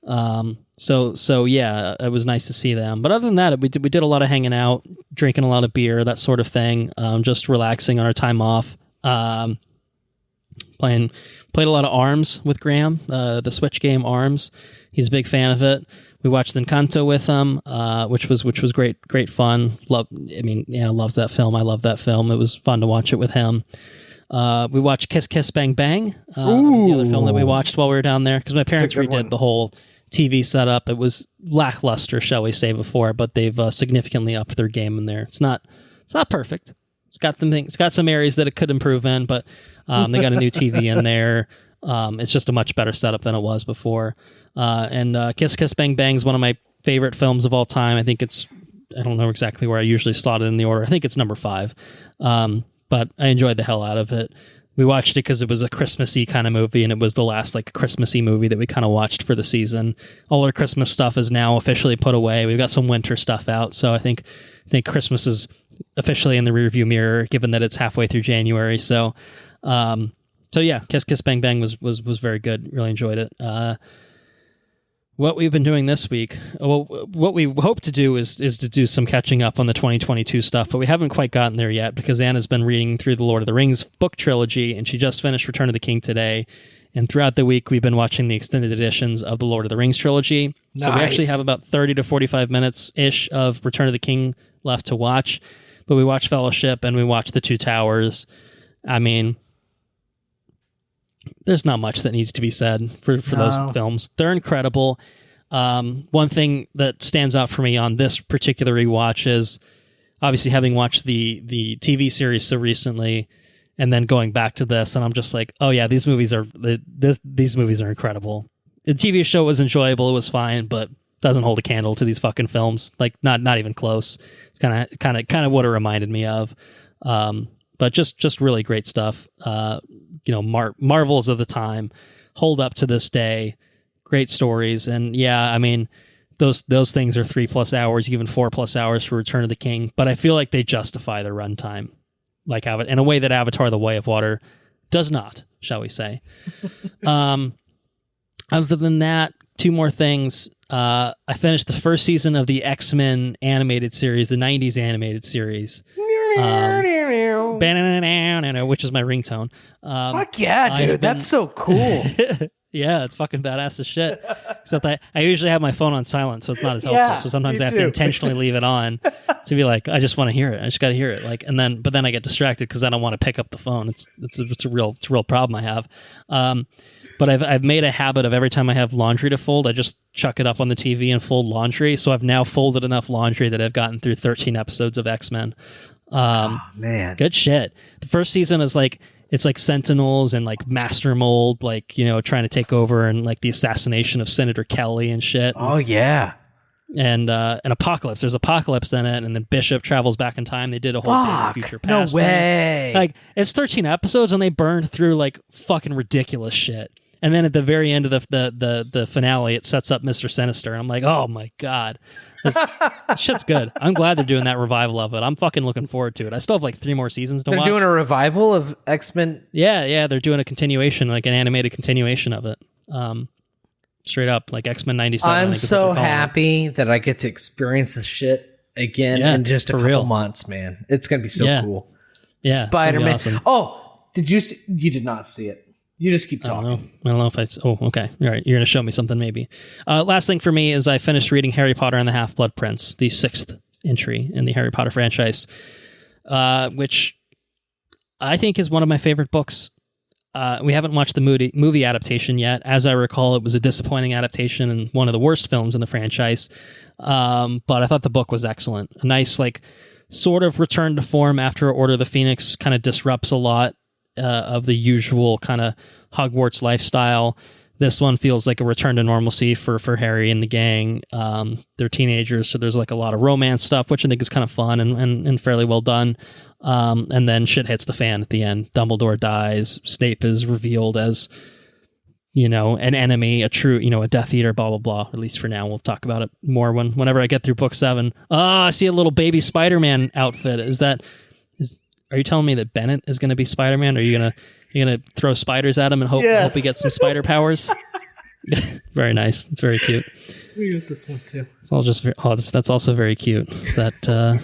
So yeah, it was nice to see them. But other than that, we did a lot of hanging out, drinking a lot of beer, that sort of thing. Just relaxing on our time off. Played a lot of Arms with Graham, the Switch game Arms. He's a big fan of it. We watched Encanto with him, which was great fun. Loves that film. I love that film. It was fun to watch it with him. We watched Kiss Kiss Bang Bang. That was the other film that we watched while we were down there, because my parents redid the whole TV setup. It was lackluster, shall we say, before, but they've significantly upped their game in there. It's not perfect. It's got some areas that it could improve in, but they got a new TV in there. It's just a much better setup than it was before. And Kiss Kiss Bang Bang is one of my favorite films of all time. I think I don't know exactly where I usually slot it in the order. I think it's number 5. But I enjoyed the hell out of it. We watched it because it was a Christmassy kind of movie, and it was the last like Christmassy movie that we kind of watched for the season. All our Christmas stuff is now officially put away. We've got some winter stuff out, so I think Christmas is officially in the rearview mirror, given that it's halfway through January. So yeah, Kiss Kiss Bang Bang was very good. Really enjoyed it. What we've been doing this week, what we hope to do is to do some catching up on the 2022 stuff, but we haven't quite gotten there yet because Anna's been reading through the Lord of the Rings book trilogy, and she just finished Return of the King today. And throughout the week, we've been watching the extended editions of the Lord of the Rings trilogy. Nice. So we actually have about 30 to 45 minutes-ish of Return of the King left to watch. But we watched Fellowship and we watched The Two Towers. I mean, there's not much that needs to be said for those films. They're incredible. One thing that stands out for me on this particular rewatch is obviously having watched the TV series so recently and then going back to this, and I'm just like, oh yeah, these movies are incredible. The TV show was enjoyable, it was fine, but doesn't hold a candle to these fucking films. Like not even close. It's kind of what it reminded me of. But just really great stuff. Marvels of the time hold up to this day. Great stories, and yeah, I mean, those things are 3+ hours, even 4+ hours for Return of the King. But I feel like they justify the runtime, like in a way that Avatar: The Way of Water does not, shall we say? Other than that, 2 more things. I finished the first season of the X-Men animated series, the 90s animated series. Which is my ringtone. Fuck yeah, dude. That's so cool. Yeah, it's fucking badass as shit. Except I usually have my phone on silent, so it's not as helpful. So sometimes I have to intentionally leave it on to be like, I just want to hear it. I just got to hear it. But then I get distracted because I don't want to pick up the phone. It's a real problem I have. But I've made a habit of every time I have laundry to fold, I just chuck it up on the TV and fold laundry. So I've now folded enough laundry that I've gotten through 13 episodes of X-Men. Man, good shit. The first season is it's like Sentinels and like Master Mold, trying to take over, and like the assassination of Senator Kelly and shit. Oh yeah. And Apocalypse. There's Apocalypse in it, and then Bishop travels back in time. They did a whole Days of Future Past. No way. Thing. It's 13 episodes, and they burned through like fucking ridiculous shit. And then at the very end of the finale, it sets up Mr. Sinister, and I'm like, oh my god. This shit's good. I'm glad they're doing that revival of it. I'm fucking looking forward to it. I still have like 3 more seasons to watch. They're doing a revival of X-Men? Yeah, they're doing a continuation, like an animated continuation of it. Straight up, like X-Men 97. I'm so happy that I get to experience this shit again in just a couple months, man. It's going to be so cool. Yeah, Spider-Man. Awesome. Oh, did you see? You did not see it. You just keep talking. I don't know if oh, okay. All right. You're going to show me something maybe. Last thing for me is I finished reading Harry Potter and the Half-Blood Prince, the 6th entry in the Harry Potter franchise, which I think is one of my favorite books. We haven't watched the movie adaptation yet. As I recall, it was a disappointing adaptation and one of the worst films in the franchise. But I thought the book was excellent. A nice, sort of return to form after Order of the Phoenix kind of disrupts a lot of the usual kind of Hogwarts lifestyle. This one feels like a return to normalcy for Harry and the gang. They're teenagers, so there's like a lot of romance stuff, which I think is kind of fun and fairly well done. And then shit hits the fan at the end. Dumbledore dies. Snape is revealed as, an enemy, a true, a Death Eater, blah, blah, blah. At least for now. We'll talk about it more whenever I get through book 7. Oh, I see a little baby Spider-Man outfit. Are you telling me that Bennett is going to be Spider-Man? Or are you gonna throw spiders at him and hope he gets some spider powers? Very nice. It's very cute. We got this one too. It's all just that's also very cute. Is that some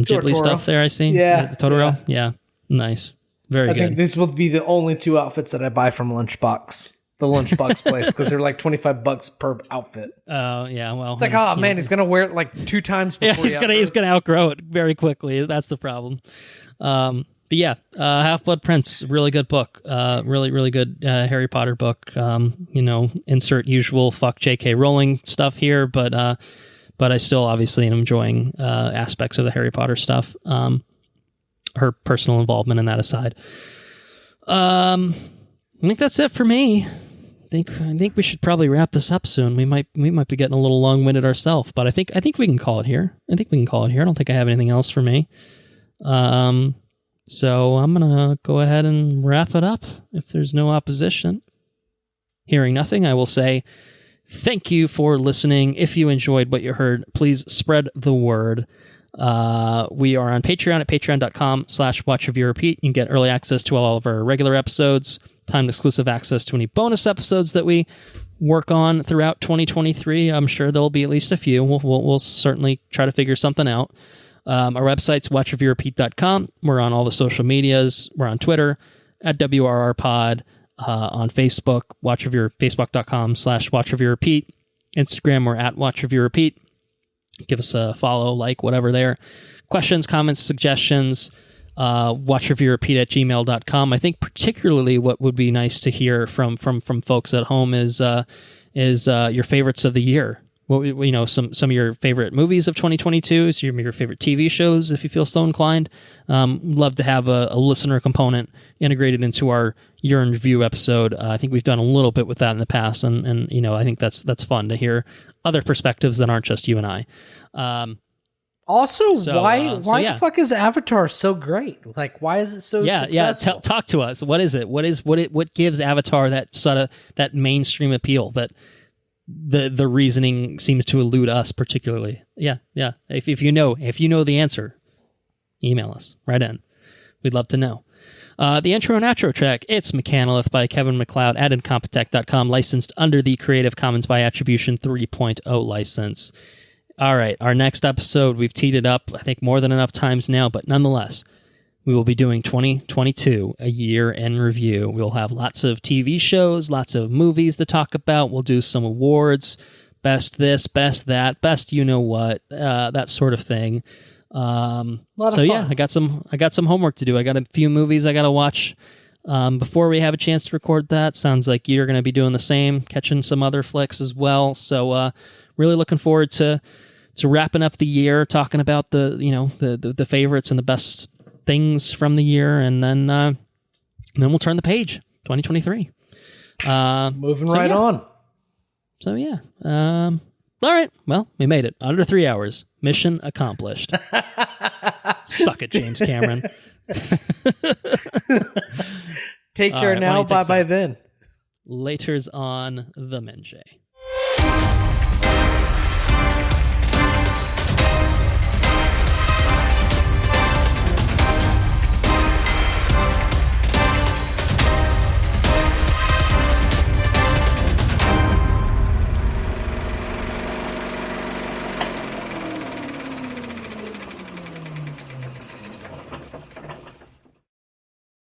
Ghibli stuff there? I see. Yeah, Totoro. Yeah, nice. Very I good. think these will be the only 2 outfits that I buy from Lunchbox, the Lunchbox place, because they're like $25 per outfit. Oh yeah, well, It's like, oh man, he's gonna wear it like 2 times before he's gonna outgrow it very quickly. That's the problem. But yeah, Half-Blood Prince, really good book. Really good Harry Potter book. Insert usual fuck J.K. Rowling stuff here, but I still obviously am enjoying aspects of the Harry Potter stuff. Her personal involvement in that aside. I think that's it for me. I think we should probably wrap this up soon. We might be getting a little long-winded ourselves, but I think we can call it here. I don't think I have anything else for me. So I'm gonna go ahead and wrap it up if there's no opposition. Hearing nothing, I will say thank you for listening. If you enjoyed what you heard, please spread the word. We are on Patreon at patreon.com/watchreviewrepeat. You can get early access to all of our regular episodes, timed exclusive access to any bonus episodes that we work on throughout 2023. I'm sure there'll be at least a few. We'll certainly try to figure something out. Our website's watchreviewrepeat.com. We're on all the social medias. We're on Twitter at WRRPod, on Facebook, facebook.com/watchreviewrepeat. Instagram, we're at watchreviewrepeat. Give us a follow, like, whatever there. Questions, comments, suggestions, watchreviewrepeat@gmail.com. I think particularly what would be nice to hear from folks at home is your favorites of the year. Some of your favorite movies of 2022, some of your favorite TV shows, if you feel so inclined. Love to have a listener component integrated into our year in review episode. I think we've done a little bit with that in the past, and I think that's fun to hear other perspectives that aren't just you and I. Why the fuck is Avatar so great? Like, why is it so successful? Yeah, talk to us. What is it? What gives Avatar that sort of that mainstream appeal that the reasoning seems to elude us particularly? Yeah. If you know the answer, email us right in. We'd love to know. The intro and outro track, it's Mechanolith by Kevin MacLeod at Incompetech.com, licensed under the Creative Commons by Attribution 3.0 license. All right, our next episode, we've teed it up, I think, more than enough times now, but nonetheless, we will be doing 2022, a year in review. We'll have lots of TV shows, lots of movies to talk about. We'll do some awards, best this, best that, best you-know-what, that sort of thing. Lot of fun. Yeah, I got some homework to do. I got a few movies I got to watch before we have a chance to record that. Sounds like you're going to be doing the same, catching some other flicks as well. So really looking forward to wrapping up the year, talking about the favorites and the best things from the year, and then we'll turn the page. 2023. Moving right on. So yeah. All right. Well, we made it. Under 3 hours. Mission accomplished. Suck it, James Cameron. Take care now. Bye-bye then. Laters on the Minjay.